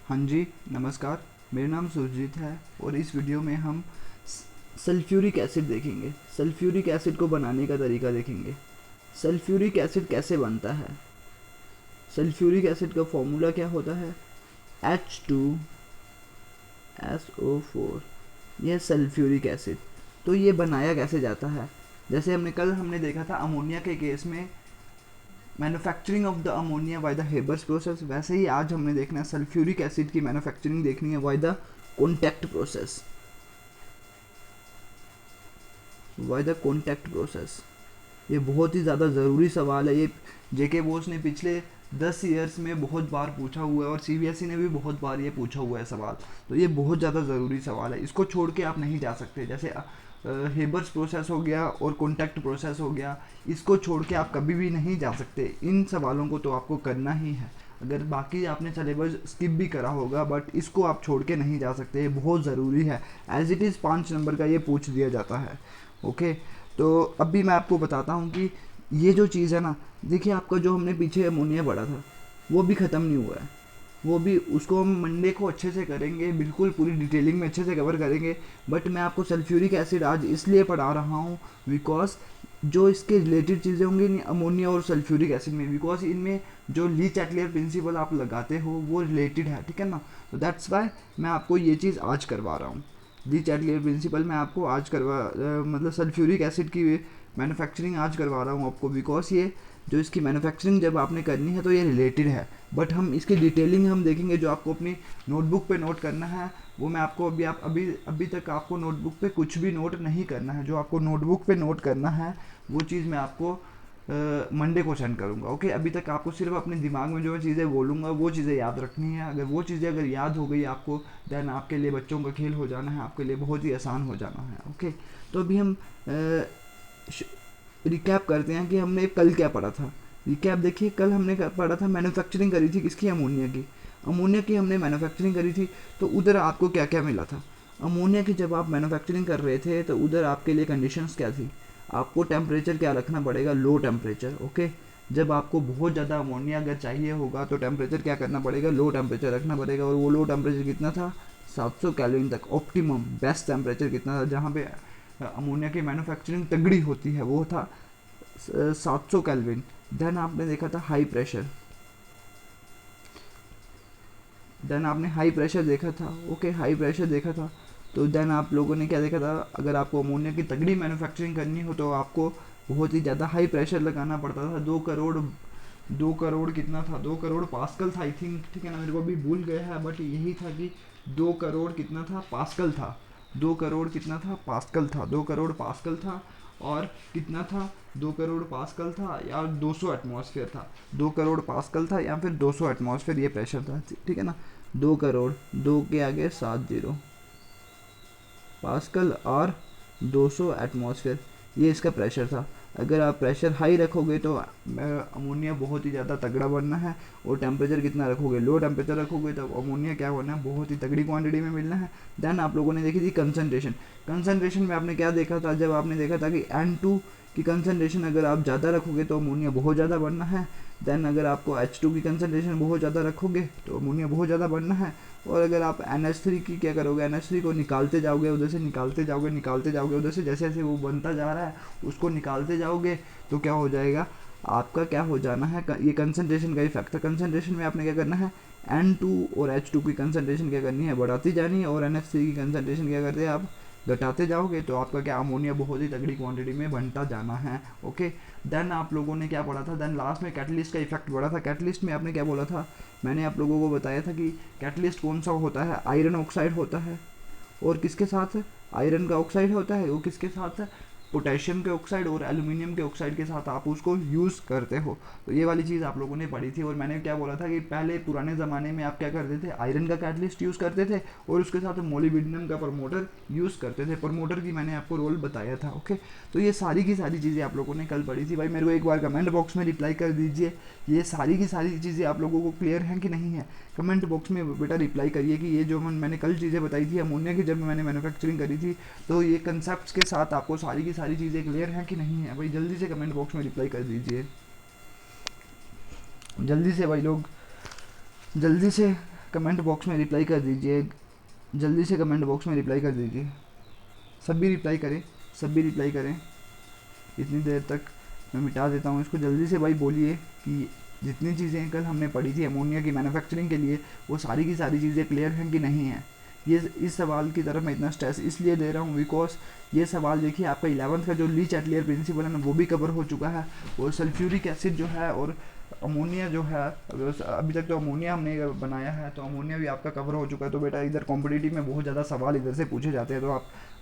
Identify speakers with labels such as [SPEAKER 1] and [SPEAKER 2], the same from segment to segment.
[SPEAKER 1] हाँ जी, नमस्कार। मेरा नाम सुरजीत है और इस वीडियो में हम सल्फ्यूरिक एसिड देखेंगे। सल्फ्यूरिक एसिड को बनाने का तरीका देखेंगे। सल्फ्यूरिक एसिड कैसे बनता है। सल्फ्यूरिक एसिड का फॉर्मूला क्या होता है? H2SO4। यह सल्फ्यूरिक एसिड। तो ये बनाया कैसे जाता है? जैसे हमने देखा था अमोनिया के केस में manufacturing of the ammonia by the Haber's process, वैसे ही आज हमने देखना है सल्फ्यूरिक एसिड की मैन्युफैक्चरिंग देखनी है by the contact process. By the contact process, ये बहुत ही ज़्यादा ज़रूरी सवाल है। ये जेके बोस ने पिछले 10 ईयर्स में बहुत बार पूछा हुआ है और सीबीएसई ने भी बहुत बार ये पूछा हुआ है सवाल। तो ये बहुत ज़्यादा ज़रूरी सवाल है, इसको छोड़ के आप नहीं जा सकते। जैसे हेबर्स प्रोसेस हो गया और कॉन्टैक्ट प्रोसेस हो गया, इसको छोड़ के आप कभी भी नहीं जा सकते। इन सवालों को तो आपको करना ही है। अगर बाकी आपने सिलेबस स्किप भी करा होगा, बट इसको आप छोड़ के नहीं जा सकते, ये बहुत ज़रूरी है। एज इट इज़ 5 नंबर का ये पूछ दिया जाता है। ओके, तो अभी मैं आपको बताता हूँ कि ये जो चीज़ है ना, देखिए आपका जो हमने पीछे अमोनिया पढ़ा था वो भी ख़त्म नहीं हुआ है। वो भी, उसको हम मंडे को अच्छे से करेंगे, बिल्कुल पूरी डिटेलिंग में अच्छे से कवर करेंगे। बट मैं आपको सल्फ्यूरिक एसिड आज इसलिए पढ़ा रहा हूँ बिकॉज जो इसके रिलेटेड चीज़ें होंगी नहीं अमोनिया और सल्फ्यूरिक एसिड में, बिकॉज इनमें जो ली चैटलियर प्रिंसिपल आप लगाते हो वो रिलेटेड है, ठीक है ना। तो दैट्स वाई मैं आपको ये चीज़ आज करवा रहा हूँ। ली चैटलियर प्रिंसिपल मैं आपको आज मतलब सल्फ्यूरिक एसिड की मैन्युफैक्चरिंग आज करवा रहा हूँ आपको, बिकॉज ये जो इसकी मैन्युफैक्चरिंग जब आपने करनी है तो ये रिलेटेड है। बट हम इसकी डिटेलिंग हम देखेंगे, जो आपको अपनी नोटबुक पे नोट करना है वो मैं आपको अभी तक आपको नोटबुक पे कुछ भी नोट नहीं करना है। जो आपको नोटबुक पे नोट करना है वो चीज़ मैं आपको मंडे को सेंड करूँगा। ओके, अभी तक आपको सिर्फ अपने दिमाग में जो मैं चीज़ें बोलूँगा वो चीज़ें याद रखनी है। अगर वो चीज़ें अगर याद हो गई आपको, देन आपके लिए बच्चों का खेल हो जाना है, आपके लिए बहुत ही आसान हो जाना है। ओके, तो अभी हम रिकैप करते हैं कि हमने कल क्या पढ़ा था। रिकैप देखिए, कल हमने पढ़ा था मैन्युफैक्चरिंग करी थी किसकी, अमोनिया की। अमोनिया की हमने मैन्युफैक्चरिंग करी थी, तो उधर आपको क्या क्या मिला था। अमोनिया की जब आप मैन्युफैक्चरिंग कर रहे थे तो उधर आपके लिए कंडीशंस क्या थी। आपको टेम्परेचर क्या रखना पड़ेगा, लो टेम्परेचर। ओके, जब आपको बहुत ज़्यादा अमोनिया अगर चाहिए होगा तो टेम्परेचर क्या करना पड़ेगा, लो टेम्परेचर रखना पड़ेगा। और वो लो टेम्परेचर कितना था, 700 कैलोरीन तक। ऑप्टिमम बेस्ट टेम्परेचर कितना था जहाँ पे अमोनिया की मैन्युफैक्चरिंग तगड़ी होती है, वो था 700 कैल्विन। देन आपने देखा था हाई प्रेशर, देन आपने हाई प्रेशर देखा था। ओके, हाई प्रेशर देखा था। तो देन आप लोगों ने क्या देखा था, अगर आपको अमोनिया की तगड़ी मैन्युफैक्चरिंग करनी हो तो आपको बहुत ही ज़्यादा हाई प्रेशर लगाना पड़ता था। 2 करोड़ कितना था, 2 करोड़ पास्कल था आई थिंक, ठीक है ना, मेरे को अभी भूल गया है, बट यही था कि 2 करोड़ कितना था, पास्कल था। 2 करोड़ कितना था, पास्कल था। 2 करोड़ पास्कल था। और कितना था, 2 करोड़ पास्कल था या 200 एटमॉस्फेयर था। 2 करोड़ पास्कल था या फिर 200 एटमॉस्फेयर ये प्रेशर था, ठीक है ना। 2 करोड़, दो के आगे 7 जीरो, पास्कल और 200 एटमॉस्फेयर, ये इसका प्रेशर था। अगर आप प्रेशर हाई रखोगे तो अमोनिया बहुत ही ज़्यादा तगड़ा बनना है। और टेम्परेचर कितना रखोगे, लो टेम्परेचर रखोगे तो अमोनिया क्या बनना है, बहुत ही तगड़ी क्वांटिटी में मिलना है। देन आप लोगों ने देखी थी कंसनट्रेशन। कंसनट्रेशन में आपने क्या देखा था, जब आपने देखा था कि N2 की कंसनट्रेशन अगर आप ज़्यादा रखोगे तो अमोनिया बहुत ज़्यादा बनना है। देन अगर आपको H2 की कंसनट्रेशन बहुत ज़्यादा रखोगे तो अमोनिया बहुत ज़्यादा बनना है। और अगर आप NH3 की क्या करोगे, NH3 को निकालते जाओगे, उधर से निकालते जाओगे उधर से, जैसे जैसे वो बनता जा रहा है उसको निकालते जाओगे तो क्या हो जाएगा, आपका क्या हो जाना है, ये कंसनट्रेशन का इफेक्ट है। कंसनट्रेशन में आपने क्या करना है, N2 और H2 की कंसनट्रेशन क्या करनी है, बढ़ाती जानी है। और NH3 की कंसनट्रेशन क्या करते हैं आप, घटाते जाओगे, तो आपका क्या अमोनिया बहुत ही तगड़ी क्वांटिटी में बनता जाना है। ओके, देन आप लोगों ने क्या पढ़ा था, देन लास्ट में कैटलिस्ट का इफेक्ट बढ़ा था। कैटलिस्ट में आपने क्या बोला था, मैंने आप लोगों को बताया था कि कैटलिस्ट कौन सा होता है, आयरन ऑक्साइड होता है। और किसके साथ है, आयरन का ऑक्साइड होता है, वो किसके साथ है, पोटेशियम के ऑक्साइड और एल्यूमिनियम के ऑक्साइड के साथ आप उसको यूज़ करते हो। तो ये वाली चीज़ आप लोगों ने पढ़ी थी। और मैंने क्या बोला था कि पहले पुराने ज़माने में आप क्या करते थे, आयरन का कैटलिस्ट यूज़ करते थे और उसके साथ मोलिब्डेनम का प्रमोटर यूज़ करते थे। प्रमोटर की मैंने आपको रोल बताया था। ओके, तो ये सारी की सारी चीज़ें आप लोगों ने कल पढ़ी थी। भाई मेरे को एक बार कमेंट बॉक्स में रिप्लाई कर दीजिए, ये सारी की सारी चीज़ें आप लोगों को क्लियर हैं कि नहीं है। कमेंट बॉक्स में बेटा रिप्लाई करिए कि ये जो मैंने कल चीज़ें बताई थी अमोनिया की, जब मैंने मैन्युफैक्चरिंग करी थी, तो ये कंसेप्ट के साथ आपको सारी की सारी चीज़ें क्लियर हैं कि नहीं है। भाई जल्दी से कमेंट बॉक्स में रिप्लाई कर दीजिए, जल्दी से भाई लोग, जल्दी से कमेंट बॉक्स में रिप्लाई कर दीजिए, जल्दी से कमेंट बॉक्स में रिप्लाई कर दीजिए। सब भी रिप्लाई करें, सब भी रिप्लाई करें। इतनी देर तक मैं मिटा देता हूँ इसको। जल्दी से भाई बोलिए कि जितनी चीज़ें कल हमने पढ़ी थी अमोनिया की मैन्युफैक्चरिंग के लिए, वो सारी की सारी चीज़ें क्लियर हैं कि नहीं है। ये इस सवाल की तरफ मैं इतना स्ट्रेस इसलिए दे रहा हूँ बिकॉज ये सवाल देखिए आपका 11th का जो ली चैटलियर प्रिंसिपल है ना वो भी कवर हो चुका है, और सल्फ्यूरिक एसिड जो है और अमोनिया जो है, अभी तक तो अमोनिया हमने बनाया है तो अमोनिया भी आपका कवर हो चुका है। तो बेटा इधर कॉम्पिटिटिव में बहुत ज़्यादा सवाल इधर से पूछे जाते हैं, तो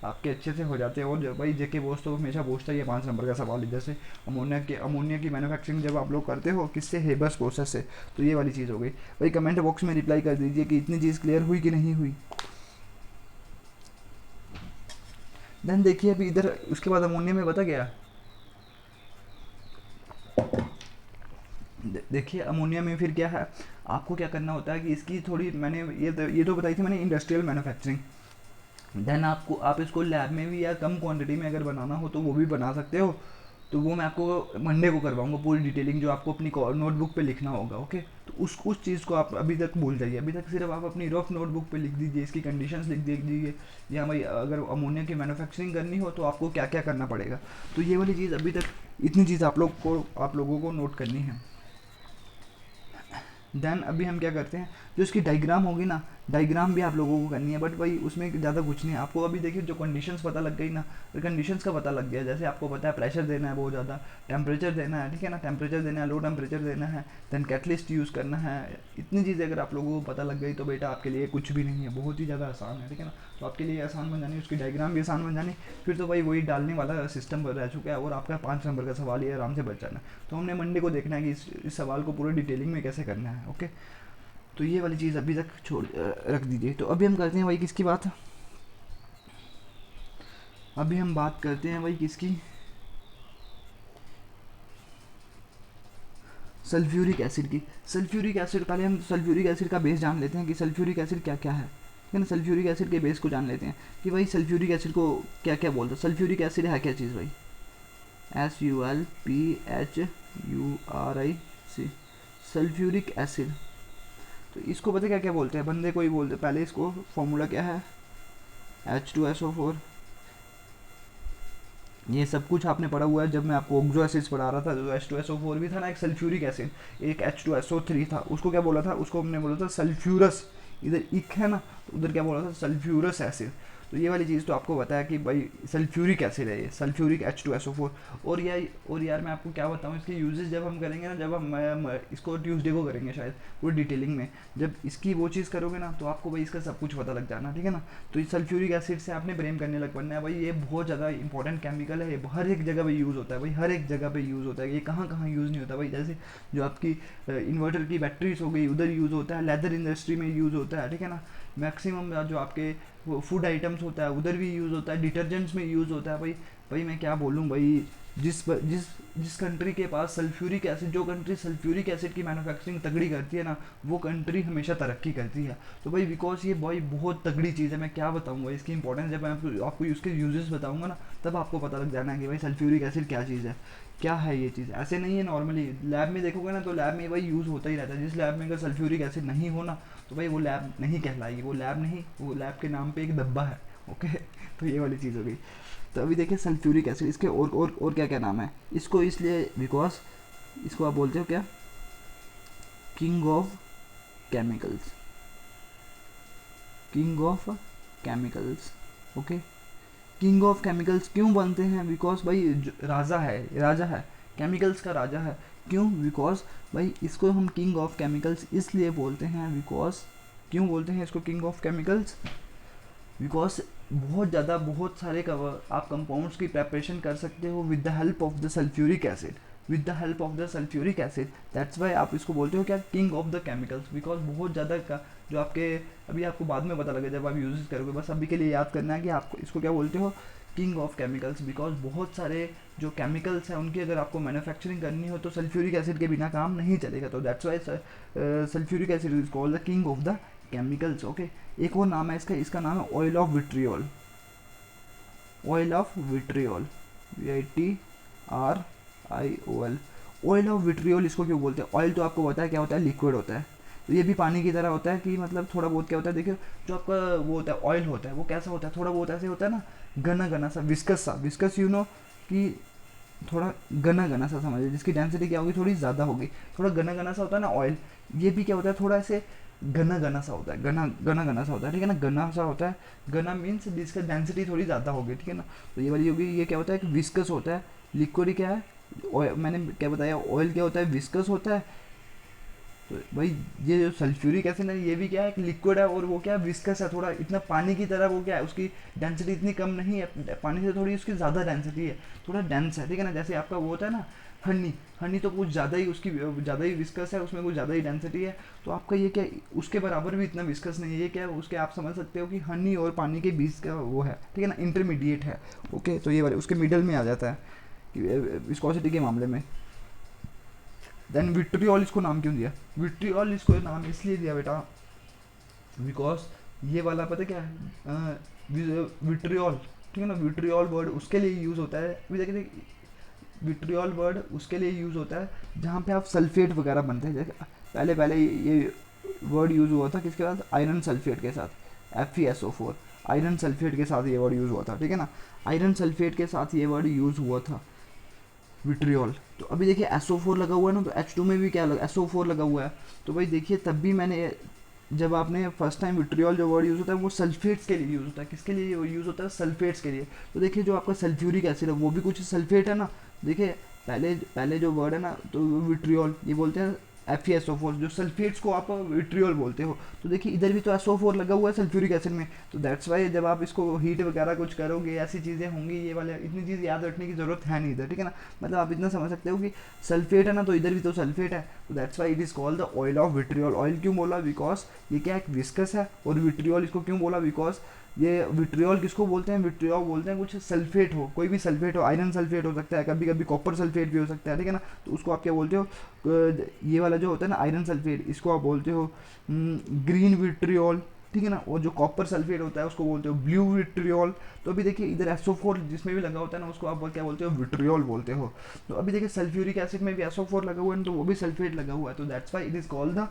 [SPEAKER 1] आपके अच्छे से हो जाते हैं। और भाई जेके बोस तो हमेशा पूछता ही है 5 नंबर का सवाल इधर से। अमोनिया की मैन्युफैक्चरिंग जब आप लोग करते हो किससे, हेबस प्रोसेस से, तो ये वाली चीज़ हो गई। भाई कमेंट बॉक्स में रिप्लाई कर दीजिए कि इतनी चीज़ क्लियर हुई कि नहीं हुई। देन देखिए अभी इधर उसके बाद अमोनिया में बता गया, देखिए अमोनिया में फिर क्या है, आपको क्या करना होता है कि इसकी थोड़ी मैंने ये तो बताई थी मैंने इंडस्ट्रियल मैन्युफैक्चरिंग। देन आप इसको लैब में भी या कम क्वांटिटी में अगर बनाना हो तो वो भी बना सकते हो। तो वो मैं आपको मंडे को करवाऊंगा पूरी डिटेलिंग, जो आपको अपनी नोटबुक पे लिखना होगा। ओके, तो उस चीज़ को आप अभी तक भूल जाइए। अभी तक सिर्फ आप अपनी रफ नोटबुक पे लिख दीजिए, इसकी कंडीशंस लिख दीजिए, या भाई अगर अमोनिया की मैन्युफैक्चरिंग करनी हो तो आपको क्या क्या करना पड़ेगा। तो ये वाली चीज़ अभी तक इतनी चीज़ आप लोगों को नोट करनी है। देन अभी हम क्या करते हैं, जो इसकी डायग्राम होगी ना, डायग्राम भी आप लोगों को करनी है, बट भाई उसमें ज़्यादा कुछ नहीं है। आपको अभी देखिए जो कंडीशंस पता लग गई ना, तो कंडीशंस का पता लग गया। जैसे आपको पता है प्रेशर देना है बहुत ज़्यादा, टेम्परेचर देना है, ठीक है ना, टेम्परेचर देना है, लो टेम्परेचर देना है, देन कैटलिस्ट यूज़ करना है। इतनी चीज़ें अगर आप लोगों को पता लग गई तो बेटा आपके लिए कुछ भी नहीं है, बहुत ही ज़्यादा आसान है, ठीक है ना। तो आपके लिए आसान बन जानी, उसकी डायग्राम भी आसान बन जानी, फिर तो भाई वही डालने वाला सिस्टम रह चुका है, और आपका 5 नंबर का सवाल ये आराम से बच जाना। तो हमने मंडे को देखना है कि इस सवाल को पूरे डिटेलिंग में कैसे करना है। ओके, तो ये वाली चीज़ अभी तक रख दीजिए। तो अभी हम करते हैं भाई किसकी बात, अभी हम बात करते हैं भाई किसकी, सल्फ्यूरिक एसिड की। सल्फ्यूरिक एसिड, पहले हम सल्फ्यूरिक एसिड का बेस जान लेते हैं कि सल्फ्यूरिक एसिड क्या क्या है, ठीक है ना। सल्फ्यूरिक एसिड के बेस को जान लेते हैं कि भाई सल्फ्यूरिक एसिड को क्या क्या बोलते हैं। सल्फ्यूरिक एसिड है क्या चीज़ भाई, SULPHURIC, सल्फ्यूरिक एसिड। तो इसको पता क्या क्या बोलते हैं, बंदे को ही बोलते हैं। पहले इसको फॉर्मूला क्या है, H2SO4। ये सब कुछ आपने पढ़ा हुआ है जब मैं आपको ऑक्सो एसिड्स पढ़ा रहा था। जो H2SO4 भी था ना, एक सल्फ्यूरिक एसिड, एक H2SO3 था। उसको क्या बोला था, उसको हमने बोला था सल्फ्यूरस, इधर इक है ना, तो उधर क्या बोला था, सल्फ्यूरस एसिड। तो ये वाली चीज़ तो आपको बताया कि भाई सल्फ्यूरिक एसिड है ये, सल्फ्यूरिक H2SO4। और यार मैं आपको क्या बताऊँ, इसके यूजेस जब हम करेंगे ना, जब हम इसको ट्यूसडे को करेंगे शायद पूरी डिटेलिंग में, जब इसकी वो चीज़ करोगे ना तो आपको भाई इसका सब कुछ पता लग जाना, ठीक है ना। तो इस सल्फ्यूरिक एसिड से आपने प्रेम करने लग पड़ना है भाई। ये बहुत ज़्यादा इंपॉर्टेंट केमिकल है, ये हर एक जगह पे यूज़ होता है भाई, हर एक जगह पे यूज़ होता है। ये कहाँ कहाँ यूज़ नहीं होता भाई, जैसे जो आपकी इन्वर्टर की बैटरीज हो गई उधर यूज़ होता है, लेदर इंडस्ट्री में यूज़ होता है, ठीक है ना। मैक्सिमम जो आपके फूड आइटम्स होता है उधर भी यूज़ होता है, डिटर्जेंट्स में यूज़ होता है भाई। भाई मैं क्या बोलूँ भाई, जिस कंट्री के पास सल्फ्यूरिक एसिड, जो कंट्री सल्फ्यूरिक एसिड की मैन्युफैक्चरिंग तगड़ी करती है ना, वो कंट्री हमेशा तरक्की करती है। तो भाई बिकॉज ये भाई बहुत तगड़ी चीज़ है, मैं क्या बताऊँ भाई इसकी इंपॉर्टेंस। जब मैं आपको उसके यूजेस बताऊँगा ना, तब आपको पता लग जाना है कि भाई सल्फ्यूरिक एसिड क्या चीज़ है, क्या है ये चीज़। ऐसे नहीं है नॉर्मली लैब में देखोगे ना, तो लैब में भाई यूज़ होता ही रहता है। जिस लैब में अगर सल्फ्यूरिक एसिड नहीं होना तो भाई वो लैब नहीं कहलाएगी, वो लैब नहीं, वो लैब के नाम पे एक डब्बा है। ओके, तो ये वाली चीज़ हो गई। तो अभी देखिए सल्फ्यूरिक एसिड, इसके और क्या क्या नाम है इसको, इसलिए बिकॉज इसको आप बोलते हो क्या, king of chemicals, king of chemicals. Okay, king of chemicals क्यों बनते हैं, बिकॉज भाई राजा है केमिकल्स का राजा है। क्यों, बिकॉज भाई इसको हम किंग ऑफ केमिकल्स इसलिए बोलते हैं, बिकॉज क्यों बोलते हैं इसको किंग ऑफ केमिकल्स, बिकॉज बहुत सारे आप कंपाउंड्स की प्रेपरेशन कर सकते हो with the help of the sulphuric acid, with the help of the sulphuric acid. That's why आप इसको बोलते हो क्या, king of the chemicals. Because बहुत ज़्यादा का जो आपके, अभी आपको बाद में पता लगे जब आप यूज करोगे, बस अभी के लिए याद करना है कि आपको इसको क्या बोलते हो, किंग ऑफ केमिकल्स। बिकॉज बहुत सारे जो केमिकल्स हैं उनकी अगर आपको मैन्युफैक्चरिंग करनी हो तो सल्फ्यूरिक एसिड के बिना काम नहीं चलेगा। तो that's why sulphuric acid is called the king of the chemicals. Okay, एक और नाम है इसका नाम है oil of vitriol, oil of vitriol, VITRIOL। Oil of vitriol इसको क्यों बोलते हैं, ऑयल तो आपको पता है क्या होता है, लिक्विड होता है। तो ये भी पानी की तरह होता है कि मतलब थोड़ा बहुत क्या होता है, देखिए जो आपका वो होता है ऑयल होता है वो कैसा होता है, थोड़ा बहुत ऐसे होता है ना, घना घना सा, सा विस्कस कि थोड़ा घना घना सा समझिए, जिसकी डेंसिटी क्या होगी, थोड़ी ज़्यादा होगी, थोड़ा घना घना सा होता है ना ऑयल। ये भी क्या होता है, थोड़ा ऐसे घना घना सा होता है, घना घना घना सा होता है, ठीक है ना, घना सा होता है। घना मीन्स जिसका डेंसिटी थोड़ी ज़्यादा होगी, ठीक है ना। तो ये वाली होगी, ये क्या होता है कि विस्कस होता है। लिक्विड क्या है, मैंने क्या बताया, ऑयल क्या होता है, विस्कस होता है। तो भाई ये जो सल्फ्यूरिक एसिड है ये भी क्या है, एक लिक्विड है, और वो क्या है, विस्कस है, थोड़ा इतना पानी की तरह, वो क्या है, उसकी डेंसिटी इतनी कम नहीं है, पानी से थोड़ी उसकी ज़्यादा डेंसिटी है, थोड़ा डेंस है, ठीक है ना। जैसे आपका वो होता है ना हनी, हनी तो कुछ ज़्यादा ही उसकी ज़्यादा ही विस्कस है, उसमें कुछ ज़्यादा ही डेंसिटी है। तो आपका ये क्या, उसके बराबर भी इतना विस्कस नहीं है, ये क्या है, उसके आप समझ सकते हो कि हनी और पानी के बीच का वो है, ठीक है ना, इंटरमीडिएट है। ओके, तो ये वाले उसके मिडल में आ जाता है कि विस्कोसिटी के मामले में। देन विट्रियोल इसको नाम क्यों दिया, विट्रियोल इसको नाम इसलिए दिया बेटा बिकॉज ये वाला पता क्या है, विट्रियोल, ठीक है ना, विट्रियोल वर्ड उसके लिए यूज़ होता है, अभी देखिए विट्रियोल वर्ड उसके लिए यूज़ होता है जहाँ पे आप सल्फेट वगैरह बनते हैं। जैसे पहले पहले ये वर्ड यूज़ हुआ था किसके साथ, आयरन सल्फेट के साथ, FeSO4, आयरन सल्फेट के साथ ये वर्ड यूज़ हुआ था, ठीक है ना, आयरन सल्फेट के साथ ये वर्ड यूज़ हुआ था विट्रियोल। तो अभी देखिए SO4 लगा हुआ है ना, तो H2 में भी क्या लगा, SO4 लगा हुआ है। तो भाई देखिए तब भी मैंने, जब आपने फर्स्ट टाइम विट्रियोल जो वर्ड यूज़ होता है वो सल्फेट्स के लिए यूज़ होता है, किसके लिए यूज़ होता है, सल्फेट्स के लिए। तो देखिए जो आपका सल्फ्यूरिक एसिड है वो भी कुछ सल्फेट है ना, देखिए पहले पहले जो वर्ड है ना, तो विट्रियोल ये बोलते हैं FeSO4, जो सल्फेट्स को आप विट्रियोल बोलते हो। तो देखिए इधर भी तो SO4 लगा हुआ है सल्फ्यूरिक एसिड में, तो दैट्स वाई जब आप इसको हीट वगैरह कुछ करोगे ऐसी चीज़ें होंगी, ये वाले इतनी चीज़ याद रखने की ज़रूरत है नहीं इधर, ठीक है ना। मतलब आप इतना समझ सकते हो कि सल्फेट है ना, तो इधर भी तो सल्फेट है, तो that's why it is called the oil of vitriol. Oil क्यों बोला, बिकॉज ये क्या एक विस्कस है, और विट्रियोल इसको क्यों बोला, बिकॉज ये विट्रियोल किसको बोलते हैं, विट्रियोल बोलते हैं कुछ सल्फेट हो, कोई भी सल्फेट हो, आयरन सल्फेट हो सकता है, कभी कभी कॉपर सल्फेट भी हो सकता है, ठीक है ना। तो उसको आप क्या बोलते हो, ये वाला जो होता है ना आयरन सल्फेट, इसको आप बोलते हो ग्रीन विट्रियोल, ठीक है ना। और जो कॉपर सल्फेट होता है उसको बोलते हो ब्लू विट्रियोल। तो अभी देखिए इधर SO4 जिसमें भी लगा होता है ना, उसको आप क्या बोलते हो, विट्रियोल बोलते हो। तो अभी देखिए सल्फ्यूरिक एसिड में भी SO4 लगा हुआ है, तो वो भी सल्फेट लगा हुआ है, तो that's why it is called the,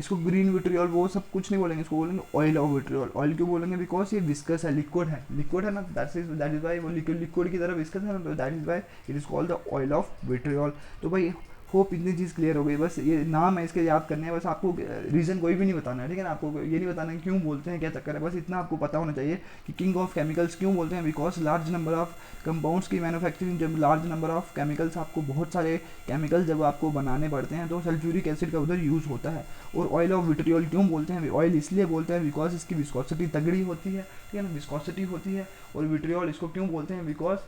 [SPEAKER 1] इसको ग्रीन विट्रियोल वो सब कुछ नहीं बोलेंगे, इसको बोलेंगे ऑयल ऑफ विट्रियोल। ऑयल क्यों बोलेंगे, बिकॉज ये विस्कस है, लिक्विड है, लिक्विड है ना, दैट इज वाई वो लिक्विड की तरह विस्कस है ना, तो that is why it is called the oil of vitriol. तो भाई होप इतनी चीज़ क्लियर हो गई, बस ये नाम है इसके याद करने है, बस आपको रीज़न कोई भी नहीं बताना है, ठीक है ना, आपको ये नहीं बताना है क्यों बोलते हैं, क्या चक्कर है, बस इतना आपको पता होना चाहिए कि किंग ऑफ केमिकल्स क्यों बोलते हैं, because large number of compounds की मैन्युफैक्चरिंग, जब लार्ज नंबर ऑफ केमिकल्स, आपको बहुत सारे केमिकल जब आपको बनाने पड़ते हैं तो सल्फ्यूरिक एसिड का उधर यूज़ होता है। और ऑयल ऑफ विट्रियोल क्यों बोलते हैं, ऑयल इसलिए बोलते हैं बिकॉज इसकी विस्कोसिटी तगड़ी होती है, ठीक है ना, विस्कोसिटी होती है। और विट्रियोल इसको क्यों बोलते हैं, बिकॉज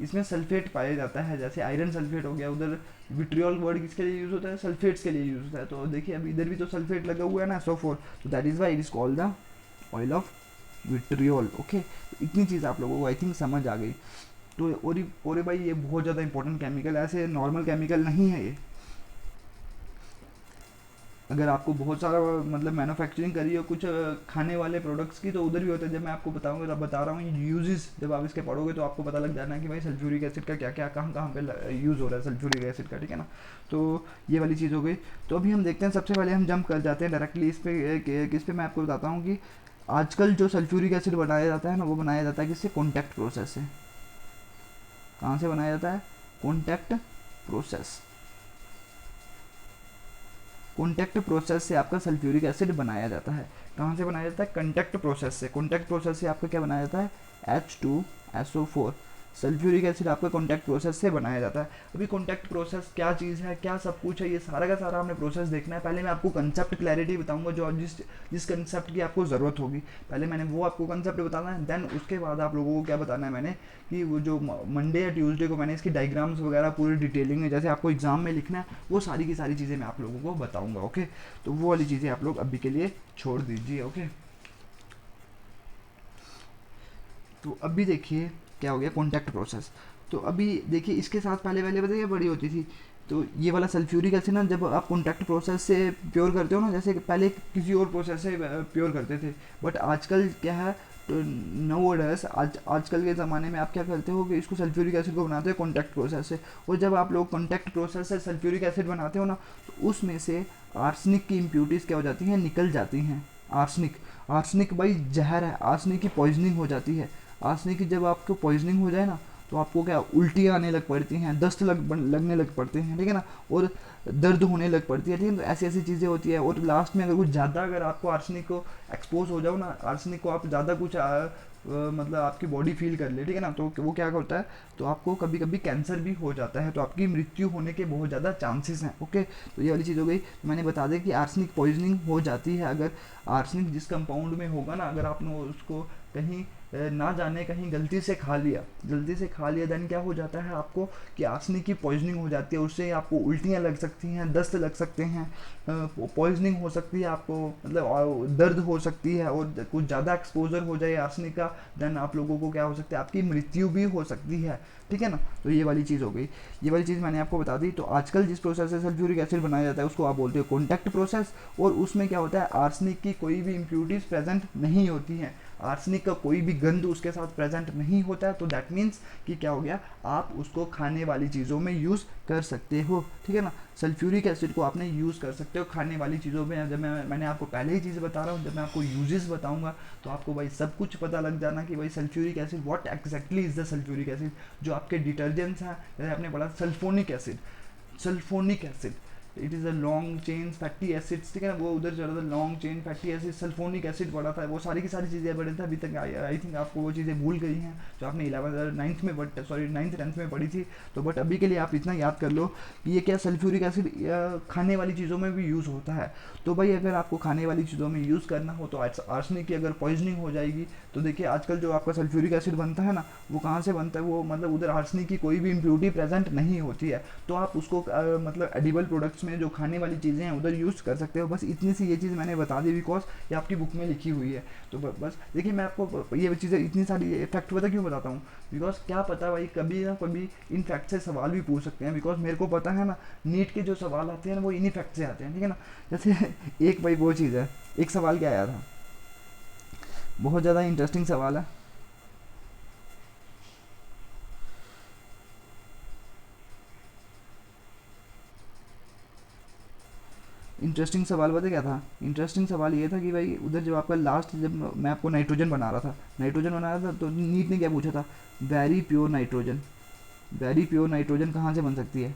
[SPEAKER 1] इसमें सल्फेट पाया जाता है, जैसे आयरन सल्फेट हो गया, उधर विट्रियोल वर्ड किसके लिए यूज़ होता है, सल्फेट्स के लिए यूज़ होता है। तो देखिए अभी इधर भी तो सल्फेट लगा हुआ है ना, SO4, तो that is why it is called the oil of vitriol. Okay, इतनी चीज़ आप लोगों को आई थिंक समझ आ गई। तो और भाई ये बहुत ज़्यादा इंपॉर्टेंट केमिकल है, ऐसे नॉर्मल केमिकल नहीं है ये। अगर आपको बहुत सारा मतलब मैन्युफैक्चरिंग करी हो कुछ खाने वाले प्रोडक्ट्स की, तो उधर भी होता है। जब मैं आपको बताऊंगा, जब बता रहा हूँ यूजेस, जब आप इसके पढ़ोगे तो आपको पता लग जाना है कि भाई सल्फ्यूरिक एसिड का क्या क्या कहाँ कहाँ पे यूज़ हो रहा है सल्फ्यूरिक एसिड का, ठीक है ना। तो ये वाली चीज़ हो गई। तो अभी हम देखते हैं, सबसे पहले हम जंप कर जाते हैं डायरेक्टली इस पे, किस पे मैं आपको बताता हूँ कि आजकल जो सल्फ्यूरिक एसिड बनाया जाता है ना, वो बनाया जाता है किससे, कॉन्टैक्ट प्रोसेस से। कहाँ से बनाया जाता है, कॉन्टैक्ट प्रोसेस। कॉन्टैक्ट प्रोसेस से आपका सल्फ्यूरिक एसिड बनाया जाता है। कहाँ से बनाया जाता है, कॉन्टैक्ट प्रोसेस से। कॉन्टैक्ट प्रोसेस से आपका क्या बनाया जाता है, H2SO4। सल्फ्यूरिक एसिड आपका कॉन्टैक्ट प्रोसेस से बनाया जाता है। अभी कॉन्टैक्ट प्रोसेस क्या चीज़ है, क्या सब कुछ है, ये सारा का सारा हमने प्रोसेस देखना है। पहले मैं आपको कंसेप्ट क्लैरिटी बताऊंगा, जो जिस कंसेप्ट की आपको ज़रूरत होगी, पहले मैंने वो आपको कंसेप्ट बताना है। देन उसके बाद आप लोगों को क्या बताना है मैंने, कि वो जो मंडे या ट्यूसडे को मैंने इसकी डायग्राम्स वगैरह पूरी डिटेलिंग में, जैसे आपको एग्जाम में लिखना है, वो सारी की सारी चीज़ें मैं आप लोगों को बताऊँगा। ओके, तो वो वाली चीज़ें आप लोग अभी के लिए छोड़ दीजिए। ओके, तो अभी देखिए क्या हो गया, कॉन्टैक्ट प्रोसेस। तो अभी देखिए इसके साथ पहले पहले बताइए बड़ी होती थी। तो ये वाला सल्फ्यूरिक एसिड ना, जब आप कॉन्टैक्ट प्रोसेस से प्योर करते हो ना, जैसे पहले किसी और प्रोसेस से प्योर करते थे, बट आजकल क्या है, तो नाउअडेज आजकल के ज़माने में आप क्या करते हो कि इसको सल्फ्यूरिक एसिड को बनाते हो कॉन्टैक्ट प्रोसेस से। और जब आप लोग कॉन्टैक्ट प्रोसेस से सल्फ्यूरिक एसिड बनाते हो ना, तो उसमें से आर्सेनिक की इम्प्यूरिटीज़ क्या हो जाती हैं, निकल जाती हैं। आर्सेनिक, आर्सेनिक भाई जहर है, आर्सेनिक की पॉइजनिंग हो जाती है। आर्सेनिक की जब आपको पॉइजनिंग हो जाए ना, तो आपको क्या उल्टियाँ आने लग पड़ती हैं, दस्त लगने लग पड़ते हैं, ठीक है ना, और दर्द होने लग पड़ती है, ठीक है। तो ऐसी ऐसी चीज़ें होती है। और लास्ट में अगर कुछ ज़्यादा, अगर आपको आर्सेनिक को एक्सपोज हो जाओ ना, आर्सेनिक को आप ज़्यादा कुछ मतलब आपकी बॉडी फील कर ले, ठीक है ना, तो वो क्या होता है, तो आपको कभी कभी कैंसर भी हो जाता है, तो आपकी मृत्यु होने के बहुत ज़्यादा चांसेस हैं। ओके, तो ये वाली चीज़ हो गई। तो मैंने बता दें कि आर्सेनिक पॉइजनिंग हो जाती है अगर आर्सेनिक जिस कंपाउंड में होगा ना, अगर आपने उसको कहीं ना जाने कहीं गलती से खा लिया, देन क्या हो जाता है आपको कि आर्सेनिक की पॉइजनिंग हो जाती है। उससे आपको उल्टियाँ लग सकती हैं, दस्त लग सकते हैं, पॉइजनिंग हो सकती है आपको, मतलब दर्द हो सकती है, और कुछ ज़्यादा एक्सपोजर हो जाए आर्सेनिक का, देन आप लोगों को क्या हो सकता है, आपकी मृत्यु भी हो सकती है, ठीक है ना। तो ये वाली चीज़ हो गई, ये वाली चीज़ मैंने आपको बता दी। तो आजकल जिस प्रोसेस से सल्फ्यूरिक एसिड बनाया जाता है उसको आप बोलते हो कॉन्टैक्ट प्रोसेस, और उसमें क्या होता है, आर्सेनिक की कोई भी इम्प्यूरिटीज़ प्रेजेंट नहीं होती हैं, आर्सेनिक का कोई भी गंध उसके साथ प्रेजेंट नहीं होता है। तो दैट मीन्स कि क्या हो गया, आप उसको खाने वाली चीज़ों में यूज़ कर सकते हो, ठीक है ना। सल्फ्यूरिक एसिड को आपने यूज़ कर सकते हो खाने वाली चीज़ों में। जब मैंने आपको पहले ही चीज़ बता रहा हूँ, जब मैं आपको यूजेस बताऊंगा तो आपको भाई सब कुछ पता लग जाना कि भाई sulphuric acid what exactly is the sulphuric acid. जो आपके डिटर्जेंट्स हैं, जैसे आपने पढ़ा sulphonic acid, sulphonic acid it is a long chain fatty acids, ठीक है ना, वो उधर चल रहा था long chain fatty acid, sulphonic acid पढ़ा था, वो सारी की सारी चीज़ें पढ़े थे। अभी तक आई थिंक आपको वो चीज़ें भूल गई हैं जो आपने 9th में नाइन्थ 10th में पढ़ी थी। तो बट अभी के लिए आप इतना याद कर लो कि ये क्या सल्फ्यूरिक एसिड खाने वाली चीज़ों में भी यूज़ होता है। तो भाई अगर आपको खाने वाली चीज़ों में यूज़ करना हो तो आर्सेनिक की अगर पॉइजनिंग हो जाएगी, तो देखिए आजकल जो आपका सल्फ्यूरिक एसिड बनता है ना, वो कहाँ से बनता है, वो मतलब उधर आर्सेनिक की कोई भी इम्प्यूरिटी प्रेजेंट नहीं होती है। तो आप उसको मतलब एडिबल प्रोडक्ट्स में जो खाने वाली चीज़ें हैं उधर यूज़ कर सकते हो। बस इतनी सी ये चीज़ मैंने बता दी, बिकॉज ये आपकी बुक में लिखी हुई है। तो बस देखिए, मैं आपको ये चीज़ें इतनी सारी फैक्ट पता क्यों बताता हूँ, बिकॉज क्या पता भाई कभी ना कभी इन फैक्ट से सवाल भी पूछ सकते हैं। बिकॉज मेरे को पता है ना, नीट के जो सवाल आते हैं ना वो इन्हीं फैक्ट से आते हैं, ठीक है ना। जैसे एक भाई वो चीज़ है, एक सवाल क्या आया था, बहुत ज़्यादा इंटरेस्टिंग सवाल है। इंटरेस्टिंग सवाल पता क्या था, इंटरेस्टिंग सवाल ये था कि भाई उधर जब आपका लास्ट, जब मैं आपको नाइट्रोजन बना रहा था, तो नीट ने क्या पूछा था, very pure nitrogen, very pure nitrogen कहाँ से बन सकती है,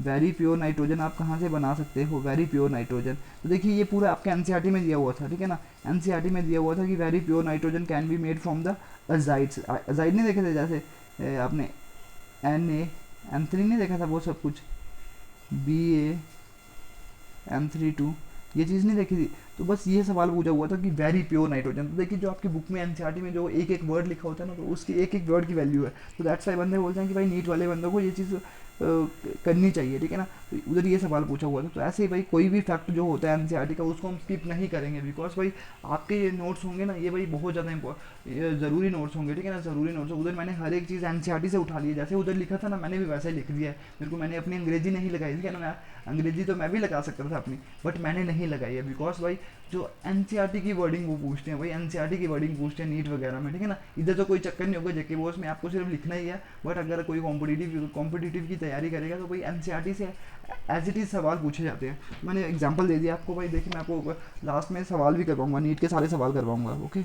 [SPEAKER 1] वेरी प्योर नाइट्रोजन आप कहाँ से बना सकते हो, वेरी प्योर नाइट्रोजन। तो देखिए ये पूरा आपके एनसीईआरटी में दिया हुआ था, ठीक है ना, एनसीईआरटी में दिया हुआ था कि very pure nitrogen can be made from the azides. Azide नहीं देखे थे, जैसे आपने NaN3 नहीं देखा था, वो सब कुछ BaM32, ये चीज़ नहीं देखी थी। तो बस ये सवाल पूछा हुआ था कि वेरी प्योर नाइट्रोजन। तो देखिए जो आपकी बुक में एनसीईआरटी में जो एक एक वर्ड लिखा होता है ना, तो उसकी एक एक वर्ड की वैल्यू है। तो दैट्स वाई बंदे बोलते हैं कि भाई नीट वाले बंदों को ये चीज़ करनी चाहिए, ठीक है ना। तो उधर ये सवाल पूछा हुआ था। तो ऐसे ही भाई कोई भी फैक्ट जो होता है एनसीईआरटी का उसको हम स्किप नहीं करेंगे, बिकॉज भाई आपके ये नोट्स होंगे ना, ये भाई बहुत ज़्यादा ज़रूरी नोट्स होंगे, ठीक है ना, ज़रूरी नोट्स। उधर मैंने हर एक चीज़ एनसीईआरटी से उठा ली है, जैसे उधर लिखा था ना मैंने भी वैसे ही लिख दिया है। मेरे को, मैंने अपनी अंग्रेजी नहीं लगाई, ठीक है ना, मैं अंग्रेजी तो मैं भी लगा सकता था अपनी, बट मैंने नहीं लगाई है, बिकॉज भाई जो एनसीईआरटी की वर्डिंग वो पूछते हैं, भाई एनसीईआरटी की वर्डिंग पूछते हैं नीट वगैरह में, ठीक है ना। इधर तो कोई चक्कर नहीं होगा जेके बॉस में, आपको सिर्फ लिखना ही है। बट अगर कोई कॉम्पिटिटिव की तैयारी करेगा तो भाई एनसीईआरटी से एज इट इज़ सवाल पूछे जाते हैं। मैंने एग्जांपल दे दिया आपको भाई, देखिए मैं आपको लास्ट में सवाल भी करवाऊंगा, नीट के सारे सवाल करवाऊंगा, ओके।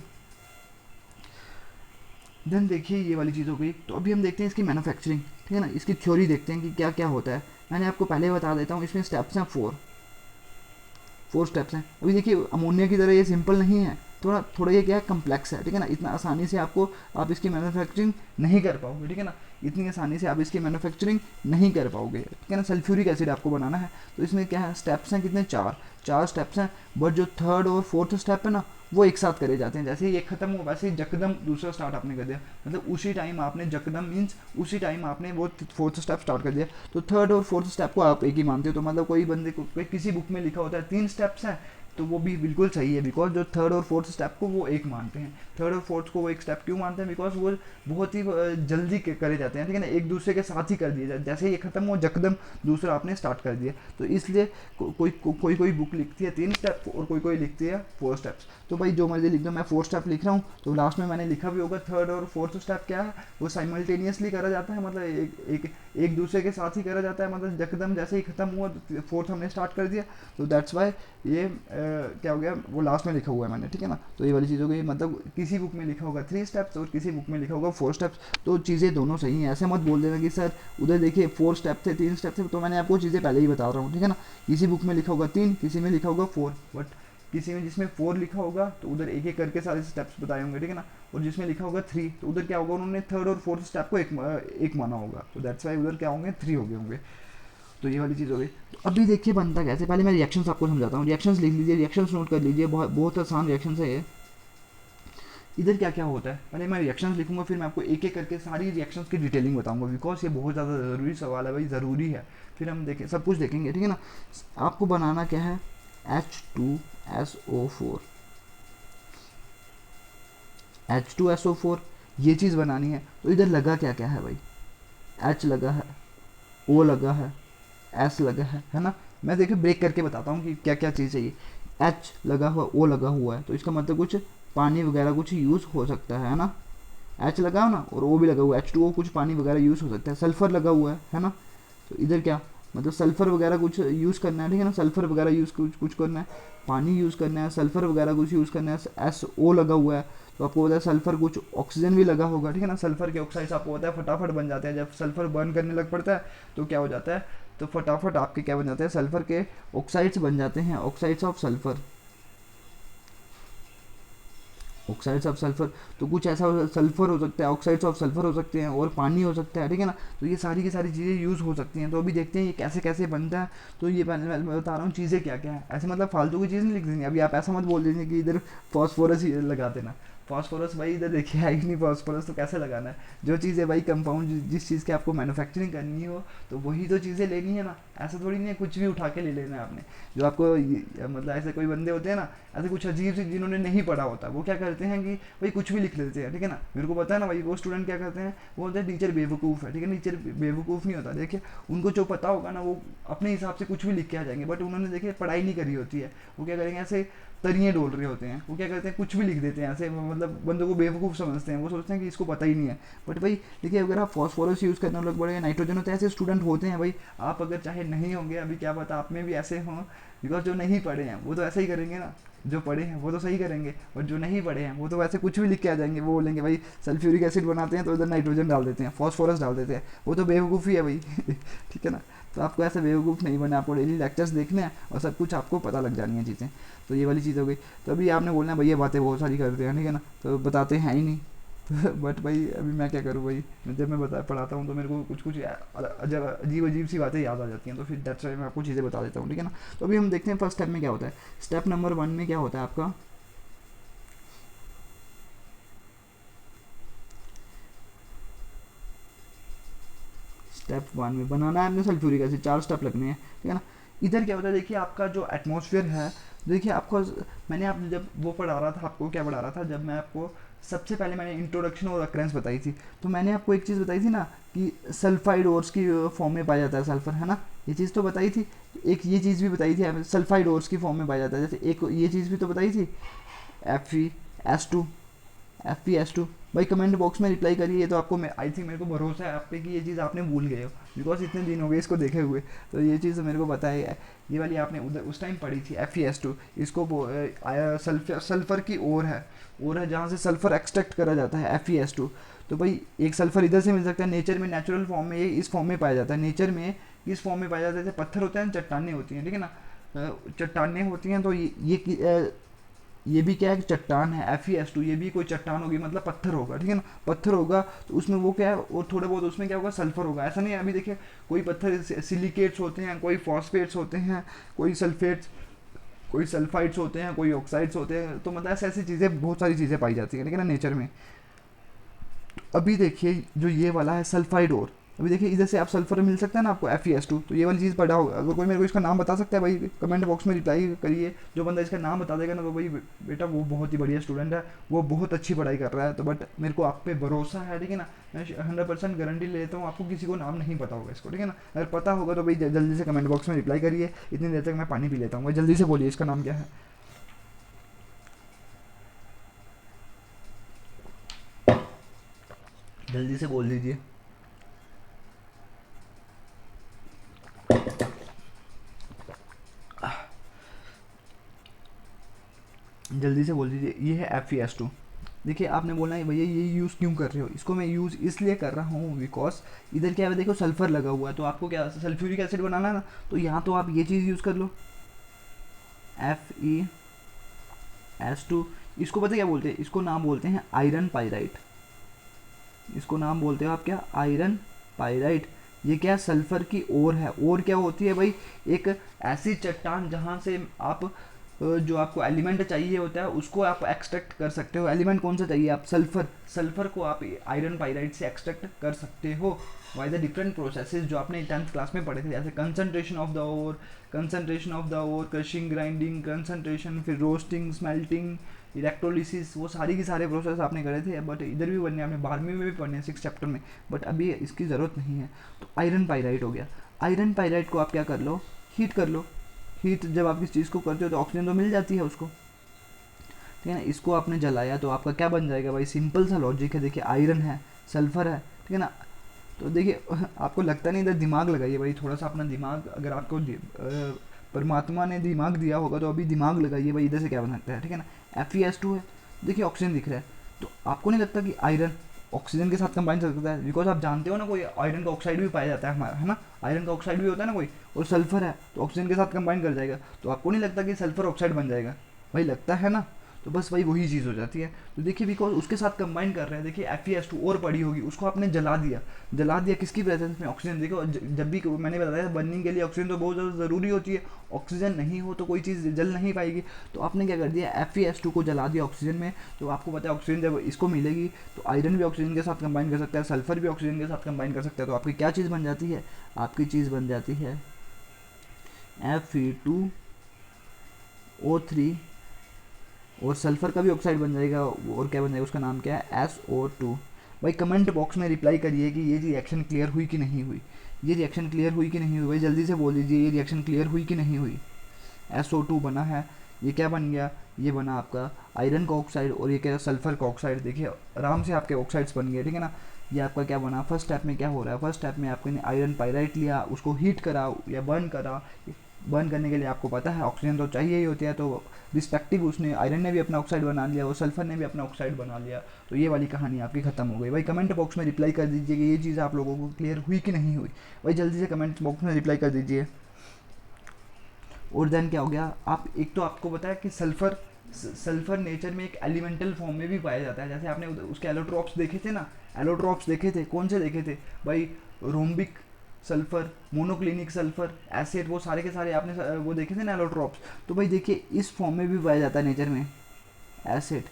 [SPEAKER 1] देन देखिए ये वाली चीज़ हो गई। तो अभी हम देखते हैं इसकी मैन्युफैक्चरिंग, ठीक है ना, इसकी थ्योरी देखते हैं कि क्या क्या होता है। मैंने आपको पहले बता देता हूँ, इसमें स्टेप्स हैं 4 स्टेप्स हैं। अभी देखिए अमोनिया की तरह ये सिंपल नहीं है, थोड़ा थोड़ा ये क्या है, कम्प्लेक्स है, ठीक है ना। इतना आसानी से आप इसकी मैन्युफैक्चरिंग नहीं कर पाओगे, ठीक है ना, इतनी आसानी से आप इसकी मैन्युफैक्चरिंग नहीं कर पाओगे, ठीक है ना। सल्फ्यूरिक एसिड आपको बनाना है, तो इसमें क्या है, स्टेप्स हैं कितने, 4 स्टेप्स हैं। बट जो 3rd और 4th स्टेप है ना, वो एक साथ करे जाते हैं। जैसे ही एक खत्म हो वैसे ही जकदम दूसरा स्टार्ट आपने कर दिया, मतलब उसी टाइम आपने जकदम मीन्स उसी टाइम आपने वो 4th स्टेप स्टार्ट कर दिया। तो 3rd और 4th स्टेप को आप एक ही मानते हो। तो मतलब कोई बंदे को किसी बुक में लिखा होता है 3 स्टेप्स हैं, तो वो भी बिल्कुल सही है, बिकॉज जो थर्ड और फोर्थ स्टेप को वो एक मानते हैं। थर्ड और फोर्थ को वो एक स्टेप क्यों मानते हैं, बिकॉज वो बहुत ही जल्दी करे जाते हैं, ठीक है ना, एक दूसरे के साथ ही कर दिए जाते, जैसे ये खत्म हो यकदम दूसरा आपने स्टार्ट कर दिया। तो इसलिए कोई बुक लिखती है 3 स्टेप और कोई लिखती है 4 स्टेप्स। तो भाई जो मर्जी लिख दो, मैं 4 स्टेप लिख रहा हूँ, तो लास्ट में मैंने लिखा भी होगा थर्ड और फोर्थ स्टेप क्या है, वो साइमल्टेनियसली करा जाता है, मतलब एक दूसरे के साथ ही करा जाता है, मतलब यकदम जैसे ही खत्म हुआ तो फोर्थ हमने स्टार्ट कर दिया। तो दैट्स वाई ये क्या हो गया, वो लास्ट में लिखा हुआ है मैंने, ठीक है ना। तो ये वाली चीज़ हो गई, मतलब किसी बुक में लिखा होगा 3 स्टेप्स और किसी बुक में लिखा होगा 4 स्टेप्स, तो चीज़ें दोनों सही हैं। ऐसे मत बोल देना कि सर उधर देखिए 4 स्टेप थे 3 स्टेप थे, तो मैंने आपको चीज़ें पहले ही बता रहा हूँ, ठीक है ना। किसी बुक में लिखा होगा 3, किसी में लिखा होगा 4, बट किसी में जिसमें 4 लिखा होगा तो उधर एक एक करके सारे स्टेप्स बताए होंगे, ठीक है ना। और जिसमें लिखा होगा 3 तो उधर क्या होगा, उन्होंने थर्ड और फोर्थ स्टेप को एक माना होगा, तो दैट्स वाई उधर क्या होंगे 3 हो गए होंगे। तो ये वाली चीज़ हो गई। तो अभी देखिए बनता कैसे, पहले मैं रिएक्शंस आपको समझाता हूँ। रिएक्शंस लिख लीजिए, रिएक्शंस नोट कर लीजिए, बहुत बहुत आसान रिएक्शंस है ये। इधर क्या क्या होता है, पहले मैं रिएक्शंस लिखूंगा, फिर मैं आपको एक एक करके सारी रिएक्शंस की डिटेलिंग बताऊंगा, बिकॉज ये बहुत ज़्यादा ज़रूरी सवाल है भाई, ज़रूरी है। फिर हम देखें, सब कुछ देखेंगे, ठीक है ना। आपको बनाना क्या है, H2SO4, H2SO4 ये चीज़ बनानी है। तो इधर लगा क्या क्या है भाई, H लगा है, O लगा है, S लगा है ना। मैं देखिए ब्रेक करके बताता हूँ कि क्या क्या चीज़ चाहिए। H लगा हुआ, O लगा हुआ है, तो इसका मतलब कुछ पानी वगैरह कुछ यूज़ हो सकता है ना। H लगा हो ना और O भी लगा हुआ है, H2O, कुछ पानी वगैरह यूज़ हो सकता है। सल्फ़र लगा हुआ है ना। तो इधर क्या, मतलब सल्फ़र वगैरह कुछ यूज़ करना है, ठीक है ना। सल्फ़र वगैरह यूज़ कुछ करना है, पानी यूज़ करना है, सल्फ़र वगैरह कुछ यूज़ करना है। SO लगा हुआ है, तो आपको पता है सल्फ़र कुछ ऑक्सीजन भी लगा होगा, ठीक है ना। सल्फ़र के ऑक्साइड्स आपको पता है फटाफट बन जाते हैं, जब सल्फ़र बर्न करने लग पड़ता है तो क्या हो जाता है, तो फटाफट आपके क्या बन जाते हैं, सल्फ़र के ऑक्साइड्स बन जाते हैं, oxides of sulphur, oxides of sulphur. तो कुछ ऐसा सल्फर हो सकता है, ऑक्साइड्स ऑफ सल्फर हो सकते हैं, और पानी हो सकता है, ठीक है ना। तो ये सारी की सारी चीज़ें यूज़ हो सकती हैं। तो अभी देखते हैं ये कैसे कैसे बनता है। तो ये पहले मैं बता रहा हूँ चीज़ें क्या क्या है, ऐसे मतलब फालतू की चीज़ नहीं लिख देंगे। अभी आप ऐसा मत बोल दीजिए कि इधर फॉस्फोरस ही लगा देना, फॉस्फोरस भाई इधर देखिए है ही नहीं फॉस्फोरस, तो कैसे लगाना है। जो चीज़ भाई कंपाउंड जिस चीज़ की आपको मैन्युफैक्चरिंग करनी हो तो वही तो चीज़ें लेनी है ना, ऐसा थोड़ी नहीं है कुछ भी उठा के ले लेना है आपने। जो आपको मतलब ऐसे कोई बंदे होते हैं ना, ऐसे कुछ अजीब सी जिन्होंने नहीं पढ़ा होता, वो क्या करते हैं कि भाई कुछ भी लिख लेते हैं, ठीक है ना। मेरे को पता है ना भाई, वो स्टूडेंट क्या करते हैं, वो बोलते हैं टीचर बेवकूफ़ है, ठीक है। टीचर बेवकूफ़ नहीं होता, देखिए उनको जो पता होगा ना वो अपने हिसाब से कुछ भी लिख के आ जाएंगे, बट उन्होंने देखिए पढ़ाई नहीं करी होती है। वो क्या करेंगे, ऐसे तरिए डोल रहे होते हैं, वो क्या करते हैं कुछ भी लिख देते हैं ऐसे, मतलब बंदों को बेवकूफ़ समझते हैं, वो सोचते हैं कि इसको पता ही नहीं है। बट भाई देखिए अगर आप फॉस्फोरस यूज़ करने लग पड़े, नाइट्रोजन होते हैं, ऐसे स्टूडेंट होते हैं भाई। आप अगर चाहे नहीं होंगे, अभी क्या पता आप में भी ऐसे हों, बिकॉज जो नहीं पढ़े हैं वो तो ऐसा ही करेंगे ना, जो पढ़े हैं वो तो सही करेंगे, और जो नहीं पढ़े हैं वो तो वैसे कुछ भी लिख के आ जाएंगे। वो बोलेंगे भाई सल्फ्यूरिक एसिड बनाते हैं तो इधर नाइट्रोजन डाल देते हैं, फॉस्फोरस डाल देते हैं, वो तो बेवकूफ़ी है भाई ठीक है ना। तो आपको ऐसे बेवकूफ़ नहीं बना, आपको डेली लेक्चर्स देखने हैं और सब कुछ आपको पता लग जानी है चीज़ें। तो ये वाली चीज़ हो गई। तो अभी आपने बोलना है भैया बातें बहुत सारी करते हैं, ठीक है ना, तो बताते हैं ही नहीं तो बट भाई अभी मैं क्या करूँ भाई, जब मैं पढ़ाता हूँ तो मेरे को कुछ कुछ अजीब अजीब सी बातें याद आ जाती हैं, तो फिर दैट्स वाई मैं आपको चीज़ें बता देता हूँ, ठीक है ना। तो अभी हम देखते हैं फर्स्ट स्टेप में क्या होता है। स्टेप नंबर 1 में क्या होता है आपका, स्टेप 1 में बनाना है आपने सल्फ्यूरिक एसिड, 4 स्टेप लगने हैं, ठीक है ना। इधर क्या होता है, देखिए आपका जो एटमॉस्फेयर है, देखिए आपको मैंने आप जब वो पढ़ा रहा था, आपको क्या पढ़ा रहा था, जब मैं आपको सबसे पहले मैंने इंट्रोडक्शन और अक्रेंस बताई थी, तो मैंने आपको एक चीज़ बताई थी ना कि सल्फाइड ओर्स की फॉर्म में पाया जाता है सल्फर, है ना। ये चीज़ तो बताई थी। एक ये चीज़ भी बताई थी सल्फाइड ओर्स की फॉर्म में पाया जाता है, जैसे एक ये चीज़ भी तो बताई थी Fe FeS2। भाई कमेंट बॉक्स में रिप्लाई करिए, ये तो आपको मैं आई थिंक मेरे को भरोसा है आप पे कि ये चीज़ आपने भूल गए हो, बिकॉज इतने दिन हो गए इसको देखे हुए। तो ये चीज़ मेरे को पता है, ये वाली आपने उधर उस टाइम पढ़ी थी FeS2। इसको सल्फर की ओर है जहाँ से सल्फर एक्सट्रैक्ट करा जाता है FeS2। तो भाई एक सल्फर इधर से मिल सकता है, नेचर में नेचुरल फॉर्म में ये इस फॉर्म में पाया जाता है, नेचर में इस फॉर्म में पाया जाता है। जैसे पत्थर होते हैं, चट्टानें होती हैं, ठीक है ना, चट्टानें होती हैं, तो ये भी क्या है, चट्टान है FeS2, ये भी कोई चट्टान होगी, मतलब पत्थर होगा, ठीक है ना। पत्थर होगा तो उसमें वो क्या है, और थोड़े बहुत उसमें क्या होगा, सल्फर होगा। ऐसा नहीं है, अभी देखिए कोई पत्थर सिलिकेट्स होते हैं, कोई फॉस्फेट्स होते हैं, कोई सल्फेट्स, कोई सल्फाइड्स होते हैं, कोई ऑक्साइड्स होते हैं, तो मतलब ऐसी ऐसी चीज़ें बहुत सारी चीज़ें पाई जाती हैं, ठीक है ना, नेचर में। अभी देखिए जो ये वाला है सल्फाइड ओर, अभी देखिए इधर से आप सल्फर मिल सकता है ना आपको FeS2, तो ये वाली चीज़ पढ़ा होगा। अगर कोई मेरे को इसका नाम बता सकता है भाई कमेंट बॉक्स में रिप्लाई करिए। जो बंदा इसका नाम बता देगा ना तो भाई बेटा वो बहुत ही बढ़िया स्टूडेंट है, वो बहुत अच्छी पढ़ाई कर रहा है। तो बट मेरे को आप पे भरोसा है, ठीक है ना, मैं 100% गारंटी ले लेता हूँ आपको किसी को नाम नहीं पता होगा इसको, ठीक है ना। अगर पता होगा तो भाई जल्दी से कमेंट बॉक्स में रिप्लाई करिए। इतनी देर तक मैं पानी पी लेता हूँ, भाई जल्दी से बोलिए इसका नाम क्या है। जल्दी से बोल दीजिए। जल्दी से बोल दीजिए। ये है FeS2। देखिए आपने बोला है भैया ये यूज़ क्यों कर रहे हो, इसको मैं यूज़ इसलिए कर रहा हूँ बिकॉज इधर क्या है, देखो सल्फर लगा हुआ है, तो आपको क्या सल्फ्यूरिक एसिड बनाना है ना, तो यहाँ तो आप ये चीज़ यूज़ कर लो FeS2। इसको पता क्या बोलते हैं, इसको नाम बोलते हैं आयरन पाइराइट। इसको नाम बोलते हो आप क्या, आयरन पाइराइट। ये क्या सल्फर की ओर है। ओर क्या होती है भाई, एक ऐसी चट्टान जहाँ से आप जो आपको एलिमेंट चाहिए होता है उसको आप एक्सट्रैक्ट कर सकते हो। एलिमेंट कौन सा चाहिए, आप सल्फर, सल्फर को आप आयरन पाइराइट से एक्सट्रैक्ट कर सकते हो बाय द डिफरेंट प्रोसेसेस जो आपने 10th क्लास में पढ़े थे, जैसे concentration of the ore, concentration of the ore, crushing, grinding, concentration, फिर रोस्टिंग, स्मेल्टिंग, इलेक्ट्रोलिसिस, वो सारी की सारे प्रोसेस आपने करे थे। बट इधर भी पढ़ने, आपने 12वीं में भी पढ़ने 6 चैप्टर में, बट अभी इसकी ज़रूरत नहीं है। तो आयरन पाइराइट हो गया। आयरन पाइराइट को आप क्या कर लो, हीट कर लो। हीट जब आप इस चीज़ को करते हो तो ऑक्सीजन तो मिल जाती है उसको, ठीक है ना। इसको आपने जलाया तो आपका क्या बन जाएगा भाई, सिंपल सा लॉजिक है। देखिए आयरन है, सल्फर है, ठीक है ना। तो देखिए आपको लगता नहीं, इधर दिमाग लगाइए भाई थोड़ा सा अपना दिमाग। अगर आपको परमात्मा ने दिमाग दिया होगा तो अभी दिमाग लगाइए भाई, इधर से क्या बन सकता है, ठीक है ना। FeS2 है, देखिए ऑक्सीजन दिख रहा है, तो आपको नहीं लगता कि आयरन ऑक्सीजन के साथ कंबाइन कर सकता है, बिकॉज आप जानते हो ना कोई आयरन का ऑक्साइड भी पाया जाता है हमारा, है ना। आयरन का ऑक्साइड भी होता है ना कोई, और सल्फर है तो ऑक्सीजन के साथ कंबाइन कर जाएगा, तो आपको नहीं लगता कि सल्फर ऑक्साइड बन जाएगा, भाई लगता है ना। तो बस भाई वही चीज़ हो जाती है। तो देखिए बिकॉज उसके साथ कंबाइन कर रहे हैं, देखिए FeS2 और पड़ी होगी, उसको आपने जला दिया। जला दिया किसकी प्रेजेंस में, ऑक्सीजन। देखो जब भी मैंने बताया बर्निंग के लिए ऑक्सीजन तो बहुत ज़्यादा ज़रूरी होती है, ऑक्सीजन नहीं हो तो कोई चीज़ जल नहीं पाएगी। तो आपने क्या कर दिया, FeS2 को जला दिया ऑक्सीजन में। तो आपको पता है ऑक्सीजन जब इसको मिलेगी तो आयरन भी ऑक्सीजन के साथ कंबाइन कर सकता है, सल्फर भी ऑक्सीजन के साथ कंबाइन कर सकता है। तो आपकी क्या चीज़ बन जाती है, आपकी चीज़ बन जाती है Fe2O3, और सल्फर का भी ऑक्साइड बन जाएगा, और क्या बन जाएगा, उसका नाम क्या है, SO2। भाई कमेंट बॉक्स में रिप्लाई करिए कि ये रिएक्शन क्लियर हुई कि नहीं हुई, ये रिएक्शन क्लियर हुई कि नहीं हुई। भाई जल्दी से बोल दीजिए ये रिएक्शन क्लियर हुई कि नहीं हुई। SO2 बना है, ये क्या बन गया, ये बना आपका आयरन का ऑक्साइड, और ये क्या सल्फर का ऑक्साइड। देखिए आराम से आपके ऑक्साइड्स बन गए, ठीक है ना। ये आपका क्या बना, फर्स्ट स्टेप में क्या हो रहा है, फर्स्ट स्टेप में आपने आयरन पाइराइट लिया, उसको हीट करा या बर्न करा। बर्न करने के लिए आपको पता है ऑक्सीजन तो चाहिए ही होती है, तो रिस्पेक्टिव उसने आयरन ने भी अपना ऑक्साइड बना लिया और सल्फर ने भी अपना ऑक्साइड बना लिया। तो ये वाली कहानी आपकी खत्म हो गई। भाई कमेंट बॉक्स में रिप्लाई कर दीजिए कि ये चीज़ आप लोगों को क्लियर हुई कि नहीं हुई। भाई जल्दी से कमेंट बॉक्स में रिप्लाई कर दीजिए। और देन क्या हो गया, आप एक तो आपको पता है कि सल्फर, सल्फर नेचर में एक एलिमेंटल फॉर्म में भी पाया जाता है। जैसे आपने उसके एलोट्रॉप्स देखे थे ना, एलोट्रॉप्स देखे थे, कौन से देखे थे भाई, rhombic sulphur, monoclinic sulphur, acid, वो सारे के सारे आपने वो देखे थे ना एलोट्रॉप्स। तो भाई देखिए इस फॉर्म में भी पाया जाता है नेचर में एसिड।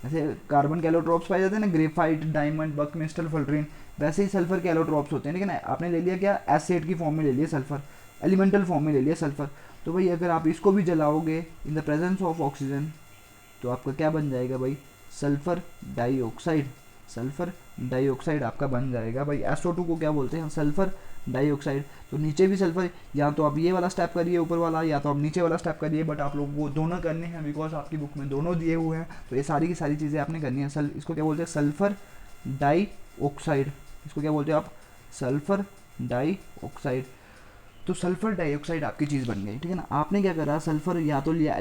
[SPEAKER 1] जैसे कार्बन के एलोट्रॉप्स पाए जाते हैं ना, ग्रेफाइट, डायमंड, बकमिस्टल, फल्ड्रीन, वैसे ही सल्फर के एलोट्रॉप्स होते हैं, ठीक है ना। आपने ले लिया क्या, एसिड की फॉर्म में ले लिया सल्फर, एलिमेंटल फॉर्म में ले लिया सल्फर। तो भाई अगर आप इसको भी जलाओगे in the presence of oxygen तो आपका क्या बन जाएगा भाई, सल्फर डाइऑक्साइड। सल्फर डाइऑक्साइड आपका बन जाएगा भाई। SO2 को क्या बोलते हैं, सल्फर डाइऑक्साइड। तो नीचे भी सल्फर, या तो आप ये वाला स्टेप करिए ऊपर वाला, या तो आप नीचे वाला स्टेप करिए, बट आप लोगों को दोनों करने हैं बिकॉज आपकी बुक में दोनों दिए हुए हैं। तो ये सारी की सारी चीज़ें आपने करनी है। इसको क्या बोलते हैं, सल्फर डाइऑक्साइड। इसको क्या बोलते हैं आप, सल्फर डाइऑक्साइड। तो सल्फर डाइऑक्साइड आपकी चीज़ बन गई, ठीक है ना। आपने क्या करा, सल्फर या तो लिया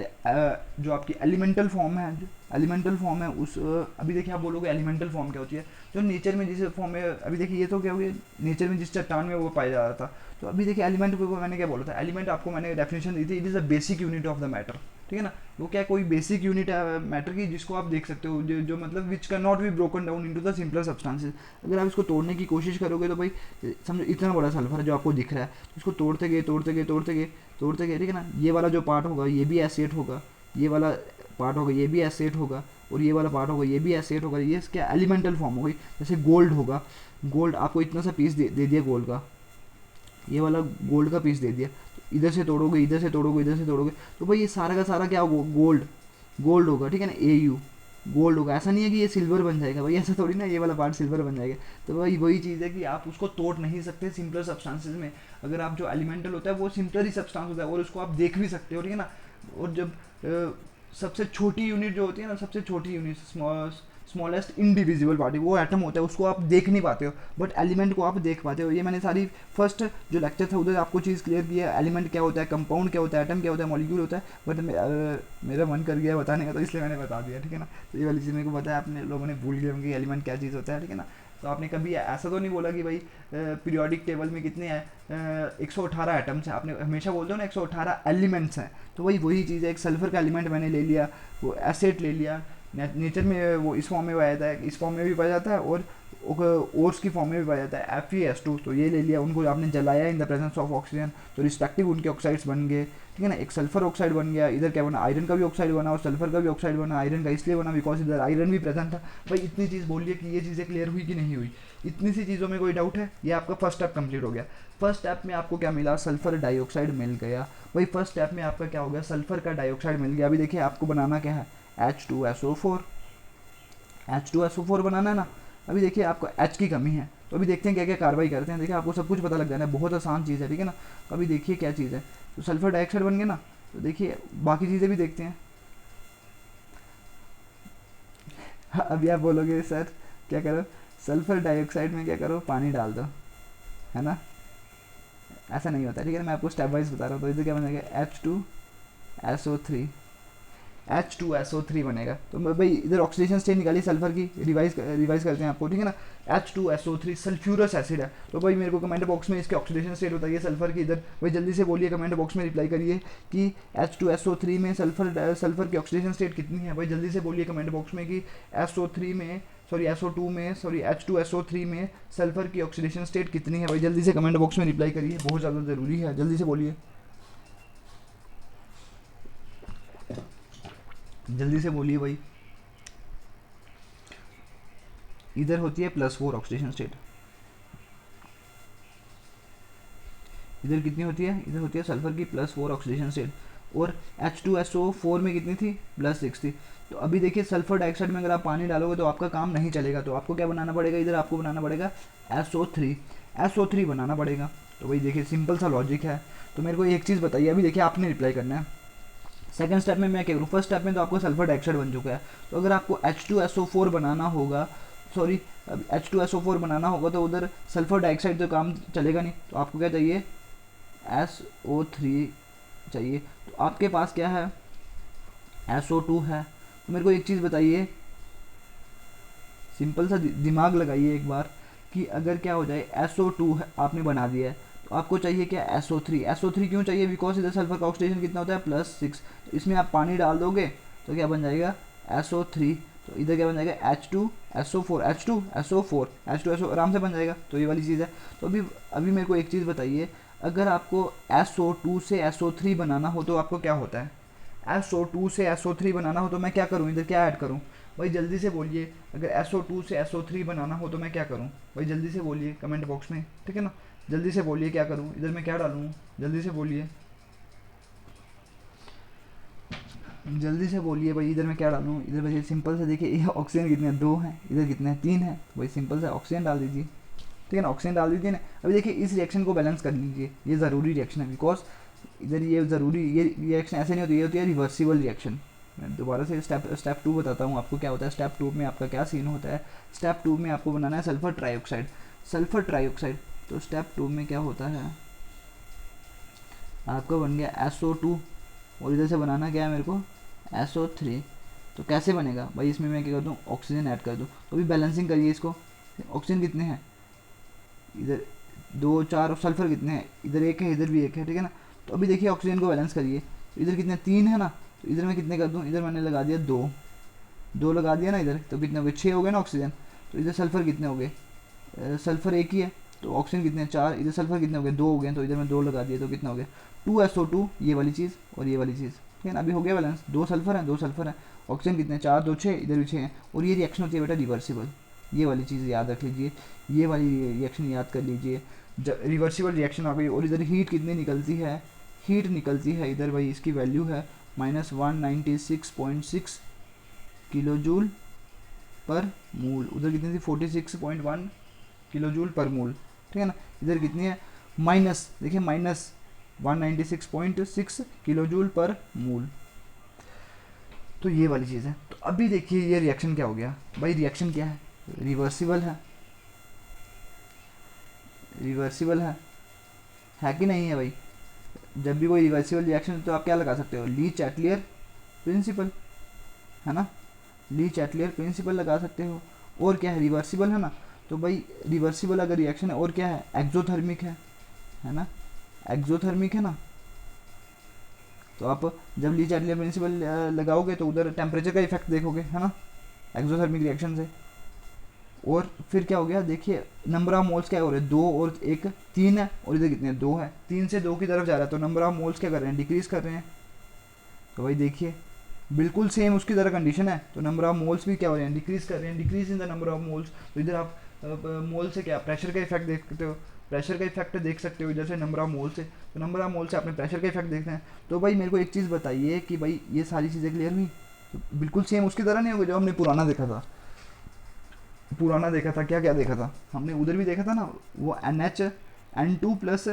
[SPEAKER 1] जो आपकी एलिमेंटल फॉर्म है, जो एलिमेंटल फॉर्म है उस अभी देखिए आप बोलोगे एलिमेंटल फॉर्म क्या होती है, जो नेचर में जिस फॉर्म में, अभी देखिए ये तो क्या हुई, नेचर में जिस चट्टान में वो पाया जा रहा था। तो अभी देखिए एलिमेंट को मैंने क्या बोला था, एलिमेंट आपको मैंने डेफिनेशन दी थी, it is a basic unit of the matter, ठीक है ना। वो क्या कोई बेसिक यूनिट है मैटर की जिसको आप देख सकते हो, जो मतलब which can not be broken down into the simpler substances. अगर आप इसको तोड़ने की कोशिश करोगे तो भाई समझो इतना बड़ा सल्फर है जो आपको दिख रहा है, इसको तोड़ते गए तोड़ते गए तोड़ते गए तोड़ते गए, ठीक है ना। ये वाला जो पार्ट होगा ये भी एसिड होगा, ये वाला पार्ट होगा ये भी एसिड होगा, और ये वाला पार्ट होगा ये भी एसिड होगा। ये क्या एलिमेंटल फॉर्म हो गई। जैसे गोल्ड होगा, गोल्ड आपको इतना सा पीस दे दिया गोल्ड का, ये वाला गोल्ड का पीस दे दिया, तो इधर से तोड़ोगे, इधर से तोड़ोगे, इधर से तोड़ोगे, तो भाई ये सारा का सारा क्या होगा, गोल्ड, गोल्ड होगा, ठीक है ना, AU गोल्ड होगा। ऐसा नहीं है कि ये सिल्वर बन जाएगा भाई, ऐसा थोड़ी ना ये वाला पार्ट सिल्वर बन जाएगा। तो भाई वही चीज़ है कि आप उसको तोड़ नहीं सकते सिंपलर सब्सटेंसेज में। अगर आप जो एलिमेंटल होता है वो सिंपलर ही सब्सटेंस होता है और उसको आप देख भी सकते हो, ठीक है ना। और जब सबसे छोटी यूनिट जो होती है ना, सबसे छोटी यूनिट स्मॉलेस्ट इनडिविजिबल पार्टिकल वो एटम होता है, उसको आप देख नहीं पाते हो, बट एलिमेंट को आप देख पाते हो। ये मैंने सारी फर्स्ट जो लेक्चर था उधर आपको चीज़ क्लियर की है, एलिमेंट क्या होता है, कंपाउंड क्या होता है, एटम क्या होता है, मॉलिक्यूल होता है। बट मेरा मन कर गया बताने का, तो इसलिए मैंने बता दिया, ठीक है ना। तो ये वाली चीज़ मेरे को पता है, आपने लोगों ने भूल गए होंगे एलिमेंट क्या चीज़ होता है, ठीक है ना। तो आपने कभी ऐसा तो नहीं बोला कि भाई पीरियोडिक टेबल में कितने हैं, 118 एटम्स हैं, आपने हमेशा बोलते हो ना 118 एलिमेंट्स हैं। तो वही चीज़ है, एक सल्फर का एलिमेंट मैंने ले लिया, वो एसिड ले लिया, नेचर में वो इस फॉर्म में पाया जाता है, इस फॉर्म में भी पाया जाता है, और ओर्स की फॉर्म में भी पाया जाता है, Fe2। तो ये ले लिया, उनको आपने जलाया इन द प्रेजेंस ऑफ ऑक्सीजन, तो रिस्पेक्टिव उनके ऑक्साइड्स बन गए, ठीक है ना। एक सल्फर ऑक्साइड बन गया, इधर क्या बना, आयरन का भी ऑक्साइड बना और सल्फर का भी ऑक्साइड बना। आयरन का इसलिए बना बिकॉज इधर आयरन भी प्रेजेंट था। भाई इतनी चीज़ बोलिए कि ये चीज़ें क्लियर हुई कि नहीं हुई, इतनी सी चीज़ों में कोई डाउट है। ये आपका फर्स्ट स्टेप कंप्लीट हो गया। फर्स्ट स्टेप में आपको क्या मिला, सल्फर डाइऑक्साइड मिल गया। भाई फर्स्ट स्टेप में आपका क्या हो गया, सल्फर का डाइऑक्साइड मिल गया। अभी देखिए आपको बनाना क्या है, H2SO4, H2SO4 बनाना है ना। अभी देखिए आपको H की कमी है, तो अभी देखते हैं क्या क्या कार्रवाई करते हैं। देखिए आपको सब कुछ पता लग जाना है, बहुत आसान चीज़ है, ठीक है ना। अभी देखिए क्या चीज़ है, तो सल्फर डाइऑक्साइड बन गया ना, तो देखिए बाकी चीज़ें भी देखते हैं। अभी आप बोलोगे सर क्या करो, सल्फर डाइऑक्साइड में क्या करो, पानी डाल दो, है ना। ऐसा नहीं होता, ठीक है ना, मैं आपको स्टेप वाइज बता रहा हूँ। तो इधर क्या बनेगा, H2SO3 बनेगा। तो भाई इधर ऑक्सीडेशन स्टेट निकाली सल्फर की, रिवाइज करते हैं आपको, ठीक है ना। H2SO3 सल्फ्यूरस एसिड है। तो भाई मेरे को कमेंट बॉक्स में इसके ऑक्सीडेशन स्टेट बताइए सल्फर की। इधर भाई जल्दी से बोलिए, कमेंट बॉक्स में रिप्लाई करिए कि H2SO3 में सल्फर की ऑक्सीडेशन स्टेट कितनी है। भाई जल्दी से बोलिए कमेंट बॉक्स में कि SO2 में H2SO3 में सल्फर की ऑक्सीडेशन स्टेट कितनी है। भाई जल्दी से कमेंट बॉक्स में रिप्लाई करिए, बहुत ज़्यादा ज़रूरी है, जल्दी से बोलिए, जल्दी से बोलिए भाई। इधर होती है +4 ऑक्सीडेशन स्टेट, इधर कितनी होती है, इधर होती है सल्फर की +4 ऑक्सीडेशन स्टेट, और H2SO4 में कितनी थी, +6 थी। तो अभी देखिए सल्फर डाइऑक्साइड में अगर आप पानी डालोगे तो आपका काम नहीं चलेगा, तो आपको क्या बनाना पड़ेगा, इधर आपको बनाना पड़ेगा SO3 बनाना पड़ेगा। तो भाई देखिए सिंपल सा लॉजिक है। तो मेरे को एक चीज़ बताइए, अभी देखिए आपने रिप्लाई करना है। सेकंड स्टेप में मैं क्या करूँ, फर्स्ट स्टेप में तो आपको सल्फर डाइऑक्साइड बन चुका है, तो अगर आपको H2SO4 बनाना होगा, सॉरी H2SO4 बनाना होगा, तो उधर सल्फर डाइऑक्साइड तो काम चलेगा नहीं, तो आपको क्या चाहिए, SO3 चाहिए। तो आपके पास क्या है, SO2 है। तो मेरे को एक चीज़ बताइए, सिंपल सा दिमाग लगाइए एक बार, कि अगर क्या हो जाए SO2 आपने बना दिया है, तो आपको चाहिए क्या, SO3 क्यों चाहिए, बिकॉज इधर सल्फर का ऑक्सीडेशन कितना होता है, +6। तो इसमें आप पानी डाल दोगे तो क्या बन जाएगा, SO3। तो इधर क्या बन जाएगा, H2SO4 आराम से बन जाएगा। तो ये वाली चीज़ है। तो अभी मेरे को एक चीज़ बताइए, अगर आपको SO2 से SO3 बनाना हो तो आपको क्या होता है, SO2 से SO3 बनाना हो तो मैं क्या करूँ, इधर क्या ऐड करूँ। भाई जल्दी से बोलिए, अगर SO2 से SO3 बनाना हो तो मैं क्या करूँ। भाई जल्दी से बोलिए कमेंट बॉक्स में, ठीक है ना। जल्दी से बोलिए क्या करूँ, इधर मैं क्या डालूँ, जल्दी से बोलिए, जल्दी से बोलिए भाई, इधर मैं क्या डालूँ। इधर भाई सिंपल से देखिए, ये ऑक्सीजन कितने हैं, 2 हैं, इधर कितने हैं, 3 है। भाई सिंपल से ऑक्सीजन डाल दीजिए, ठीक है ना, ऑक्सीजन डाल दीजिए ना। अभी देखिए इस रिएक्शन को बैलेंस कर लीजिए, ये ज़रूरी रिएक्शन है, बिकॉज इधर ये ज़रूरी, ये रिएक्शन ऐसे नहीं होती, ये होती है रिवर्सिबल रिएक्शन। मैं दोबारा से स्टेप 2 बताता हूँ आपको क्या होता है। स्टेप 2 में आपका क्या सीन होता है, स्टेप 2 में आपको बनाना है सल्फर ट्राइऑक्साइड। तो स्टेप 2 में क्या होता है, आपका बन गया SO2, और इधर से बनाना क्या है मेरे को, SO3। तो कैसे बनेगा भाई, इसमें मैं क्या कर दूँ, ऑक्सीजन ऐड कर दूँ। तो अभी बैलेंसिंग करिए इसको, ऑक्सीजन कितने हैं, इधर 2 4, और सल्फर कितने हैं, इधर 1 है, इधर भी 1 है, ठीक है ना। तो अभी देखिए ऑक्सीजन को बैलेंस करिए, तो इधर कितने, 3 है ना, तो इधर मैं कितने कर दूँ, इधर मैंने लगा दिया 2 लगा दिया ना इधर, तो कितने हो गए, 6 हो गए ना ऑक्सीजन। तो इधर सल्फर कितने हो गए, सल्फर 1 ही है, तो ऑक्सीजन कितने हैं, 4। इधर सल्फर कितने हो गए, 2 हो गए, तो इधर मैं 2 लगा दिया, तो कितना हो गया, 2SO2, ये वाली चीज़ और ये वाली चीज़, ठीक है ना। अभी हो गया बैलेंस, 2 सल्फर है, ऑक्सीजन कितने हैं, 4 2 6, इधर भी 6 हैं। और ये रिएक्शन होती है बेटा रिवर्सिबल, ये वाली चीज़ याद रख लीजिए, ये वाली रिएक्शन याद कर लीजिए। जब रिवर्सिबल रिएक्शन आ गई और इधर हीट कितनी निकलती है, हीट निकलती है इधर भाई, इसकी वैल्यू है -196.6 किलो जूल पर मूल, उधर कितनी थी 46.1 किलो जूल पर मूल, ठीक है ना। इधर कितनी है माइनस, देखिए -196.6 किलो जूल पर मूल। तो ये वाली चीज़ है। तो अभी देखिए ये रिएक्शन क्या हो गया भाई, रिएक्शन क्या है, रिवर्सिबल है, रिवर्सिबल है कि नहीं है भाई। जब भी कोई रिवर्सिबल रिएक्शन तो आप क्या लगा सकते हो, ली चैटलियर प्रिंसिपल, है ना, ली चैटलियर प्रिंसिपल लगा सकते हो। और क्या है, रिवर्सिबल है ना, तो भाई रिवर्सिबल अगर रिएक्शन है और क्या है, एक्सोथर्मिक है ना, एक्सोथर्मिक है ना। तो आप जब ली चैटलियर प्रिंसिपल लगाओगे तो उधर टेम्परेचर का इफेक्ट देखोगे, है ना, एक्सोथर्मिक रिएक्शन से। और फिर क्या हो गया, देखिए नंबर ऑफ मोल्स क्या हो रहे हैं, 2 और 1 3 है, और इधर कितने 2 है, 3 से 2 की तरफ जा रहा है, तो नंबर ऑफ मोल्स क्या कर रहे हैं, डिक्रीज कर रहे हैं। तो भाई देखिए बिल्कुल सेम उसकी तरह कंडीशन है, तो नंबर ऑफ मोल्स भी क्या हो रहे हैं, डिक्रीज कर रहे हैं, decrease in the number of moles. तो इधर आप मोल से क्या प्रेशर का इफेक्ट देख सकते हो, प्रेशर का इफेक्ट देख सकते हो इधर से नंबर ऑफ मोल से, तो नंबर ऑफ मोल से आपने प्रेशर का इफेक्ट देखना है। तो भाई मेरे को एक चीज़ बताइए कि भाई ये सारी चीज़ें क्लियर हुई, तो बिल्कुल सेम उसकी तरह नहीं होगी जो हमने पुराना देखा था। पुराना देखा था क्या क्या देखा था हमने, उधर भी देखा था ना, वो N2 प्लस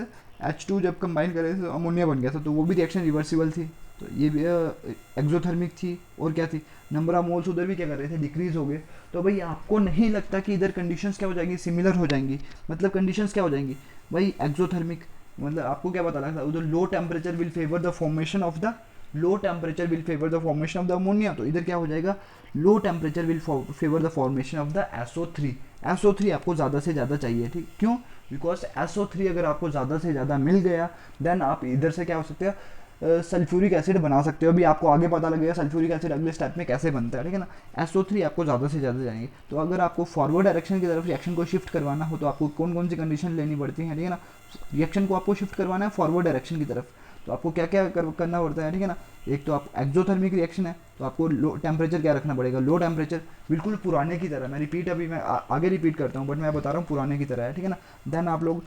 [SPEAKER 1] H2 जब कंबाइन करे तो अमोनिया बन गया था, तो वो भी रिएक्शन रिवर्सिबल थी। तो ये भी एक्सोथर्मिक थी। और क्या थी, नंबर ऑफ मोल्स उधर भी क्या कर रहे थे, डिक्रीज हो गए। तो भाई आपको नहीं लगता कि इधर कंडीशंस क्या हो जाएंगी, सिमिलर हो जाएंगी, मतलब कंडीशंस क्या हो जाएंगी भाई, एक्सोथर्मिक, मतलब आपको क्या पता लगा, उधर low temperature will favour the formation of the, low temperature will favour the formation of the ammonia. तो इधर क्या हो जाएगा, low temperature will favour the formation of the SO3। SO3 आपको ज़्यादा से ज़्यादा चाहिए, ठीक, क्यों, बिकॉज SO3 अगर आपको ज़्यादा से ज़्यादा मिल गया देन आप इधर से क्या हो सकते हो, सल्फ्यूरिक एसिड बना सकते हो। अभी आपको आगे पता लगेगा सल्फ्यूरिक एसिड अगले स्टेप में कैसे बनता है, ठीक है ना। SO3 आपको ज़्यादा से ज़्यादा जाएंगे। तो अगर आपको फॉरवर्ड डायरेक्शन की तरफ रिएक्शन को शिफ्ट करवाना हो तो आपको कौन कौन सी कंडीशन लेनी पड़ती है, ठीक है ना। रिएक्शन को आपको शिफ्ट करवाना है फॉरवर्ड डायरेक्शन की तरफ, तो आपको क्या क्या करना पड़ता है, ठीक है ना। एक तो आप एक्सोथर्मिक रिएक्शन है, तो आपको लो टेम्परेचर क्या रखना पड़ेगा, लो टेम्परेचर, बिल्कुल पुराने की तरह। मैं रिपीट अभी मैं आगे रिपीट करता हूँ, बट मैं बता रहा हूँ पुराने की तरह है, ठीक है ना। देन आप लोग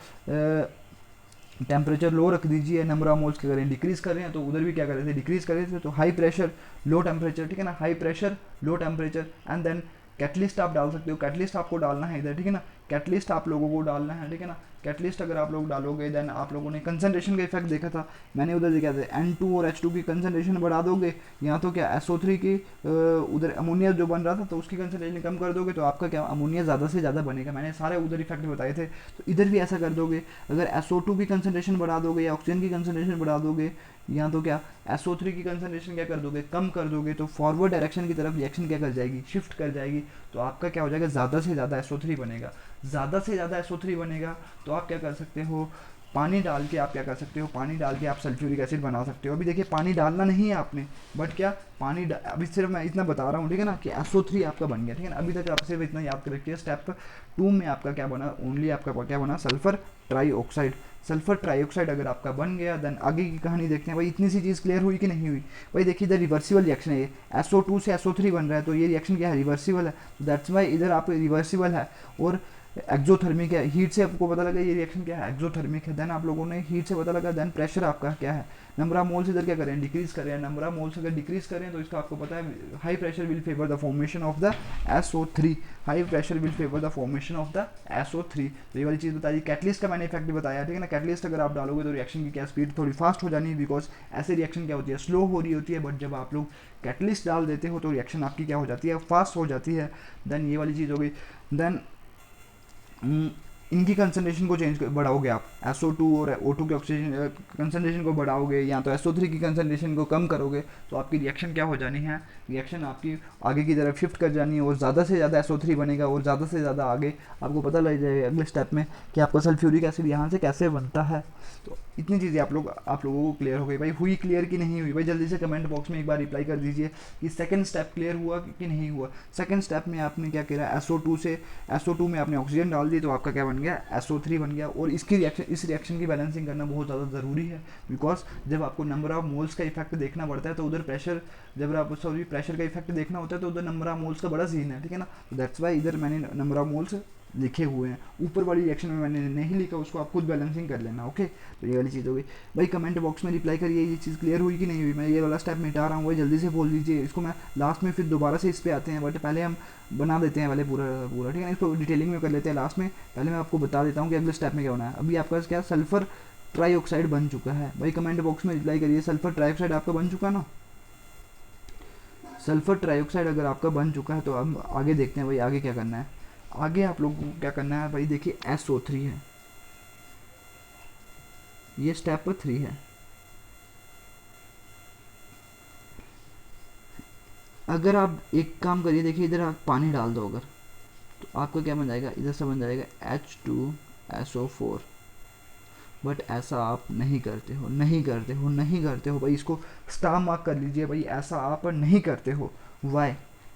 [SPEAKER 1] टेम्परेचर लो रख दीजिए, नंबर ऑफ मोल्स क्या करें, डिक्रीज कर रहे हैं, तो उधर भी क्या कर रहे थे, डिक्रीज कर रहे थे। तो हाई प्रेशर लो टेम्परेचर, ठीक है ना, high pressure low temperature, and then catalyst आप डाल सकते हो, कैटलिस्ट आपको डालना है इधर, ठीक है ना, कैटलिस्ट आप लोगों को डालना है, ठीक है ना। कैटलिस्ट अगर आप लोग डालोगे देन आप लोगों ने कंसंट्रेशन का इफेक्ट देखा था, मैंने उधर देखा था N2 और H2 की कंसंट्रेशन बढ़ा दोगे, या तो क्या SO3 की उधर अमोनिया जो बन रहा था तो उसकी कंसंट्रेशन कम कर दोगे, तो आपका क्या अमोनिया ज़्यादा से ज़्यादा बनेगा। मैंने सारे उधर इफेक्ट बताए थे, तो इधर भी ऐसा कर दोगे। अगर SO2 की कंसंट्रेशन बढ़ा दोगे या ऑक्सीजन की कंसंट्रेशन बढ़ा दोगे, या तो क्या SO3 की कंसंट्रेशन क्या कर दोगे, कम कर दोगे, तो फॉरवर्ड डायरेक्शन की तरफ रिएक्शन क्या कर जाएगी, शिफ्ट कर जाएगी। तो आपका क्या हो जाएगा, ज़्यादा से ज़्यादा SO3 बनेगा। ज़्यादा से ज़्यादा SO3 बनेगा तो आप क्या कर सकते हो, पानी डाल के आप क्या कर सकते हो, पानी डाल के आप सल्फ्यूरिक एसिड बना सकते हो। अभी देखिए पानी डालना नहीं है आपने, बट क्या पानी अभी सिर्फ मैं इतना बता रहा हूँ, ठीक है ना, कि SO3 आपका बन गया, ठीक है ना। अभी तक आप सिर्फ इतना याद कर रखिए, स्टेप 2 में आपका क्या बना, ओनली आपका क्या बना, सल्फर ट्राईऑक्साइड। सल्फर ट्राईऑक्साइड अगर आपका बन गया देन आगे की कहानी देखते हैं। भाई इतनी सी चीज़ क्लियर हुई कि नहीं हुई। भाई देखिए इधर रिवर्सिबल रिएक्शन है, ये SO2 से SO3 बन रहा है, तो ये रिएक्शन क्या है, रिवर्सिबल है। तो दैट्स वाई इधर आप रिवर्सिबल है। और एक्सोथर्मिक है, हीट से आपको पता लगा ये रिएक्शन क्या है, एक्सोथर्मिक है। देन आप लोगों ने हीट से पता लगा, देन प्रेशर आपका क्या है, नंबर ऑफ मोल्स इधर क्या करें, डिक्रीज करें। नंबर ऑफ मोल्स अगर डिक्रीज करें तो इसका आपको पता है high pressure will favour the formation of the SO3, high pressure will favour the formation of the SO3। तो ये वाली चीज़ बताइए। कैटलिस्ट का मैंने इफेक्ट भी बताया, ठीक है ना। कैटलिस्ट अगर आप डालोगे तो रिएक्शन की क्या स्पीड थोड़ी फास्ट हो जानी है, बिकॉज ऐसे रिएक्शन क्या होती है, स्लो हो रही होती है, बट जब आप लोग कैटलिस्ट डाल देते हो तो रिएक्शन आपकी क्या हो जाती है, फास्ट हो जाती है। देन ये वाली चीज़ हो गई। देन इनकी कंसंट्रेशन को चेंज बढ़ाओगे आप, SO2 और O2 के ऑक्सीजन कंसंट्रेशन को बढ़ाओगे, या तो SO3 की कंसंट्रेशन को कम करोगे, तो आपकी रिएक्शन क्या हो जानी है, रिएक्शन आपकी आगे की तरफ शिफ्ट कर जानी है, और ज़्यादा से ज़्यादा SO3 बनेगा, और ज़्यादा से ज़्यादा आगे आपको पता लग जाएगा अगले स्टेप में कि आपका सल्फ्यूरिक एसिड यहाँ से कैसे बनता है। तो इतनी चीज़ें आप लोगों को क्लियर हो गई भाई। हुई क्लियर कि नहीं हुई भाई, जल्दी से कमेंट बॉक्स में एक बार रिप्लाई कर दीजिए कि सेकंड स्टेप क्लियर हुआ कि नहीं हुआ। सेकंड स्टेप में आपने क्या करा, SO2 से SO2 में आपने ऑक्सीजन डाल दी तो आपका क्या बन गया, SO3 बन गया। और इस रिएक्शन की बैलेंसिंग करना बहुत ज़्यादा ज़रूरी है, बिकॉज जब आपको नंबर ऑफ मोल्स का इफेक्ट देखना पड़ता है तो उधर प्रेशर, जब आप प्रेशर का इफेक्ट देखना होता है तो उधर नंबर ऑफ मोल्स का बड़ा सीन है, ठीक है ना। तो दैट्स वाई इधर मैंने नंबर ऑफ मोल्स लिखे हुए हैं, ऊपर वाली रिएक्शन में मैंने नहीं लिखा, उसको आप खुद बैलेंसिंग कर लेना। ओके, तो ये वाली चीज़ हो गई भाई। कमेंट बॉक्स में रिप्लाई करिए ये चीज़ क्लियर हुई कि नहीं हुई। मैं ये वाला स्टेप मिटा रहा हूँ, वही जल्दी से बोल दीजिए। इसको मैं लास्ट में फिर दोबारा से इस पर आते हैं, बट पहले हम बना देते हैं पहले पूरा पूरा, ठीक है ना। इसको डिटेलिंग में कर लेते हैं लास्ट में। पहले मैं आपको बता देता हूँ कि अगले स्टेप में क्या होना है। अभी आपका क्या सल्फर ट्राईऑक्साइड बन चुका है भाई। कमेंट बॉक्स में रिप्लाई करिए, सल्फर ट्राईऑक्साइड आपका बन चुका ना। सल्फर ट्राईऑक्साइड अगर आपका बन चुका है तो हम आगे देखते हैं भाई आगे क्या करना है। आगे आप लोगों को क्या करना है भाई, देखिए SO3 है, ये स्टेप 3 है। अगर आप एक काम करिए, देखिए इधर आप पानी डाल दो अगर, तो आपका क्या बन जाएगा, इधर से बन जाएगा H2SO4। बट ऐसा आप नहीं करते हो, नहीं करते हो, नहीं करते हो भाई। इसको स्टार मार्क कर लीजिए भाई, ऐसा आप नहीं करते हो। वाई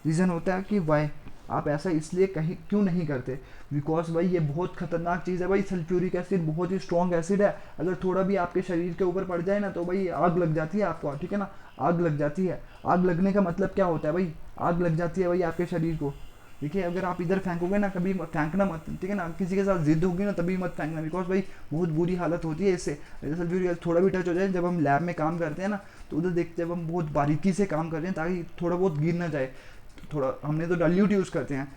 [SPEAKER 1] रीज़न होता है कि वाई आप ऐसा इसलिए कहीं क्यों नहीं करते, बिकॉज भाई ये बहुत खतरनाक चीज़ है भाई। सल्फ्यूरिक एसिड बहुत ही स्ट्रॉन्ग एसिड है, अगर थोड़ा भी आपके शरीर के ऊपर पड़ जाए ना तो भाई आग लग जाती है आपको, ठीक है ना। आग लग जाती है। आग लगने का मतलब क्या होता है भाई, आग लग जाती है भाई आपके शरीर को। देखिए अगर आप इधर फेंकोगे ना, कभी फेंकना मत, ठीक है ना। किसी के साथ जिद होगी ना तभी मत फेंकना, बिकॉज भाई बहुत बुरी हालत होती है इससे। सल्फ्यूरिक थोड़ा भी टच हो जाए, जब हम लैब में काम करते हैं ना तो उधर देखते हैं, जब हम बहुत बारीकी से काम कर रहे हैं ताकि थोड़ा बहुत गिर ना जाए, थोड़ा हमने तो डाइल्यूट यूज़ करते हैं।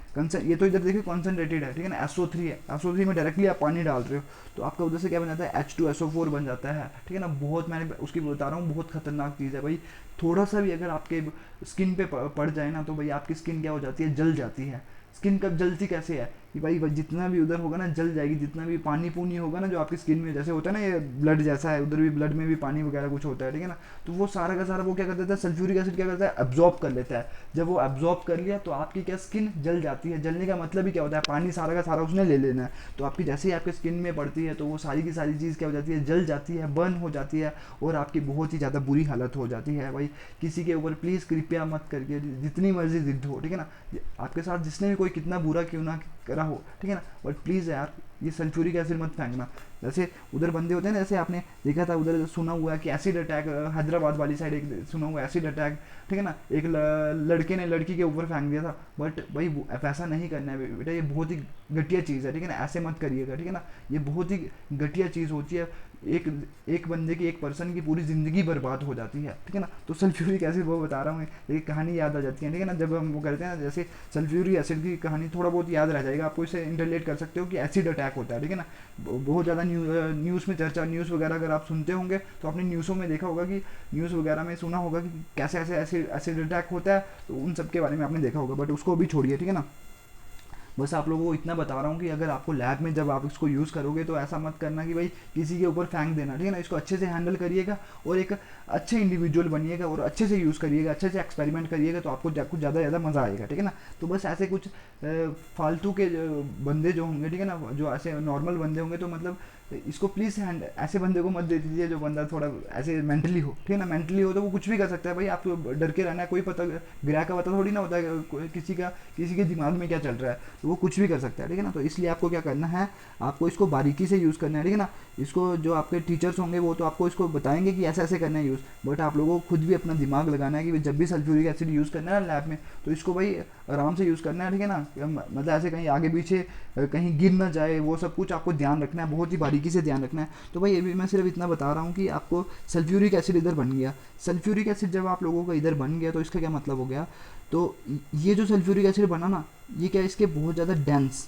[SPEAKER 1] ये तो इधर देखिए कॉन्सेंट्रेटेड है, ठीक है ना। SO3 है, SO3 में डायरेक्टली आप पानी डाल रहे हो तो आपका उधर से क्या बन जाता है, H2SO4 बन जाता है, ठीक है ना। बहुत, मैंने उसकी बता रहा हूँ, बहुत खतरनाक चीज़ है भाई। थोड़ा सा भी अगर आपके स्किन पे पड़ जाए ना तो भाई आपकी स्किन क्या हो जाती है, जल जाती है। स्किन कब जलती कैसे है कि भाई जितना भी उधर होगा ना जल जाएगी, जितना भी पानी पूनी होगा ना जो आपकी स्किन में, जैसे होता है ना ये ब्लड जैसा है, उधर भी ब्लड में भी पानी वगैरह कुछ होता है, ठीक है ना। तो वो सारा का सारा वो क्या कर देता है, सल्फ्यूरिक एसिड क्या करता है, एब्जॉर्ब कर लेता है। जब वो एब्जॉर्ब कर लिया तो आपकी क्या स्किन जल जाती है। जलने का मतलब ही क्या होता है, पानी सारा का सारा उसने ले लेना है। तो आपकी जैसे ही आपके स्किन में पड़ती है तो वो सारी की सारी चीज़ क्या हो जाती है, जल जाती है, बर्न हो जाती है और आपकी बहुत ही ज़्यादा बुरी हालत हो जाती है भाई। किसी के ऊपर प्लीज़ कृपया मत करके, जितनी मर्जी जिद हो, ठीक है ना। आपके साथ जिसने भी कोई कितना बुरा क्यों ना करा हो, ठीक है ना, बट प्लीज़ यार ये सल्फ्यूरिक एसिड मत फेंकना। जैसे उधर बंदे होते हैं ना, जैसे आपने देखा था उधर सुना हुआ है कि एसिड अटैक, हैदराबाद वाली साइड एक सुना हुआ एसिड अटैक, ठीक है ना। एक लड़के ने लड़की के ऊपर फेंक दिया था। बट भाई ऐसा नहीं करना है बेटा, ये बहुत ही घटिया चीज़ है, ठीक है ना। ऐसे मत करिएगा, ठीक है ना। ये बहुत ही घटिया चीज़ होती है। एक बंदे की, एक पर्सन की पूरी ज़िंदगी बर्बाद हो जाती है, ठीक है ना। तो सल्फ्यूरिक एसिड वो बता रहा हूँ, एक कहानी याद आ जाती है, ठीक है ना। जब हम वो करते हैं ना, जैसे सल्फ्यूरिक एसिड की कहानी थोड़ा बहुत याद रह जाएगा आपको, इसे इंटरलेट कर सकते हो कि एसिड अटैक होता है, ठीक है ना। बहुत ज़्यादा न्यूज़ में चर्चा, न्यूज़ वगैरह अगर आप सुनते होंगे तो आपने न्यूज़ों में देखा होगा कि न्यूज़ वगैरह में सुना होगा कि कैसे ऐसे एसिड अटैक होता है, तो उन सब के बारे में आपने देखा होगा। बट उसको अभी छोड़िए, ठीक है ना। बस आप लोगों को इतना बता रहा हूँ कि अगर आपको लैब में जब आप इसको यूज़ करोगे तो ऐसा मत करना कि भाई किसी के ऊपर फेंक देना, ठीक है ना। इसको अच्छे से हैंडल करिएगा और एक अच्छे इंडिविजुअल बनिएगा और अच्छे से यूज़ करिएगा, अच्छे से एक्सपेरिमेंट करिएगा तो आपको कुछ ज़्यादा मज़ा आएगा, ठीक है ना। तो बस ऐसे कुछ फालतू के बंदे जो होंगे, ठीक है ना, जो ऐसे नॉर्मल बंदे होंगे तो मतलब इसको प्लीज़ ऐसे बंदे को मत दे दीजिए जो बंदा थोड़ा ऐसे मेंटली हो, ठीक है ना। मेंटली हो तो वो कुछ भी कर सकता है भाई, आपको डर के रहना है। कोई पता ग्रह का पता थोड़ी ना होता है किसी के दिमाग में क्या चल रहा है, तो वो कुछ भी कर सकता है, ठीक है ना। तो इसलिए आपको क्या करना है, आपको इसको बारीकी से यूज़ करना है, ठीक है ना। इसको जो आपके टीचर्स होंगे वो तो आपको इसको बताएंगे कि ऐसे ऐसे करना है यूज़, बट आप लोगों को खुद भी अपना दिमाग लगाना है कि जब भी सल्फ्यूरिक एसिड यूज़ करना है ना लैब में तो इसको भाई आराम से यूज़ करना है, ठीक है ना। मतलब ऐसे कहीं आगे पीछे कहीं गिर ना जाए, वो सब कुछ आपको ध्यान रखना है, बहुत ही बारीकी से ध्यान रखना है। तो भाई अभी मैं सिर्फ इतना बता रहा हूँ कि आपको सल्फ्यूरिक एसिड इधर बन गया। सल्फ्यूरिक एसिड जब आप लोगों का इधर बन गया तो इसका क्या मतलब हो गया, तो ये जो सल्फ्यूरिक एसिड बना ना, ये क्या, इसके बहुत ज़्यादा डेंस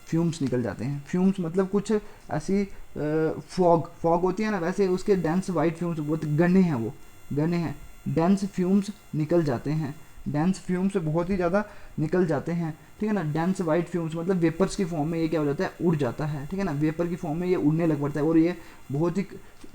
[SPEAKER 1] फ्यूम्स निकल जाते हैं। फ्यूम्स मतलब कुछ ऐसी फॉग होती है ना, वैसे उसके डेंस वाइट फ्यूम्स, बहुत घने हैं, वो घने हैं, डेंस फ्यूम्स निकल जाते हैं। डेंस फ्यूम्स बहुत ही ज़्यादा निकल जाते हैं, ठीक है ना। डेंस वाइट फ्यूम्स मतलब वेपर्स की फॉर्म में ये क्या हो जाता है, उड़ जाता है, ठीक है ना। वेपर की फॉर्म में ये उड़ने लग पड़ता है और ये बहुत ही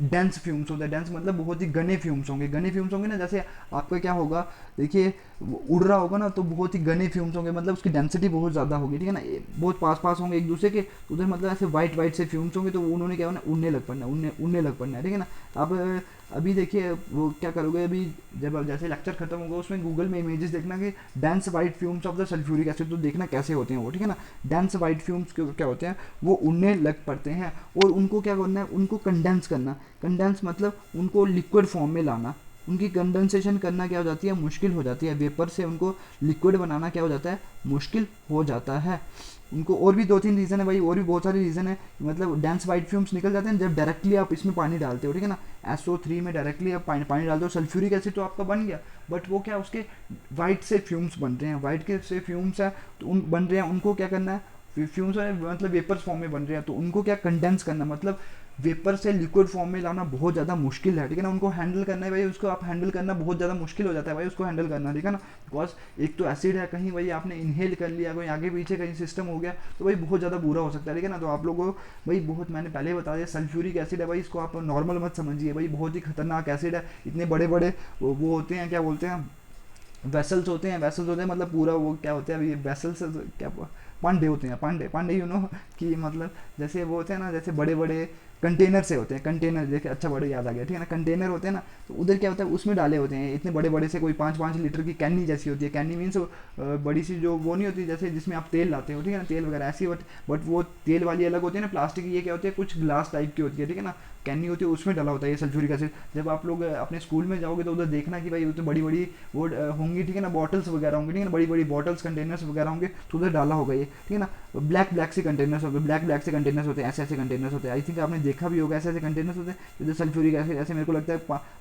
[SPEAKER 1] डेंस फ्यूम्स होता है। डेंस मतलब बहुत ही घने फ्यूम्स होंगे, घने फ्यूम्स होंगे ना। जैसे आपका क्या होगा, देखिए वो उड़ रहा होगा ना तो बहुत ही घने फ्यूम्स होंगे, मतलब उसकी डेंसिटी बहुत ज़्यादा होगी, ठीक है ना, बहुत पास पास होंगे एक दूसरे के, तो उधर मतलब ऐसे वाइट वाइट से फ्यूम्स होंगे, तो उन्होंने क्या होना, उड़ने लग पड़ना, उड़ने लग पड़ना है, ठीक है ना। आप अभी देखिए वो क्या करोगे अभी, जब अब जैसे लेक्चर खत्म होगा उसमें गूगल में इमेजेस देखना कि dense white fumes of the sulphuric acid, तो देखना कैसे होते हैं वो, ठीक है ना। डेंस वाइट फ्यूम्स क्या होते हैं, वो उड़ने लग पड़ते हैं, और उनको क्या करना है, उनको कंडेंस करना, कंडेंस मतलब उनको लिक्विड फॉर्म में लाना, उनकी कंडेंसेशन करना क्या हो जाती है, मुश्किल हो जाती है, वेपर से उनको लिक्विड बनाना क्या हो जाता है, मुश्किल हो जाता है उनको। और भी 2-3 रीज़न है भाई, और भी बहुत सारे रीज़न है, मतलब डेंस वाइट फ्यूम्स निकल जाते हैं जब डायरेक्टली आप इसमें पानी डालते हो, ठीक है ना। SO3 में डायरेक्टली आप पानी डालते हो, सल्फ्यूरिक एसिड तो आपका बन गया, बट वो क्या उसके वाइट से फ्यूम्स बन रहे हैं, वाइट के से फ्यूम्स है तो उन बन रहे हैं, उनको क्या करना है, फ्यूम्स मतलब वेपर्स फॉर्म में बन रहे हैं, तो उनको क्या कंडेंस करना, मतलब वेपर से लिक्विड फॉर्म में लाना बहुत ज़्यादा मुश्किल है, ठीक है ना। उनको हैंडल करना है भाई, उसको आप हैंडल करना बहुत ज़्यादा मुश्किल हो जाता है भाई, उसको हैंडल करना, ठीक है ना। बिकॉज एक तो एसिड है, कहीं भाई आपने इनहेल कर लिया, कोई आगे पीछे कहीं सिस्टम हो गया तो भाई बहुत ज़्यादा बुरा हो सकता है, ठीक है ना। तो आप लोगों को भाई बहुत, मैंने पहले ही बता दिया, सल्फ्यूरिक एसिड है भाई, इसको आप नॉर्मल मत समझिए भाई, बहुत ही खतरनाक एसिड है, इतने बड़े बड़े वो होते हैं, क्या बोलते हैं, वेसल्स होते हैं, वेसल्स होते हैं, मतलब पूरा वो क्या होते हैं अभी वेसल्स, क्या पांडे होते हैं, पांडे पांडे कि मतलब जैसे वो होते हैं ना, जैसे बड़े बड़े कंटेनर से होते हैं, कंटेनर देखे, अच्छा बड़े याद आ गया, ठीक है ना, कंटेनर होते हैं ना, तो उधर क्या होता है उसमें डाले होते हैं इतने बड़े बड़े से, कोई 5-5 लीटर की कैनी जैसी होती है, कैनी मीन्स बड़ी सी जो वो नहीं होती जैसे जिसमें आप तेल लाते हो, ठीक है ना, तेल वगैरह ऐसी, बट वो तेल वाली अलग होती है ना, प्लास्टिक, ये क्या होती है कुछ ग्लास टाइप की होती है, ठीक है ना, कैनी होती है, उसमें डाला होता है ये सल्फ्यूरिक एसिड। जब आप लोग अपने स्कूल में जाओगे तो उधर देखना कि भाई उधर बड़ी बड़ी वो होंगी, ठीक है ना, बॉटल्स वगैरह होंगी, ठीक है ना, बड़ी बड़ी बॉटल्स कंटेनर्स वगैरह होंगे, तो उधर डाला होगा ये, ठीक है ना। ब्लैक ब्लैक से कंटेनर्स होते हैं, ब्लैक ब्लैक से कंटेनर्स होते हैं, ऐसे ऐसे कंटेनर्स होते हैं, आई थिंक आपने देखा भी होगा, ऐसे ऐसे कंटेनर्स होते हैं इधर सल्फ्यूरिक एसिड, ऐसे मेरे को लगता है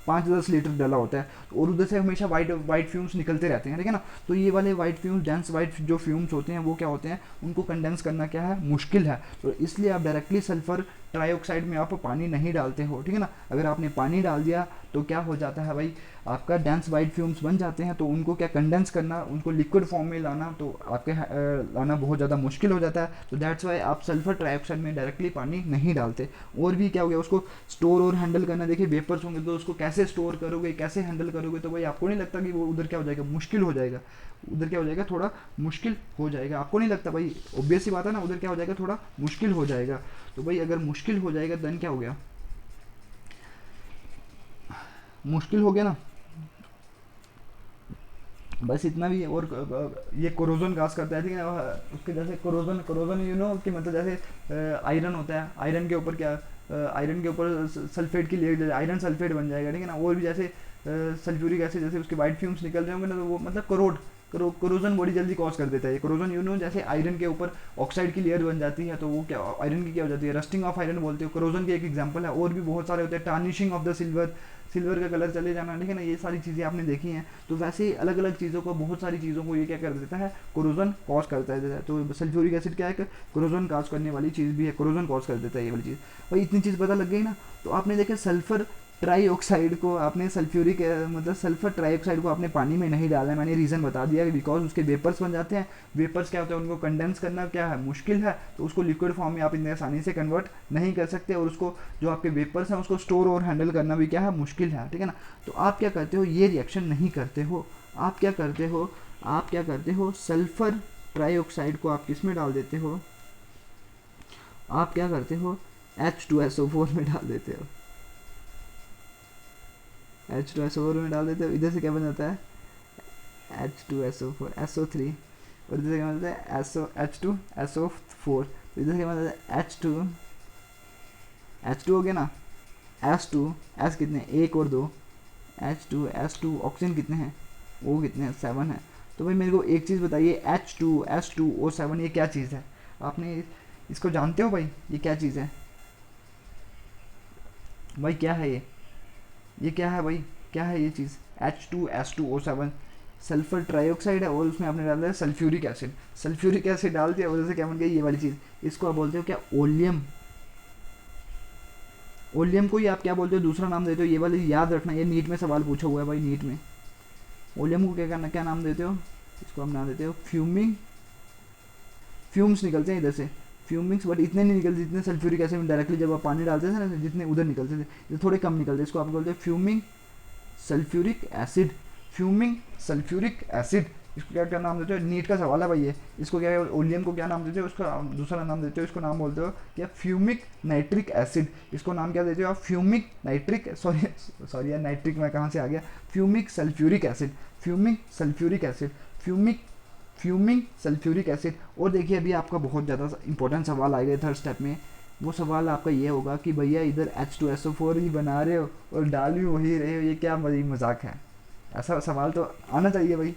[SPEAKER 1] 5-10 लीटर डाला होता है, और उधर से हमेशा वाइट वाइट फ्यूम्स निकलते रहते हैं, ठीक है ना। तो ये वाले वाइट फ्यूम्स, डेंस वाइट जो फ्यूम्स होते हैं वो क्या होते हैं, उनको कंडेंस करना क्या है, मुश्किल है, तो इसलिए आप डायरेक्टली सल्फर ट्राइऑक्साइड में आप पानी नहीं डालते हो, ठीक है ना। अगर आपने पानी डाल दिया तो क्या हो जाता है भाई, आपका डेंस वाइट फ्यूम्स बन जाते हैं, तो उनको क्या कंडेंस करना, उनको लिक्विड फॉर्म में लाना, तो आपके लाना बहुत ज़्यादा मुश्किल हो जाता है, तो दैट्स वाई आप सल्फर ट्राइऑक्साइड में डायरेक्टली पानी नहीं डालते। और भी क्या हो गया, उसको स्टोर और हैंडल करना, देखिए वेपर्स होंगे तो उसको कैसे स्टोर करोगे, कैसे हैंडल करोगे, तो भाई आपको नहीं लगता कि वो उधर क्या हो जाएगा, मुश्किल हो जाएगा, उधर क्या हो जाएगा, थोड़ा मुश्किल हो जाएगा, आपको नहीं लगता भाई, ऑब्वियस सी बात है ना, उधर क्या हो जाएगा, थोड़ा मुश्किल हो जाएगा। तो भाई अगर मुश्किल हो जाएगा देन क्या हो गया, मुश्किल हो गया ना, बस इतना भी। और ये कोरोजन गास करता है, ठीक है, उसके जैसे कोरोजन, कोरोजन कि मतलब जैसे आयरन होता है, आयरन के ऊपर क्या, आयरन के ऊपर सल्फेट की लेयर, आयरन सल्फेट बन जाएगा, ठीक है ना। और भी जैसे सल्फ्यूरिक एसिड, जैसे उसके वाइट फ्यूम्स निकल रहे होंगे ना, तो वो मतलब कोरोजन बड़ी जल्दी कॉज कर देता है कोरोजन, जैसे आयरन के ऊपर ऑक्साइड की लेयर बन जाती है, तो वो क्या आयरन की क्या हो जाती है, रस्टिंग ऑफ आयरन बोलते हो, कोरोजन की एक एग्जांपल है। और भी बहुत सारे होते हैं, tarnishing of the silver, silver का कलर चले जाना, ठीक है ना, ये सारी चीज़ें आपने देखी हैं। तो वैसे ही अलग अलग चीज़ों को, बहुत सारी चीज़ों को ये क्या कर देता है, कोरोजन कॉज करता है। तो सल्फ्यूरिक एसिड क्या है, कोरोजन कॉज करने वाली चीज़ भी है, कोरोजन कॉज कर देता है ये वाली चीज़। भाई इतनी चीज़ पता लग गई ना, तो आपने देखा सल्फर ट्राईऑक्साइड को आपने सल्फ्यूरिक मतलब सल्फर ट्राईऑक्साइड को आपने पानी में नहीं डाला है, मैंने रीज़न बता दिया कि बिकॉज उसके वेपर्स बन जाते हैं, वेपर्स क्या होता है, उनको कंडेंस करना क्या है, मुश्किल है, तो उसको लिक्विड फॉर्म में आप इतने आसानी से कन्वर्ट नहीं कर सकते, और उसको जो आपके वेपर्स हैं उसको स्टोर और हैंडल करना भी क्या है, मुश्किल है, ठीक है ना। तो आप क्या करते हो, ये रिएक्शन नहीं करते हो, आप क्या करते हो, आप क्या करते हो, सल्फर ट्राईऑक्साइड को आप किस में डाल देते हो, आप क्या करते हो, H2SO4 में डाल देते हो, H2SO4 में डाल देते हो, इधर से क्या बन जाता है, H2SO4 SO3, और इधर से क्या बनता है, H2SO4, तो इधर से क्या बनता है, H2 हो गया ना, S2 S कितने, एक और दो, H2 ऑक्सीजन कितने हैं, वो कितने हैं, 7 है। तो भाई मेरे को एक चीज़ बताइए, H2SO7 ये क्या चीज़ है, आपने इसको जानते हो भाई, ये क्या चीज़ है भाई, क्या है ये क्या है भाई, क्या है ये चीज़, H2S2O7 सल्फर ट्राईऑक्साइड है, और उसमें आपने डाल दिया सल्फ्यूरिक एसिड, सल्फ्यूरिक एसिड डाल दिया, वजह से क्या बन गई ये वाली चीज़, इसको आप बोलते हो क्या, ओलियम। ओलियम को ही आप क्या बोलते हो, दूसरा नाम देते हो, ये वाली याद रखना, ये नीट में सवाल पूछा हुआ है भाई, नीट में। ओलियम को क्या नाम देते हो, इसको हम नाम देते हो फ्यूमिंग, फ्यूम्स निकलते हैं इधर से, फ्यूमिंग्स, बट इतने नहीं निकलते जितने सल्फ्यूरिक एसिड में डायरेक्टली जब आप पानी डालते थे ना, जितने उधर निकलते थे, ये थोड़े कम निकलते, इसको आप बोलते हैं fuming sulphuric acid. Fuming sulphuric acid, इसको क्या क्या नाम देते हो, नीट का सवाल है भाई ये, इसको क्या है, ओलियम को क्या नाम देते हो, उसका दूसरा नाम देते हो, इसको नाम बोलते हो क्या, फ्यूमिक नाइट्रिक एसिड, इसको नाम क्या देते हो आप, फ्यूमिक नाइट्रिक, सॉरी सॉरी यार नाइट्रिक मैं कहाँ से आ गया, fuming sulphuric acid, fuming sulphuric acid, fuming sulphuric acid. और देखिए अभी आपका बहुत ज़्यादा इंपॉर्टेंट सवाल आएगा थर्ड स्टेप में, वो सवाल आपका ये होगा कि भैया इधर H2SO4 ही बना रहे हो और डाल भी वही रहे हो, ये क्या मजाक है, ऐसा सवाल तो आना चाहिए भाई,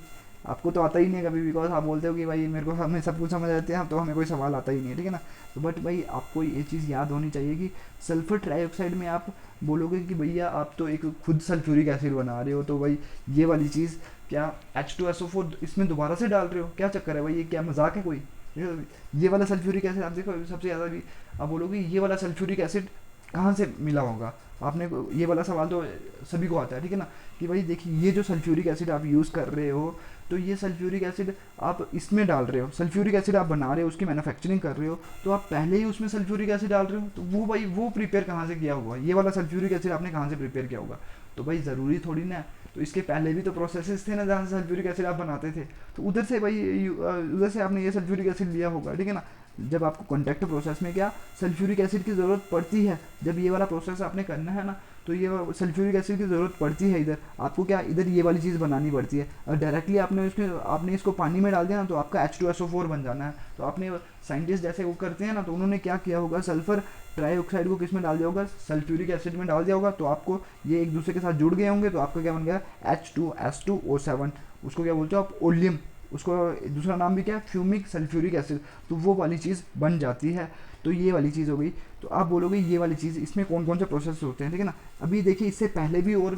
[SPEAKER 1] आपको तो आता ही नहीं है कभी, बिकॉज आप बोलते हो कि भाई मेरे को हमें सब कुछ समझ आते हैं तो हमें कोई सवाल आता ही नहीं है, ठीक है ना। तो बट भाई आपको ये चीज़ याद होनी चाहिए कि सल्फर ट्राइऑक्साइड में आप बोलोगे कि भैया आप तो एक खुद सल्फ्यूरिक एसिड बना रहे हो, तो भाई ये वाली चीज़ क्या H2SO4 इसमें दोबारा से डाल रहे हो, क्या चक्कर है भाई, ये क्या मजाक है कोई, ये वाला सल्फ्यूरिक एसिड आप देखो सबसे ज़्यादा भी आप बोलोगे ये वाला सल्फ्यूरिक एसिड कहाँ से मिला होगा, आपने ये वाला सवाल तो सभी को आता है, ठीक है ना, कि भाई देखिए ये जो सल्फ्यूरिक एसिड आप यूज़ कर रहे हो, तो ये सल्फ्यूरिक एसिड आप इसमें डाल रहे हो, सल्फ्यूरिक एसिड आप बना रहे हो, उसकी मैन्युफैक्चरिंग कर रहे हो, तो आप पहले ही उसमें सल्फ्यूरिक एसिड डाल रहे हो, तो वो भाई वो प्रिपेयर कहाँ से किया होगा, ये वाला सल्फ्यूरिक एसिड आपने कहाँ से प्रिपेयर किया होगा, तो भाई ज़रूरी थोड़ी ना, तो इसके पहले भी तो प्रोसेसेस थे ना जहाँ से सल्फ्यूरिक एसिड आप बनाते थे, तो उधर से भाई उधर से आपने ये सल्फ्यूरिक एसिड लिया होगा, ठीक है ना। जब आपको कॉन्टैक्ट प्रोसेस में क्या सल्फ्यूरिक एसिड की ज़रूरत पड़ती है, जब ये वाला प्रोसेस आपने करना है ना, तो ये सल्फ्यूरिक एसिड की ज़रूरत पड़ती है, इधर आपको क्या इधर ये वाली चीज़ बनानी पड़ती है, और डायरेक्टली आपने इसको पानी में डाल दिया ना तो आपका H2SO4 बन जाना है, तो आपने साइंटिस्ट जैसे वो करते हैं ना, तो उन्होंने क्या किया होगा, सल्फर ट्राइऑक्साइड को किस में डाल दिया होगा, सल्फ्यूरिक एसिड में डाल दिया होगा, तो आपको ये एक दूसरे के साथ जुड़ गए होंगे, तो आपका क्या बन गया H2S2O7, उसको क्या बोलते हो आप, ओलियम, उसको दूसरा नाम भी क्या है, फ्यूमिक सल्फ्यूरिक एसिड, तो वो वाली चीज़ बन जाती है, तो ये वाली चीज़ हो गई। तो आप बोलोगे ये वाली चीज़ इसमें कौन कौन से प्रोसेस होते हैं, ठीक है ना। अभी देखिए इससे पहले भी और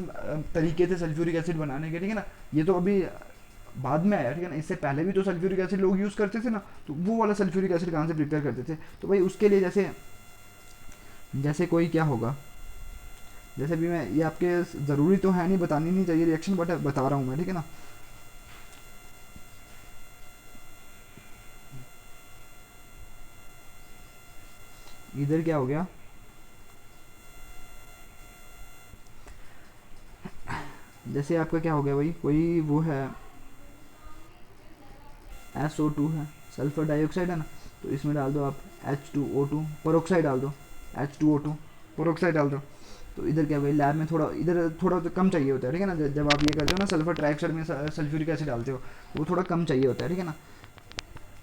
[SPEAKER 1] तरीके थे सल्फ्यूरिक एसिड बनाने के, ठीक है ना, ये तो अभी बाद में आया, ठीक है ना, इससे पहले भी तो सल्फ्यूरिक एसिड लोग यूज़ करते थे ना, तो वो वाला सल्फ्यूरिक एसिड कहाँ से प्रिपेयर करते थे, तो भाई उसके लिए जैसे जैसे कोई क्या होगा, जैसे भी मैं ये आपके ज़रूरी तो है नहीं, बतानी नहीं चाहिए रिएक्शन, बट बता रहा हूँ मैं, ठीक है ना। इधर क्या हो गया, जैसे आपका क्या हो गया भाई, कोई वो है SO2 है, सल्फर डाइऑक्साइड है ना, तो इसमें डाल दो आप H2O2 पेरोक्साइड डाल दो, H2O2 पेरोक्साइड डाल दो, तो इधर क्या भाई लैब में थोड़ा इधर थोड़ा तो कम चाहिए होता है, ठीक है ना, जब आप ये करते हो ना सल्फर ट्राइऑक्साइड में सल्फ्यूरिक एसिड डालते हो, तो वो थोड़ा कम चाहिए होता है, ठीक है ना।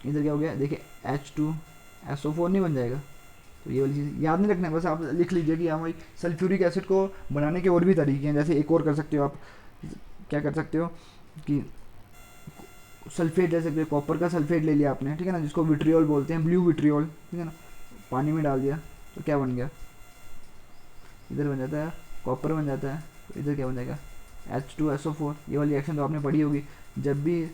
[SPEAKER 1] इधर क्या हो गया, देखिए H2SO4 नहीं बन जाएगा, तो ये वाली चीज़ याद नहीं रखना है, बस आप लिख लीजिए कि हाँ भाई सल्फ्यूरिक एसिड को बनाने के और भी तरीके हैं, जैसे एक और कर सकते हो आप, क्या कर सकते हो कि सल्फेट ले सकते हो, कॉपर का सल्फेट ले लिया आपने, ठीक है ना, जिसको विट्रियोल बोलते हैं, ब्लू विट्रियोल, ठीक है ना, पानी में डाल दिया तो क्या बन गया, इधर बन जाता है कॉपर बन जाता है, तो इधर क्या बन जाएगा H2SO4, ये वाली रिएक्शन तो आपने पढ़ी होगी, जब भी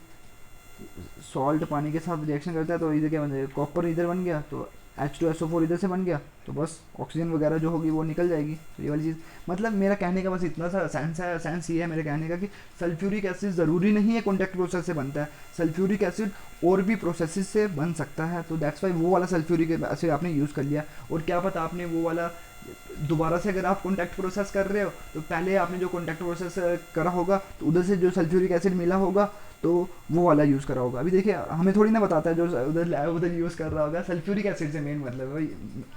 [SPEAKER 1] सॉल्ट पानी के साथ रिएक्शन करता है तो इधर क्या बन जाएगा, कॉपर इधर बन गया, तो H2SO4 इधर से बन गया, तो बस ऑक्सीजन वगैरह जो होगी वो निकल जाएगी, तो ये वाली चीज़, मतलब मेरा कहने का बस इतना सा साइंस है, साइंस ये है मेरे कहने का कि सल्फ्यूरिक एसिड ज़रूरी नहीं है कॉन्टैक्ट प्रोसेस से बनता है, सल्फ्यूरिक एसिड और भी प्रोसेसेस से बन सकता है, तो दैट्स वाई वो वाला सल्फ्यूरिक एसिड आपने यूज़ कर लिया, और क्या पता आपने वो वाला दोबारा से अगर आप कॉन्टैक्ट प्रोसेस कर रहे हो, तो पहले आपने जो कॉन्टैक्ट प्रोसेस करा होगा तो उधर से जो सल्फ्यूरिक एसिड मिला होगा तो वो वाला यूज़ करा होगा। अभी देखिए हमें थोड़ी ना बताता है जो उधर यूज़ कर रहा होगा, सल्फ्यूरिक एसिड से मेन मतलब भाई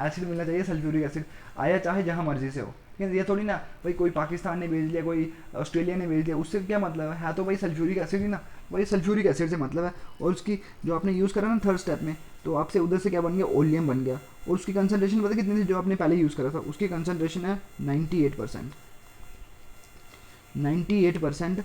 [SPEAKER 1] एसिड मिलना चाहिए, सल्फ्यूरिक एसिड आया चाहे जहाँ मर्जी से हो, ठीक है, ये थोड़ी ना भाई कोई पाकिस्तान ने भेज लिया, कोई ऑस्ट्रेलिया ने भेज दिया, उससे क्या मतलब है तो भाई सल्फ्यूरिक एसिड ही ना, भाई सल्फ्यूरिक एसिड से मतलब है, और उसकी जो आपने यूज़ करा ना थर्ड स्टेप में, तो आपसे उधर से क्या बन गया, ओलियम बन गया, और उसकी कंसनट्रेशन पता कितनी थी जो आपने पहले यूज़ करा था, उसकी कंसनट्रेशन है 98%, 98%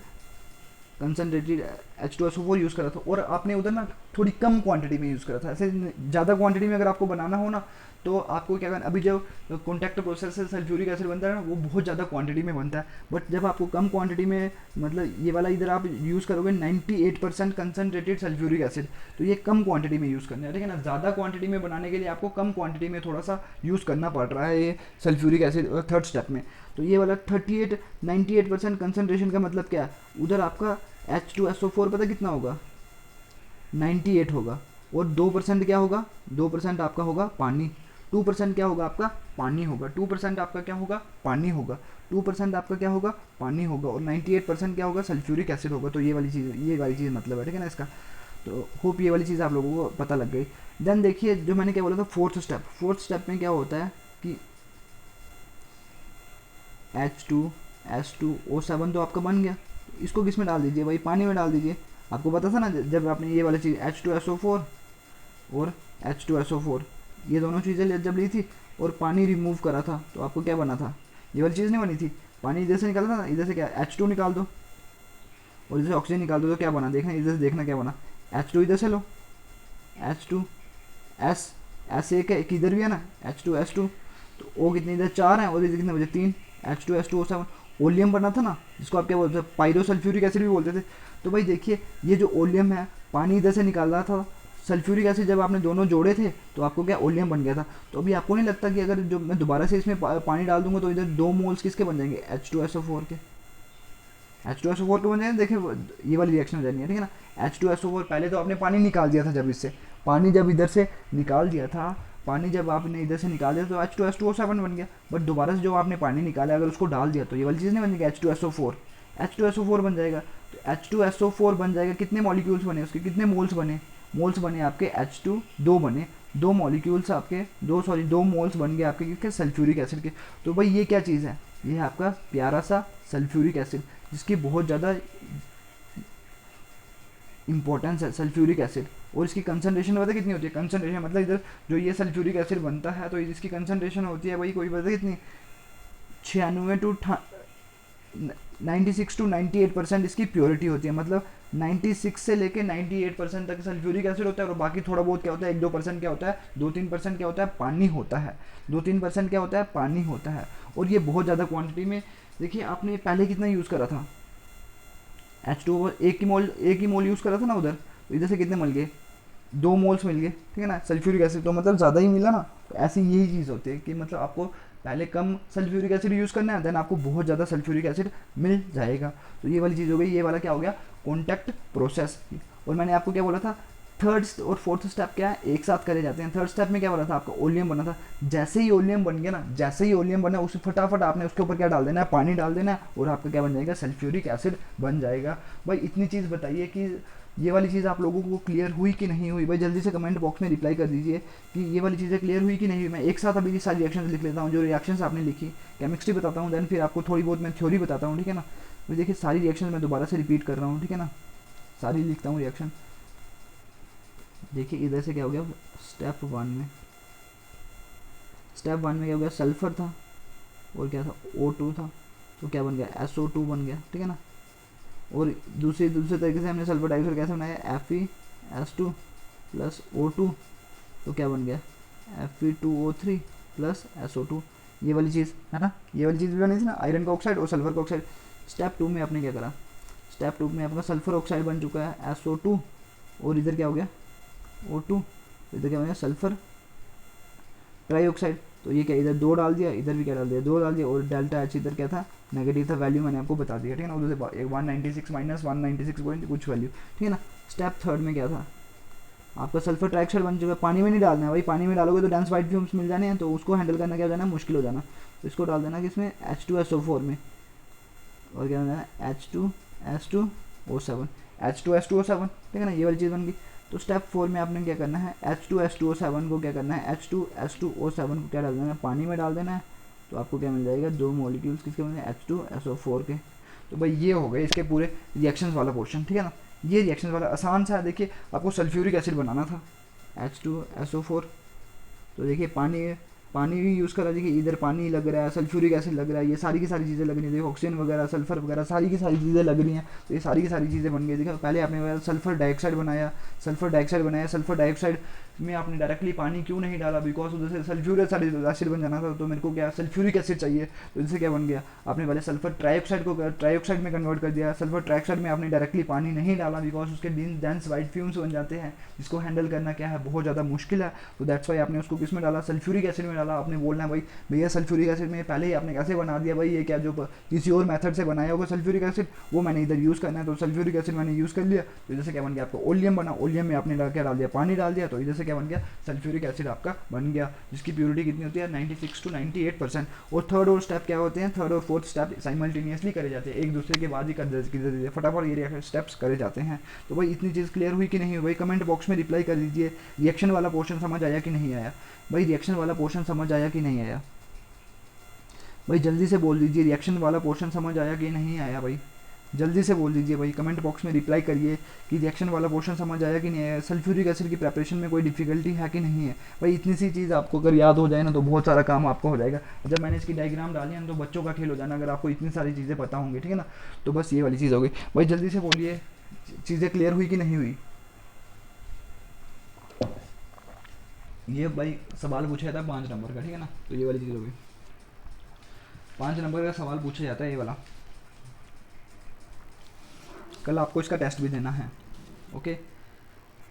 [SPEAKER 1] कंसनट्रेटेड H2SO4 यूज़ करा था, और आपने उधर ना थोड़ी कम क्वांटिटी में यूज़ करा था, ऐसे ज़्यादा क्वांटिटी में अगर आपको बनाना हो ना तो आपको क्या करना, अभी जो कॉन्टैक्ट प्रोसेस से सल्फ्यूरिक एसिड बनता है ना वो बहुत ज़्यादा क्वांटिटी में बनता है, बट जब आपको कम क्वांटिटी में मतलब ये वाला इधर आप यूज़ करोगे 98% कंसनट्रेटेड सल्फ्यूरिक एसिड, तो ये कम क्वांटिटी में यूज़ करना है, ठीक है ना, ज़्यादा क्वांटिटी में बनाने के लिए आपको कम क्वांटिटी में थोड़ा सा यूज़ करना पड़ रहा है ये सल्फ्यूरिक एसिड थर्ड स्टेप में। तो ये वाला 98% कंसनट्रेशन का मतलब क्या है, उधर आपका H2SO4 पता कितना होगा, 98 होगा, और 2% क्या होगा, 2% आपका होगा पानी, 2% क्या होगा आपका, पानी होगा। 2% आपका क्या होगा, पानी होगा। 2% आपका क्या होगा, पानी होगा। और 98% क्या होगा, सल्फ्यूरिक एसिड होगा। तो ये वाली चीज़ मतलब है, ठीक है ना इसका। तो होप ये वाली चीज़ आप लोगों को पता लग गई। देन देखिए जो मैंने क्या बोला था, फोर्थ स्टेप में क्या होता है कि H2S2O7 तो आपका बन गया, इसको किस में डाल दीजिए भाई, पानी में डाल दीजिए। आपको पता था ना जब आपने ये वाली चीज़ H2SO4 और H2SO4 ये दोनों चीज़ें जब ली थी और पानी रिमूव करा था तो आपको क्या बना था, ये वाली चीज़ नहीं बनी थी। पानी इधर से निकला था ना, इधर से क्या H2 निकाल दो और इधर से ऑक्सीजन निकाल दो तो क्या बना, देखना इधर से, देखना क्या बना। H2 इधर से लो, H2S एक इधर भी है ना, H2S2, तो O कितने इधर 4 हैं और इधर कितने बचे 3, H2S2O7 ओलियम बना था ना, जिसको आप क्या बोलते थे, पायरोसल्फ्यूरिक एसिड भी बोलते थे। तो भाई देखिए ये जो ओलियम है, पानी इधर से निकाल रहा था, सल्फ्यूरिक एसिड जब आपने दोनों जोड़े थे तो आपको क्या ओलियम बन गया था। तो अभी आपको नहीं लगता कि अगर जो मैं दोबारा से इसमें पानी डाल दूंगा तो इधर 2 मोल्स किसके बन जाएंगे, H2SO4 के, H2SO4 के बन जाएंगे। देखिए ये वाली रिएक्शन हो जानी है, ठीक है ना। H2SO4 पहले तो आपने पानी निकाल दिया था, जब इससे पानी जब इधर से निकाल दिया था, पानी जब आपने इधर से निकाल दिया तो H2S2O7 बन गया। बट दोबारा से जो आपने पानी निकाला अगर उसको डाल दिया तो ये वाली चीज़ नहीं बन जाएगी, H2SO4 बन जाएगा। तो H2SO4 बन जाएगा, कितने मॉलिक्यूल्स बने उसके, कितने मोल्स बने आपके H2 2 बने, 2 मॉलिक्यूल्स आपके 2 मोल्स बन गए आपके किसके, सल्फ्यूरिक एसिड के। तो भाई ये क्या चीज़ है, ये है आपका प्यारा सा सल्फ्यूरिक एसिड, जिसकी बहुत ज़्यादा इंपॉर्टेंस है सल्फ्यूरिक एसिड। और इसकी कंसनट्रेशन पता कितनी होती है, कंसनट्रेशन मतलब इधर जो ये सल्फ्यूरिक एसिड बनता है तो इसकी कंसनट्रेशन होती है भाई कोई पता कितनी, 96 to 98% इसकी प्योरिटी होती है। मतलब 96 से लेके 98% तक सल्फ्यूरिक एसिड होता है और बाकी थोड़ा बहुत क्या होता है, 1-2% क्या होता है, 2-3% क्या होता है, पानी होता है। 2-3% क्या होता है, पानी होता है। और ये बहुत ज़्यादा क्वांटिटी में, देखिए आपने पहले कितना यूज़ करा था, H2O एक ही मोल यूज़ करा था ना उधर, तो इधर से कितने मिल गए, 2 मोल्स मिल गए, ठीक है ना सल्फ्यूरिक एसिड, तो मतलब ज़्यादा ही मिला ना। तो ऐसी यही चीज़ होती है कि मतलब आपको पहले कम सल्फ्यूरिक एसिड यूज़ करना है, देन आपको बहुत ज़्यादा सल्फ्यूरिक एसिड मिल जाएगा। तो ये वाली चीज़ हो गई, ये वाला क्या हो गया, कॉन्टैक्ट प्रोसेस। और मैंने आपको क्या बोला था, थर्ड और फोर्थ स्टेप क्या है, एक साथ करे जाते हैं। थर्ड स्टेप में क्या बोला था आपका, ओलियम बना था। जैसे ही ओलियम बन गया ना, जैसे ही ओलियम बना उसे फटाफट आपने उसके ऊपर क्या डाल देना है, पानी डाल देना है और आपका क्या बन जाएगा, सल्फ्यूरिक एसिड बन जाएगा। भाई इतनी चीज़ बताइए कि ये वाली चीज़ आप लोगों को क्लियर हुई कि नहीं हुई। भाई जल्दी से कमेंट बॉक्स में रिप्लाई कर दीजिए कि ये वाली चीज़ें क्लियर हुई कि नहीं हुई। मैं एक साथ अभी सारी रिएक्शंस लिख लेता हूँ, जो रिएक्शंस आपने लिखी, केमिस्ट्री बताता हूँ, देन फिर आपको थोड़ी बहुत मैं थ्योरी बताता हूँ, ठीक है ना। तो देखिए सारी रिएक्शन मैं दोबारा से रिपीट कर रहा हूँ, ठीक है ना, सारी लिखता हूँ रिएक्शन। देखिए इधर से क्या हो गया, स्टेप 1 में क्या हो गया, सल्फर था और क्या था, O2 था, तो क्या बन गया, SO2 बन गया, ठीक है ना। और दूसरे तरीके से हमने सल्फर डाइऑक्साइड कैसे बनाया, FeS2 प्लस O2, तो क्या बन गया, Fe2O3 प्लस SO2। ये वाली चीज़ है ना, ये वाली चीज़ भी बनी थी ना, आयरन का ऑक्साइड और सल्फर का ऑक्साइड। स्टेप 2 में आपने क्या करा, स्टेप 2 में आपका सल्फर ऑक्साइड बन चुका है SO2 और इधर क्या हो गया O2, इधर क्या बन गया सल्फर ट्राईऑक्साइड। तो ये क्या, इधर 2 डाल दिया, इधर भी क्या डाल दिया, 2 डाल दिया, और डेल्टा H इधर क्या था, नेगेटिव था, वैल्यू मैंने आपको बता दिया, ठीक है ना। उधर से 196 माइनस 196 पॉइंट कुछ वैल्यू, ठीक है ना। स्टेप 3 में क्या था, आपका सल्फर ट्राईऑक्साइड बन चुका है। पानी में नहीं डालना है भाई, पानी में डालोगे तो डेंस वाइट फ्यूम्स मिल जाने हैं, तो उसको हैंडल करना क्या हो जाना, मुश्किल हो जाना। तो इसको डाल देना किसमें, H2SO4 में, और क्या हो जाना H2S2O7, H2S2O7, ठीक है ना, ये वाली चीज़ बन गई। तो स्टेप 4 में आपने क्या करना है, H2S2O7 को क्या करना है, H2S2O7 को क्या डाल देना है, पानी में डाल देना है। तो आपको क्या मिल जाएगा, 2 मॉलिक्यूल्स किसके बने, H2SO4 के। तो भाई ये हो गए इसके पूरे रिएक्शंस वाला पोर्शन, ठीक है ना। ये रिएक्शंस वाला आसान सा है। देखिए आपको सल्फ्यूरिक एसिड बनाना था, H2SO4, तो देखिए पानी भी यूज़ करा, देखिए इधर पानी लग रहा है, सल्फ्यूरिक एसिड लग रहा है, ये सारी की सारी चीज़ें लग रही हैं, देखो ऑक्सीजन वगैरह, सल्फर वगैरह, सारी की सारी चीज़ें लग रही हैं। तो ये सारी की सारी चीज़ें बन गई। देखो पहले आपने सल्फर डाइऑक्साइड बनाया, सल्फर डाइऑक्साइड में आपने डायरेक्टली पानी क्यों नहीं डाला, बिकॉज उधर से सल्फ्यूरिक एसिड बन जाना था, तो मेरे को क्या सल्फ्यूरिक एसिड चाहिए। तो इससे क्या बन गया, आपने पहले सल्फर ट्राईऑक्साइड को ट्राईऑक्साइड में कन्वर्ट कर दिया। सल्फर ट्राईऑक्साइड में आपने डायरेक्टली पानी नहीं डाला, बिकॉज उसके डेंस वाइट फ्यूम्स बन जाते हैं, जिसको हैंडल करना क्या है, बहुत ज़्यादा मुश्किल है। तो दैट्स वाई आपने उसको किस में डाला, सल्फ्यूरिक एसिड में डाला। आपने बोलना है भाई भैया सल्फ्यूरिक एसिड में पहले ही आपने कैसे बना दिया, भाई ये क्या जो किसी और मेथड से बनाया होगा सल्फ्यूरिक एसिड, वो मैंने इधर यूज़ करना है। तो सल्फ्यूरिक एसिड मैंने यूज़ कर लिया, तो इधर से क्या बन गया, आपको ओलियम बना। ओलियम में आपने क्या डाल दिया, पानी डाल दिया। तो इधर से क्या बन गया, सल्फ्यूरिक एसिड आपका बन गया, जिसकी प्योरिटी कितनी होती है 96 to 98%। और थर्ड और स्टेप क्या होते हैं, थर्ड और फोर्थ स्टेप साइमल्टेनियसली करे जाते हैं, एक दूसरे के बाद ही कर फटाफट ये स्टेप्स करे जाते हैं। तो भाई इतनी चीज़ क्लियर हुई कि नहीं हुई भाई, कमेंट बॉक्स में रिप्लाई कर दीजिए। रिएक्शन वाला पोर्शन समझ आया कि नहीं आया भाई, रिएक्शन वाला पोर्शन समझ आया कि नहीं आया भाई, जल्दी से बोल दीजिए रिएक्शन वाला पोर्शन समझ आया कि नहीं आया भाई, जल्दी से बोल दीजिए भाई, कमेंट बॉक्स में रिप्लाई करिए कि रिएक्शन वाला पोर्शन समझ आया कि नहीं आया, सल्फ्यूरिक एसिड की प्रिपरेशन में कोई डिफिकल्टी है कि नहीं है भाई। इतनी सी चीज़ आपको अगर याद हो जाए ना तो बहुत सारा काम आपको हो जाएगा। जब मैंने इसकी डायग्राम डाली है ना तो बच्चों का खेल हो जाना, अगर आपको इतनी सारी चीज़ें पता होंगी, ठीक है ना। तो बस ये वाली चीज़ हो गई भाई, जल्दी से बोलिए चीज़ें क्लियर हुई कि नहीं हुई। ये भाई सवाल पूछा जाता है 5 नंबर का, ठीक है ना, तो ये वाली चीज़ हो गई। 5 नंबर का सवाल पूछा जाता है ये वाला, कल आपको इसका टेस्ट भी देना है। ओके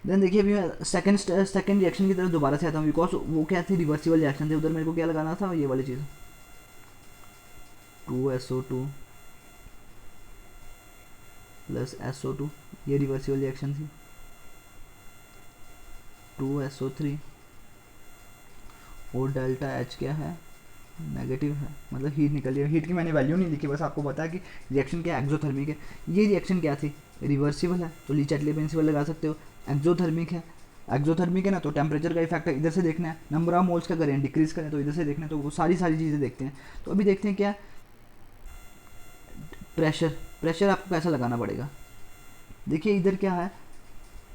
[SPEAKER 1] देन देखिए अभी मैं सेकंड रिएक्शन की तरफ दोबारा से आता हूँ, बिकॉज वो क्या थी, रिवर्सिबल रिएक्शन थे, उधर मेरे को क्या लगाना था, ये वाली चीज़ 2SO2 प्लस SO2, ये रिवर्सिबल रिएक्शन थी। 2SO3 और डेल्टा H क्या है, नेगेटिव है, मतलब हीट निकल रही है। हीट की मैंने वैल्यू नहीं लिखी, बस आपको पता है कि रिएक्शन क्या एक्सोथर्मिक है। ये रिएक्शन क्या थी, रिवर्सिबल है, तो ली चैटले प्रिंसिपल लगा सकते हो। एक्सोथर्मिक है, एक्सोथर्मिक है ना, तो टेम्परेचर का इफेक्ट इधर से देखना है, नंबर ऑफ मोल्स का करें डिक्रीज करें तो इधर से देखना है, तो वो सारी चीज़ें देखते हैं। तो अभी देखते हैं क्या प्रेशर आपको कैसा लगाना पड़ेगा। देखिए इधर क्या है,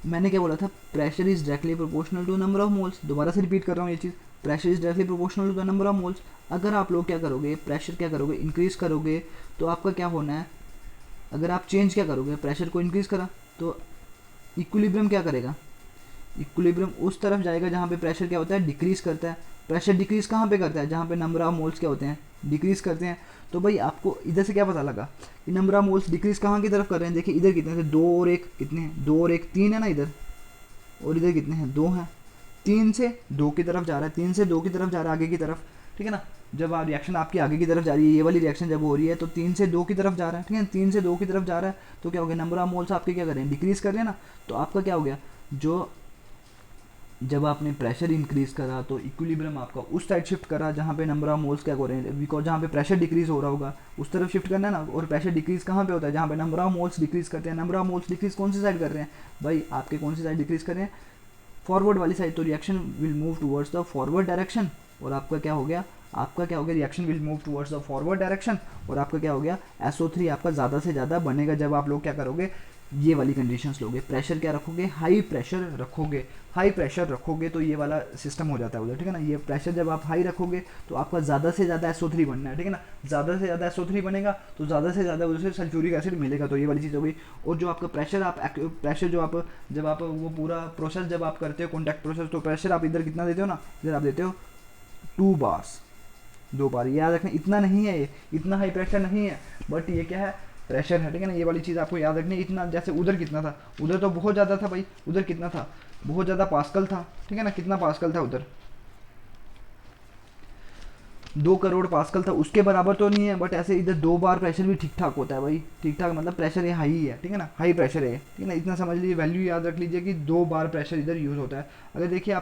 [SPEAKER 1] मैंने क्या बोला था, pressure is directly proportional to number of moles. दोबारा से रिपीट कर रहा हूँ ये चीज़, pressure is directly proportional to the number of moles. अगर आप लोग क्या करोगे, प्रेशर क्या करोगे, इंक्रीज करोगे, तो आपका क्या होना है, अगर आप चेंज क्या करोगे, प्रेशर को इंक्रीज करा तो इक्विलिब्रियम क्या करेगा, इक्विलिब्रियम उस तरफ जाएगा जहाँ पे प्रेशर क्या होता है, डिक्रीज करता है। प्रेशर डिक्रीज कहाँ पे करता है, जहाँ पे नंबर ऑफ मोल्स क्या होते हैं, डिक्रीज करते हैं। तो भाई आपको इधर से क्या पता लगा कि नंबर ऑफ मोल्स डिक्रीज कहाँ की तरफ कर रहे हैं। देखिए इधर कितने थे, 2 और 1 कितने हैं, 2 और 1 3 है ना इधर, और इधर कितने हैं, 2 हैं। 3 से 2 की तरफ जा रहा है, 3 से 2 की तरफ जा रहा है आगे की तरफ, ठीक है ना। जब रिएक्शन आपकी आगे की तरफ जा रही है, ये वाली रिएक्शन जब हो रही है तो 3 से 2 की तरफ जा रहा है, ठीक है, 3 से 2 की तरफ जा रहा है, तो क्या हो गया, नंबर ऑफ मोल्स आपके क्या करें, डिक्रीज कर रहे हैं ना। तो आपका क्या हो गया, जो जब आपने प्रेशर इंक्रीज करा तो इक्विलिब्रियम आपका उस साइड शिफ्ट करा जहाँ पे नंबर ऑफ मोल्स क्या हो रहे हैं, बिकॉज जहाँ पे प्रेशर डिक्रीज हो रहा होगा उस तरफ शिफ्ट करना है ना। और प्रेशर डिक्रीज कहाँ पे होता है, जहाँ पे नंबर ऑफ मोल्स डिक्रीज करते हैं। नंबर ऑफ मोल्स डिक्रीज कौन सी साइड कर रहे हैं भाई, आपके कौन सी साइड डिक्रीज कर रहे हैं, फॉरवर्ड वाली साइड। तो reaction will move towards the forward direction, और आपका क्या हो गया, reaction will move towards the forward direction, और आपका क्या हो गया, SO3 आपका ज़्यादा से ज़्यादा बनेगा जब आप लोग क्या करोगे, ये वाली कंडीशंस लोगे। प्रेशर क्या रखोगे, हाई प्रेशर रखोगे, तो ये वाला सिस्टम हो जाता है उधर, ठीक है ना। ये प्रेशर जब आप हाई रखोगे तो आपका ज़्यादा से ज़्यादा SO3 बनना है, ठीक है ना। ज़्यादा से ज़्यादा SO3 बनेगा तो ज़्यादा से ज़्यादा उसे सल्फ्यूरिक एसिड मिलेगा, तो ये वाली चीज़ हो गई। और जो आपका प्रेशर जब आप वो पूरा प्रोसेस जब आप करते हो कॉन्टैक्ट प्रोसेस, तो प्रेशर आप इधर कितना देते हो ना, इधर आप देते हो 2 बार्स, 2 बार। याद रखना इतना नहीं है, ये इतना हाई प्रेशर नहीं है, बट ये क्या है, प्रेशर है, ठीक है ना। ये वाली चीज़ आपको याद रखनी है। इतना जैसे उधर कितना था, उधर तो बहुत ज़्यादा था भाई, उधर कितना था, बहुत ज़्यादा पास्कल था, ठीक है ना। कितना पास्कल था उधर, 2 करोड़ पास्कल था, उसके बराबर तो नहीं है, बट ऐसे इधर 2 बार प्रेशर भी ठीक ठाक होता है भाई, ठीक ठाक मतलब प्रेशर ये हाई है, ठीक है ना, हाई प्रेशर है, ठीक है ना। इतना समझ लीजिए, वैल्यू याद रख लीजिए कि 2 बार प्रेशर इधर यूज़ होता है। अगर देखिए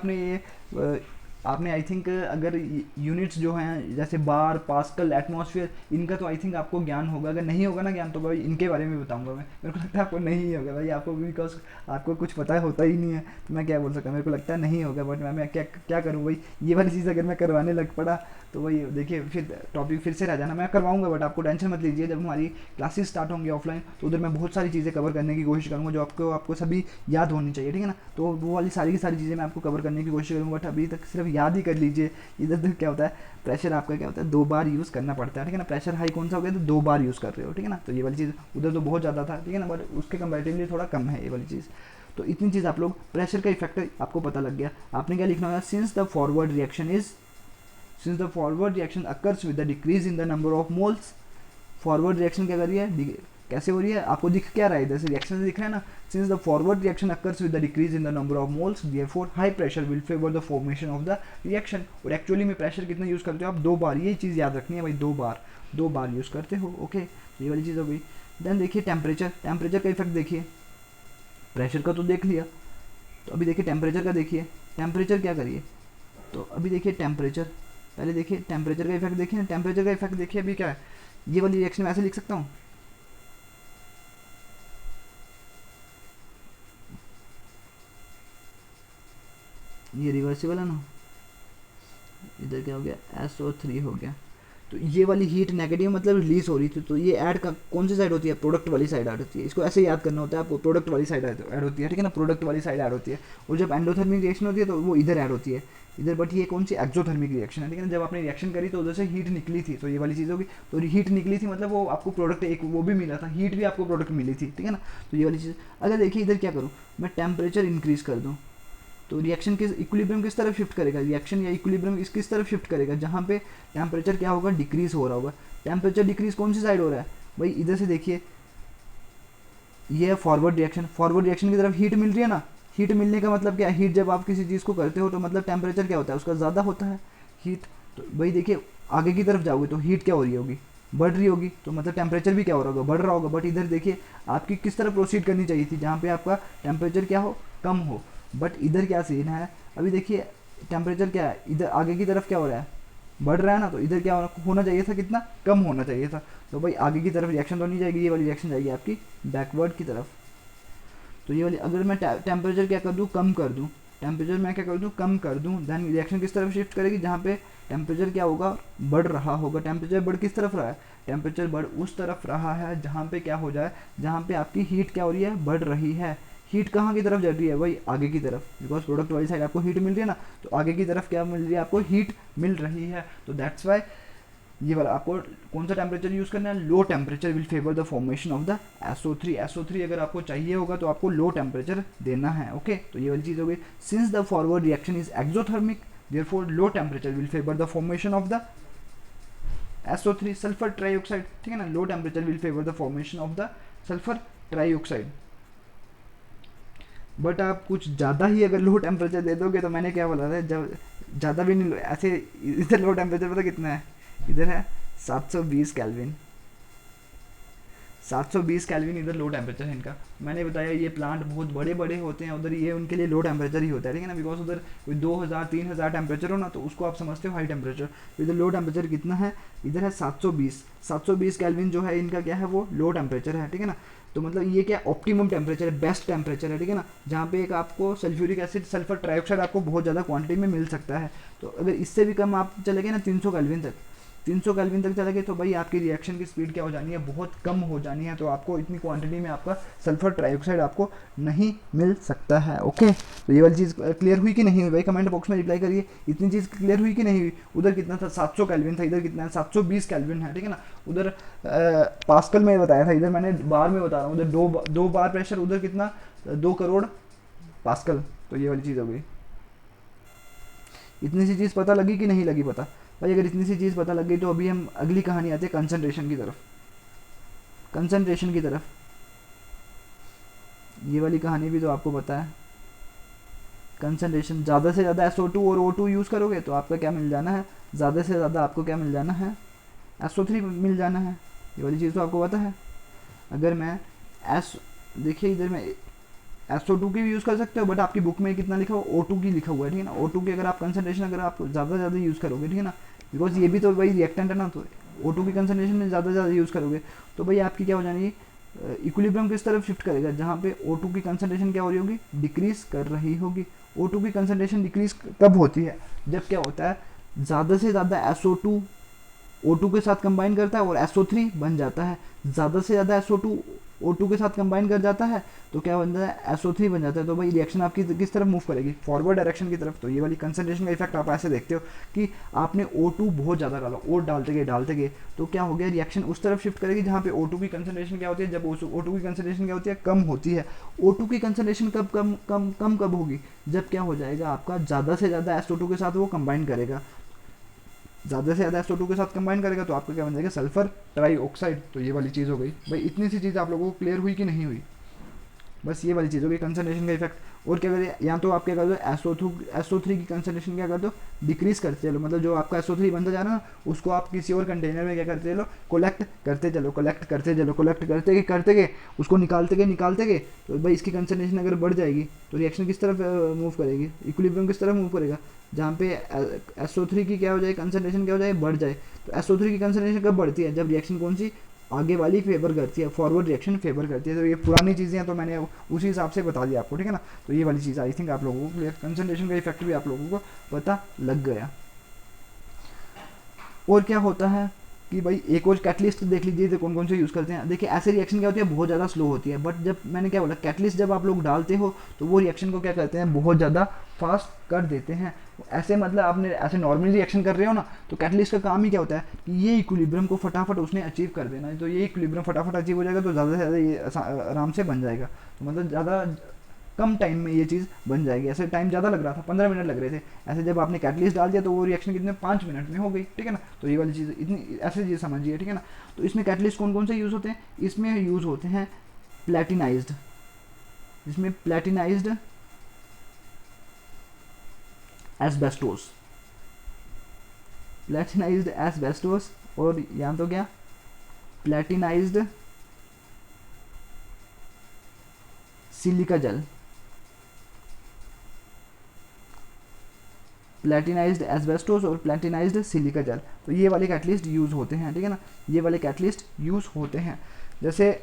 [SPEAKER 1] आपने आई थिंक अगर यूनिट्स जो हैं जैसे बार, पास्कल, एटमॉस्फेयर, इनका तो आई थिंक आपको ज्ञान होगा। अगर नहीं होगा ना ज्ञान तो भाई इनके बारे में बताऊंगा मैं, मेरे को लगता है आपको नहीं होगा भाई, आपको बिकॉज आपको कुछ पता होता ही नहीं है, तो मैं क्या बोल सकता हूँ, मेरे को लगता है नहीं होगा, बट मैं क्या करूँ भाई, ये वाली चीज़ अगर मैं करवाने लग पड़ा तो भाई देखिए फिर टॉपिक फिर से रह जाना। मैं करवाऊंगा बट आपको टेंशन मत लीजिए, जब हमारी क्लासेस स्टार्ट होंगी ऑफलाइन तो उधर मैं बहुत सारी चीज़ें कवर करने की कोशिश करूँगा जो आपको सभी याद होनी चाहिए, ठीक है ना। तो वो वाली सारी की सारी चीज़ें मैं आपको कवर करने की कोशिश करूँगा, बट अभी तक सिर्फ याद ही कर लीजिए। इधर क्या होता है, प्रेशर आपका क्या होता है, 2 बार यूज़ करना पड़ता है, ठीक है ना। प्रेशर हाई कौन सा हो गया, तो 2 बार यूज़ कर रहे हो, ठीक है ना। तो ये वाली चीज़ उधर तो बहुत ज़्यादा था, ठीक है ना, बट उसके कंपैरेटिवली थोड़ा कम है ये वाली चीज़। तो इतनी चीज़ आप लोग, प्रेशर का इफेक्ट आपको पता लग गया। आपने क्या लिखना होगा, since the forward reaction occurs with the decrease in the number of moles. Forward reaction क्या कर रही है, कैसे हो रही है, आपको दिख क्या रहा है, इधर से रिएक्शन से दिख रहा है ना। Since the forward reaction occurs with the decrease in the number of moles, therefore high pressure will favour the formation of the reaction. और एक्चुअली में प्रेशर कितना यूज़ करते हो आप, 2 बार, ये चीज़ याद रखनी है भाई, 2 बार यूज़ करते हो, ओके। ये वाली चीज़ हो गई। देन देखिए टेम्परेचर का इफेक्ट देखिए, प्रेशर का तो देख लिया, तो अभी देखिए टेम्परेचर का देखिए। टेम्परेचर क्या करिए, तो अभी देखिए टेम्परेचर, पहले देखिए टेम्परेचर का इफेक्ट देखिए ना, टेम्परेचर का इफेक्ट देखिए अभी क्या है, ये वाली रिएक्शन मैं ऐसे लिख सकता हूँ, ये रिवर्सिबल है ना, इधर क्या हो गया SO3 हो गया, तो ये वाली हीट नेगेटिव मतलब रिलीज हो रही थी, तो ये ऐड का कौन सी साइड होती है, प्रोडक्ट वाली साइड ऐड होती है, इसको ऐसे याद करना होता है आपको, प्रोडक्ट वाली साइड ऐड होती है, ठीक है ना, प्रोडक्ट वाली साइड ऐड होती है, और जब एंडोथर्मिक रिएक्शन होती है तो वो इधर ऐड होती है इधर, बट ये कौन सी एक्सोथर्मिक रिएक्शन है, ठीक है ना, जब आपने रिएक्शन करी तो उधर से हीट निकली थी, तो ये वाली चीज़ होगी, तो हीट निकली थी मतलब वो आपको प्रोडक्ट एक वो भी मिला था, हीट भी आपको प्रोडक्ट मिली थी, ठीक है ना, तो ये वाली चीज़। अगर देखिए इधर क्या करूँ मैं, टेम्परेचर इंक्रीज कर दूँ, तो रिएक्शन किस इक्विलिब्रियम किस तरफ शिफ्ट करेगा, रिएक्शन या इक्विलिब्रियम किस तरफ शिफ्ट करेगा, जहाँ पे टेम्परेचर क्या होगा, डिक्रीज हो रहा होगा, टेम्परेचर डिक्रीज कौन सी साइड हो रहा है भाई, इधर से देखिए ये है फॉरवर्ड रिएक्शन, फॉरवर्ड रिएक्शन की तरफ हीट मिल रही है ना, हीट मिलने का मतलब क्या है, हीट जब आप किसी चीज़ को करते हो तो मतलब टेम्परेचर क्या होता है उसका ज़्यादा होता है हीट, तो भाई देखिए आगे की तरफ जाओगे तो हीट क्या हो रही होगी, बढ़ रही होगी, तो मतलब टेम्परेचर भी क्या हो रहा होगा, बढ़ रहा होगा, बट इधर देखिए आपकी किस तरफ प्रोसीड करनी चाहिए थी, जहाँ पे आपका टेम्परेचर क्या हो, कम हो, बट इधर क्या सीन है, अभी देखिए टेम्परेचर क्या है, इधर आगे की तरफ क्या हो रहा है, बढ़ रहा है ना, तो इधर क्या होना चाहिए था, कितना कम होना चाहिए था, तो भाई आगे की तरफ रिएक्शन तो नहीं जाएगी, ये वाली रिएक्शन जाएगी आपकी बैकवर्ड की तरफ, तो ये वाली अगर मैं टेम्परेचर क्या कर दूँ, कम कर दूँ, टेम्परेचर मैं क्या कर दूँ, कम कर दूँ, देन रिएक्शन किस तरफ शिफ्ट करेगी, जहाँ पे टेम्परेचर क्या होगा, बढ़ रहा होगा, टेम्परेचर बढ़ किस तरफ रहा है, टेम्परेचर बढ़ उस तरफ रहा है जहाँ पे क्या हो जाए, जहाँ पे आपकी हीट क्या हो रही है, बढ़ रही है, हीट कहाँ की तरफ जा रही है भाई, आगे की तरफ, बिकॉज प्रोडक्ट वाली साइड आपको हीट मिल रही है ना, तो आगे की तरफ क्या मिल रही है, आपको हीट मिल रही है, तो दैट्स वाई ये वाला आपको कौन सा टेम्परेचर यूज़ करना है, low temperature will favour the formation of the SO3, SO3 अगर आपको चाहिए होगा तो आपको लो टेम्परेचर देना है, ओके, तो ये वाली चीज़ हो गई, since the forward reaction is exothermic therefore low temperature will favour the formation of the SO3 sulphur trioxide, ठीक है ना, low temperature will favour the formation of the sulphur trioxide, but आप कुछ ज़्यादा ही अगर लो टेम्परेचर दे दोगे तो मैंने क्या बोला था, जब ज़्यादा भी नहीं ऐसे, इधर लो टेम्परेचर पता कितना है, इधर है 720 केल्विन, 720 केल्विन इधर लो टेम्परेचर है इनका, मैंने बताया ये प्लांट बहुत बड़े बड़े होते हैं उधर, ये उनके लिए लो टेम्परेचर ही होता है, ठीक है ना, बिकॉज उधर कोई 2000-3000 टेम्परेचर हो ना तो उसको आप समझते हो हाई टेम्परेचर, तो इधर लो टेम्परेचर कितना है, इधर है 720 केल्विन जो है इनका क्या है वो लो टेम्परेचर है, ठीक है ना, तो मतलब ये क्या ऑप्टिमम टेम्परेचर है, बेस्ट टेम्परेचर है, ठीक है ना, जहाँ पे एक आपको सल्फ्यूरिक एसिड सल्फर ट्राइऑक्साइड आपको बहुत ज़्यादा क्वांटिटी में मिल सकता है, तो अगर इससे भी कम आप चले गए ना 300 केल्विन तक, 300 केल्विन तक चले गए तो भाई आपकी रिएक्शन की स्पीड क्या हो जानी है, बहुत कम हो जानी है, तो आपको इतनी क्वांटिटी में आपका सल्फर ट्राइऑक्साइड आपको नहीं मिल सकता है, ओके, तो ये वाली चीज़ क्लियर हुई कि नहीं हुई भाई, कमेंट बॉक्स में रिप्लाई करिए, इतनी चीज़ क्लियर हुई कि नहीं हुई, उधर कितना था 700 केल्विन था, इधर कितना है 720 केल्विन है, ठीक है ना, उधर पास्कल में बताया था, इधर मैंने बार में बता रहा हूँ, उधर दो बार प्रेशर, उधर कितना 2 करोड़ पास्कल, तो ये वाली चीज़ हो गई, इतनी सी चीज़ पता लगी कि नहीं लगी पता भाई, अगर इतनी सी चीज़ पता लग गई तो अभी हम अगली कहानी आते हैं कंसंट्रेशन की तरफ, कंसंट्रेशन की तरफ, ये वाली कहानी भी तो आपको पता है, कंसंट्रेशन ज़्यादा से ज़्यादा SO2 और O2 यूज़ करोगे तो आपका क्या मिल जाना है, ज़्यादा से ज़्यादा आपको क्या मिल जाना है, SO3 मिल जाना है, ये वाली चीज़ तो आपको पता है, अगर मैं देखिए इधर मैं SO2 की भी यूज़ कर सकते हो, बट आपकी बुक में कितना लिखा हो O2 की लिखा हुआ है, ठीक है ना, O2 की अगर आप कंसंट्रेशन अगर आप ज़्यादा से ज़्यादा यूज़ करोगे, ठीक है ना, बिकॉज ये भी तो भाई रिएक्टेंट है ना, तो O2 की कंसंट्रेशन में ज़्यादा से ज़्यादा यूज़ करोगे तो भाई आपकी क्या हो जानी, इक्विलिब्रियम किस तरफ शिफ्ट करेगा, जहाँ पे O2 की कंसंट्रेशन क्या हो रही होगी, डिक्रीज कर रही होगी, O2 की कंसंट्रेशन डिक्रीज कब होती है, जब क्या होता है ज़्यादा से ज़्यादा SO2 O2 के साथ कंबाइन करता है और SO3 बन जाता है, ज़्यादा से ज़्यादा SO2 O2 के साथ कंबाइन कर जाता है तो क्या बन जाता है, SO3 बन जाता है, तो भाई रिएक्शन आपकी किस तरफ मूव करेगी, फॉरवर्ड डायरेक्शन की तरफ, तो ये वाली कंसंट्रेशन का इफेक्ट आप ऐसे देखते हो कि आपने O2 बहुत ज़्यादा डाला, और डालते गए तो क्या हो गया, रिएक्शन उस तरफ शिफ्ट करेगी जहाँ पे O2 की कंसंट्रेशन क्या होती है, जब O2 की कंसंट्रेशन क्या होती है, कम होती है, O2 की कंसंट्रेशन कब होगी, जब क्या हो जाएगा आपका ज़्यादा से ज़्यादा SO2 के साथ वो कंबाइन करेगा, ज़्यादा से ज़्यादा SO2 के साथ कंबाइन करेगा तो आपका क्या बन जाएगा, सल्फर ट्राइऑक्साइड, तो ये वाली चीज़ हो गई भाई, इतनी सी चीज़ आप लोगों को क्लियर हुई कि नहीं हुई, बस ये वाली चीज़ होगी कंसंट्रेशन का इफेक्ट। और क्या करें, या तो आप क्या कर दो, SO3 की कंसंट्रेशन क्या कर दो, डिक्रीज करते चलो, मतलब जो आपका SO3 बनता जा रहा है ना उसको आप किसी और कंटेनर में क्या करते चलो, कोलेक्ट करते चलो, कोलेक्ट करते चलो, कोलेक्ट करते गए उसको निकालते गए। तो भाई इसकी कंसंट्रेशन अगर बढ़ जाएगी तो रिएक्शन किस तरफ मूव करेगी, इक्विलिब्रियम किस तरफ मूव करेगा, जहाँ पे SO3 की क्या हो जाए, कंसंट्रेशन क्या हो जाए, बढ़ जाए। तो SO3 की कंसंट्रेशन कब बढ़ती है, जब रिएक्शन कौन सी, आगे वाली फेवर करती है, फॉरवर्ड रिएक्शन फेवर करती है। तो ये पुरानी चीज़ें हैं तो मैंने उसी हिसाब से बता दिया आपको, ठीक है ना। तो ये वाली चीज़ आई थिंक आप लोगों को क्लियर, कंसंट्रेशन का इफेक्ट भी आप लोगों को पता लग गया। और क्या होता है कि भाई एक और कैटलिस्ट देख लीजिए तो कौन कौन से यूज़ करते हैं। देखिए ऐसे रिएक्शन क्या होती है, बहुत ज़्यादा स्लो होती है, बट जब मैंने क्या बोला, कैटलिस्ट जब आप लोग डालते हो तो वो रिएक्शन को क्या करते हैं, बहुत ज़्यादा फास्ट कर देते हैं। ऐसे मतलब आपने ऐसे नॉर्मली रिएक्शन कर रहे हो ना, तो कैटलिस्ट का काम ही क्या होता है कि ये इक्विलिब्रियम को फटाफट उसने अचीव कर देना है। तो ये इक्विलिब्रियम फटाफट अचीव हो जाएगा तो ज़्यादा से ज़्यादा ये आराम से बन जाएगा। तो मतलब ज़्यादा कम टाइम में ये चीज़ बन जाएगी। ऐसे टाइम ज़्यादा लग रहा था, 15 मिनट लग रहे थे, ऐसे जब आपने कैटलिस्ट डाल दिया तो वो रिएक्शन कितने, 5 मिनट में हो गई, ठीक है ना। तो ये वाली चीज़ इतनी ऐसे चीज़ समझिए, ठीक है ना। तो इसमें कैटलिस्ट कौन कौन से यूज़ होते हैं, इसमें यूज़ होते हैं प्लेटिनाइज्ड, इसमें प्लेटिनाइज्ड एस्बेस्टोस, प्लेटिनाइज्ड एस्बेस्टोस, और यहाँ तो क्या, प्लेटिनाइज्ड सिलिका जेल, प्लेटिनाइज्ड एस्बेस्टोस और प्लेटिनाइज्ड सिलिका जेल। तो ये वाले कैटलिस्ट यूज़ होते हैं, ठीक है ना, ये वाले कैटलिस्ट यूज़ होते हैं। जैसे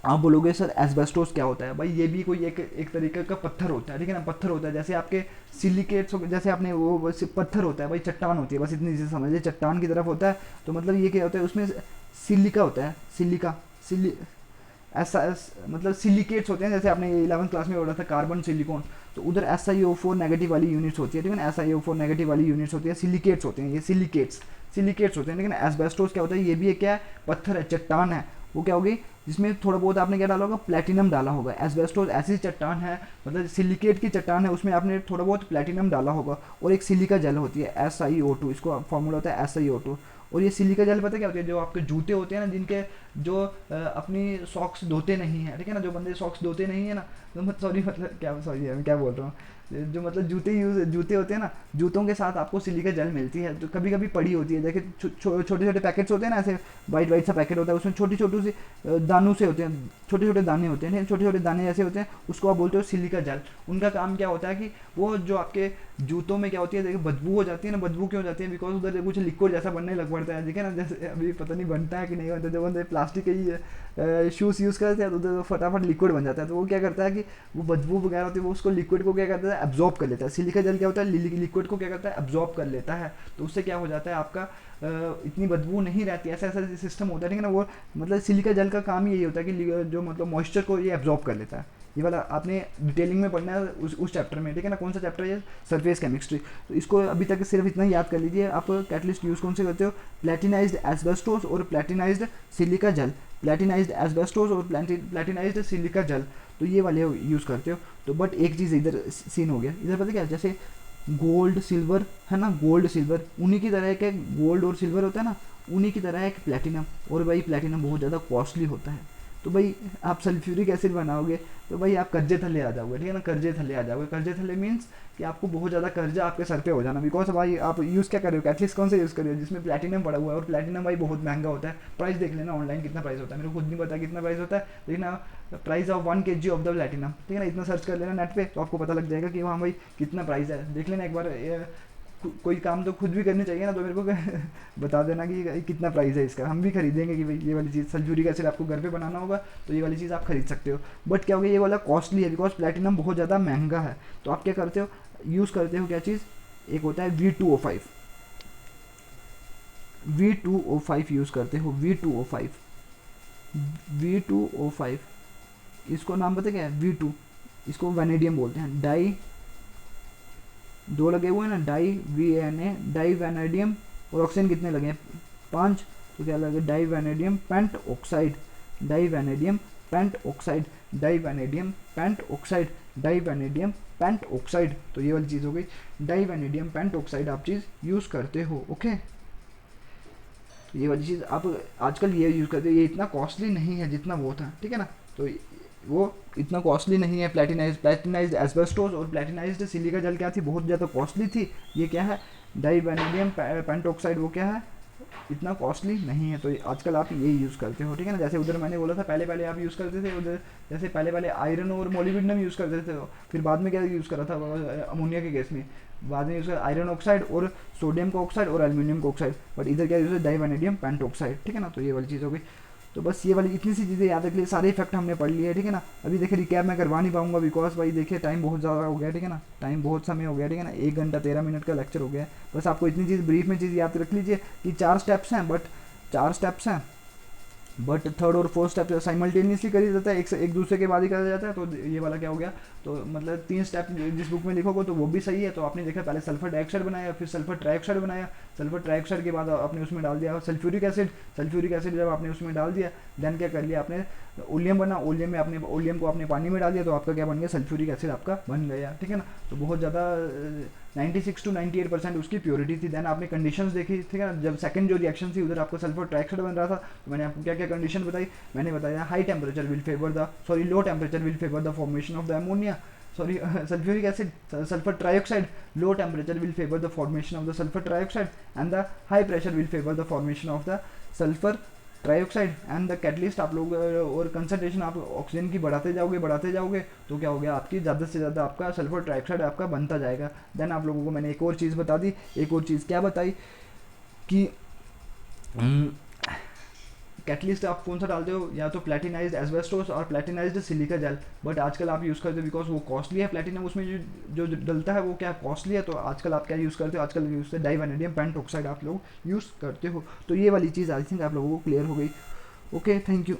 [SPEAKER 1] आप बोलोगे सर एस्बेस्टोस क्या होता है, भाई ये भी कोई एक तरीके का पत्थर होता है, ठीक है ना, पत्थर होता है। जैसे आपके सिलिकेट्स हो, जैसे आपने वो बस पत्थर होता है भाई, चट्टान होती है, बस इतनी चीज़ समझिए, चट्टान की तरफ होता है। तो मतलब ये क्या होता है, उसमें सिलिका होता है, सिलिका ऐसा मतलब सिलिकेट्स होते हैं। जैसे आपने 11th क्लास में पढ़ा था कार्बन सिलिकॉन, तो उधर SiO4 नेगेटिव वाली यूनिट्स होती है, ठीक है ना, SiO4 नेगेटिव वाली यूनिट्स होती है, सिलिकेट्स होते हैं, ये सिलिकेट्स होते हैं। लेकिन एस्बेस्टोस क्या होता है, ये भी एक क्या है, पत्थर है, चट्टान है। वो क्या होगी, जिसमें थोड़ा बहुत आपने क्या डाला होगा, प्लेटिनम डाला होगा। एस्बेस्टोस ऐसी चट्टान है, मतलब सिलिकेट की चट्टान है, उसमें आपने थोड़ा बहुत प्लेटिनम डाला होगा। और एक सिलिका जेल होती है SiO2, इसको फॉर्मूला होता है SiO2। और ये सिलिका जेल पता क्या होती है, जो आपके जूते होते हैं ना, जिनके जो अपनी सॉक्स धोते नहीं है, ठीक है ना, जो बंदे सॉक्स धोते नहीं है ना, तो सॉरी मतलब क्या, सॉरी मैं क्या बोल रहा हूँ, जो मतलब जूते होते हैं ना, जूतों के साथ आपको सिलिका जेल मिलती है, जो कभी कभी पड़ी होती है। देखिए छोटे छोटे पैकेट्स होते हैं ना, ऐसे वाइट वाइट सा पैकेट होता है, उसमें छोटी छोटी सी दानों से होते हैं, छोटे छोटे दाने होते हैं, छोटे छोटे दाने जैसे होते हैं, उसको आप बोलते हो सिलिका जेल। उनका काम क्या होता है कि वो जो आपके जूतों में क्या होती है, देखिए बदबू हो जाती है ना, बदबू क्यों हो जाती है, बिकॉज उधर कुछ लिक्विड जैसा बनने लग पड़ता है, ठीक है ना। जैसे अभी पता नहीं बनता है कि नहीं बनता, जब बंदे प्लास्टिक के ही शूज़ यूज़ करते हैं तो उधर फटाफट लिक्विड बन जाता है। तो वो क्या करता है कि वो बदबू वगैरह होती है, वो उसको लिक्विड को क्या करता है, एब्जॉर्ब कर लेता है। सिलिका जेल क्या होता है, लिक्विड को क्या करता है, एब्जॉर्ब कर लेता है। तो उससे क्या हो जाता है, आपका इतनी बदबू नहीं रहती, ऐसा ऐसा सिस्टम होता है, ठीक है ना। वो मतलब सिलिका जेल का काम यही होता है कि जो मतलब मॉइस्चर को ये एब्जॉर्ब कर लेता है। ये वाला आपने डिटेलिंग में पढ़ना है उस चैप्टर में, ठीक है ना। कौन सा चैप्टर है, सरफेस केमिस्ट्री। तो इसको अभी तक सिर्फ इतना ही याद कर लीजिए। आप कैटलिस्ट यूज़ कौन से करते हो, प्लेटिनाइज्ड एस्बेस्टोस और प्लेटिनाइज्ड सिलिका जेल, प्लेटिनाइज्ड एस्बेस्टोस और प्लेटिनाइज्ड सिलिका जेल, तो ये वाले यूज़ करते हो। तो बट एक चीज़ इधर सीन हो गया, इधर पता क्या, जैसे गोल्ड सिल्वर है ना, गोल्ड सिल्वर उन्हीं की तरह एक गोल्ड और सिल्वर होता है ना, उन्हीं की तरह एक प्लेटिनम। और भाई प्लेटिनम बहुत ज़्यादा कॉस्टली होता है। तो भाई आप सल्फ्यूरिक एसिड बनाओगे तो भाई आप कर्जे थले आ जाओगे, ठीक है ना, कर्जे थले आ जाओगे। कर्जे थले मीन्स कि आपको बहुत ज़्यादा कर्जा आपके सर पे हो जाना, बिकॉज भाई आप यूज़ क्या कर रहे हो, कैटलिस्ट कौन से यूज़ कर रहे हो जिसमें प्लेटिनम पड़ा हुआ है। और प्लेटिनम भाई बहुत महंगा होता है, प्राइस देख लेना ऑनलाइन कितना प्राइस होता है, मेरे को खुद नहीं पता कितना प्राइस होता है, लेकिन price of 1 kg of the platinum, ठीक है ना, इतना सर्च कर लेना नेट पे तो आपको पता लग जाएगा कि वहाँ भाई कितना प्राइस है, देख लेना एक बार। कोई काम तो खुद भी करनी चाहिए ना, तो मेरे को बता देना कि कितना प्राइस है इसका, हम भी खरीदेंगे कि भाई ये वाली चीज़ सल्फ्यूरिक एसिड आपको घर पे बनाना होगा तो ये वाली चीज़ आप खरीद सकते हो। बट क्या होगा, ये वाला कॉस्टली है बिकॉज प्लेटिनम बहुत ज़्यादा महंगा है। तो आप क्या करते हो, यूज़ करते हो क्या चीज़, एक होता है V2O5, V2O5 यूज़ करते हो, V2O5, इसको नाम पता क्या है, V2, इसको वैनेडियम बोलते हैं, डाई, दो लगे हुए हैं ना, डाई वैनेडियम, और ऑक्सीजन कितने लगे हैं, 5, तो क्या लगे, di vanadium pent oxide, di vanadium pent oxide, di vanadium pent oxide, di vanadium pent oxide. तो ये वाली चीज़ हो गई, डाई वैनेडियम पेंट ऑक्साइड आप चीज़ यूज़ करते हो, ओके। तो ये वाली चीज़ आप आजकल ये यूज़ करते हो, ये इतना कॉस्टली नहीं है जितना वो था, ठीक है ना। तो वो इतना कॉस्टली नहीं है। प्लेटिनाइज्ड एस्बेस्टोस और प्लेटिनाइज्ड सिलिका जेल क्या थी, बहुत ज़्यादा कॉस्टली थी। ये क्या है, डाई वैनेडियम पेंटोक्साइड, वो क्या है, इतना कॉस्टली नहीं है। तो आजकल आप यही यूज़ करते हो, ठीक है ना। जैसे उधर मैंने बोला था पहले पहले आप यूज़ करते थे उधर, जैसे पहले पहले आयरन और मोलिब्डेनम यूज़ करते थे, फिर बाद में क्या यूज़ करा था अमोनिया के केस में, बाद में यूज़ कर आयरन ऑक्साइड और सोडियम का ऑक्साइड और एल्यूमिनियम का ऑक्साइड, बट इधर क्या यूज़ है, डाई वैनेडियम पेंटोक्साइड, ठीक है ना। तो ये वाली चीज़ हो गई। तो बस ये वाली इतनी सी चीज़ें याद रख लिए, सारे इफेक्ट हमने पढ़ लिए, ठीक है ना। अभी देखिए रिकैप मैं करवा नहीं पाऊंगा बिकॉज भाई देखिए टाइम बहुत ज़्यादा हो गया, ठीक है ना, टाइम बहुत समय हो गया, ठीक है ना, 1 घंटा 13 मिनट का लेक्चर हो गया है। बस आपको इतनी चीज़ ब्रीफ में चीज़ याद रख लीजिए कि 4 स्टेप्स हैं, बट 4 स्टेप्स हैं, बट थर्ड और फोर्थ स्टेप साइमल्टेनियसली करी जाता है, एक दूसरे के बाद ही करा जाता है। तो ये वाला क्या हो गया, तो मतलब 3 स्टेप जिस बुक में लिखोगे तो वो भी सही है। तो आपने देखा पहले सल्फर डाइऑक्साइड बनाया, फिर सल्फर ट्राइऑक्साइड बनाया, सल्फर ट्राइऑक्साइड के बाद आपने उसमें डाल दिया सल्फ्यूरिक एसिड जब आपने उसमें डाल दिया, देन क्या कर लिया आपने, ओलियम बना, ओलियम में आपने ओलियम को आपने पानी में डाल दिया, तो आपका क्या बन गया, सल्फ्यूरिक एसिड आपका बन गया, ठीक है ना। तो बहुत ज़्यादा 96 to 98% उसकी प्योरिटी थी। देन आपने कंडीशंस देखी, ठीक है ना, जब सेकंड जो रिएक्शन थी उधर आपको सल्फर ट्राइऑक्साइड बन रहा था, तो मैंने आपको क्या क्या कंडीशन बताई, मैंने बताया high temperature will favour the low temperature will favour the formation of the ammonia, sulfuric acid, sulfur trioxide, low temperature will favor the formation of the sulfur trioxide, and the high pressure will favor the formation of the sulfur trioxide. And the catalyst आप लोग और concentration आप oxygen की बढ़ाते जाओगे तो क्या हो गया, आपकी ज़्यादा से ज़्यादा आपका सल्फर ट्राइऑक्साइड आपका बनता जाएगा। देन आप लोगों को मैंने एक और चीज़ बता दी, एक और चीज़ क्या बताई कि कैटलिस्ट आप कौन सा डालते हो, या तो प्लेटिनाइज्ड एस्बेस्टोस और प्लेटिनाइज्ड सिलिका जेल, बट आजकल आप यूज़ करते हो बिकॉज वो कॉस्टली है, प्लेटिनम उसमें जो डलता है वो क्या कॉस्टली है। तो आजकल आप क्या यूज़ करते हो, आजकल यूज़ करते डाई वैनेडियम पेंटोक्साइड आप लोग यूज़ करते हो। तो ये वाली चीज़ आई थिंक आप लोगों को क्लियर हो गई। Okay, thank you.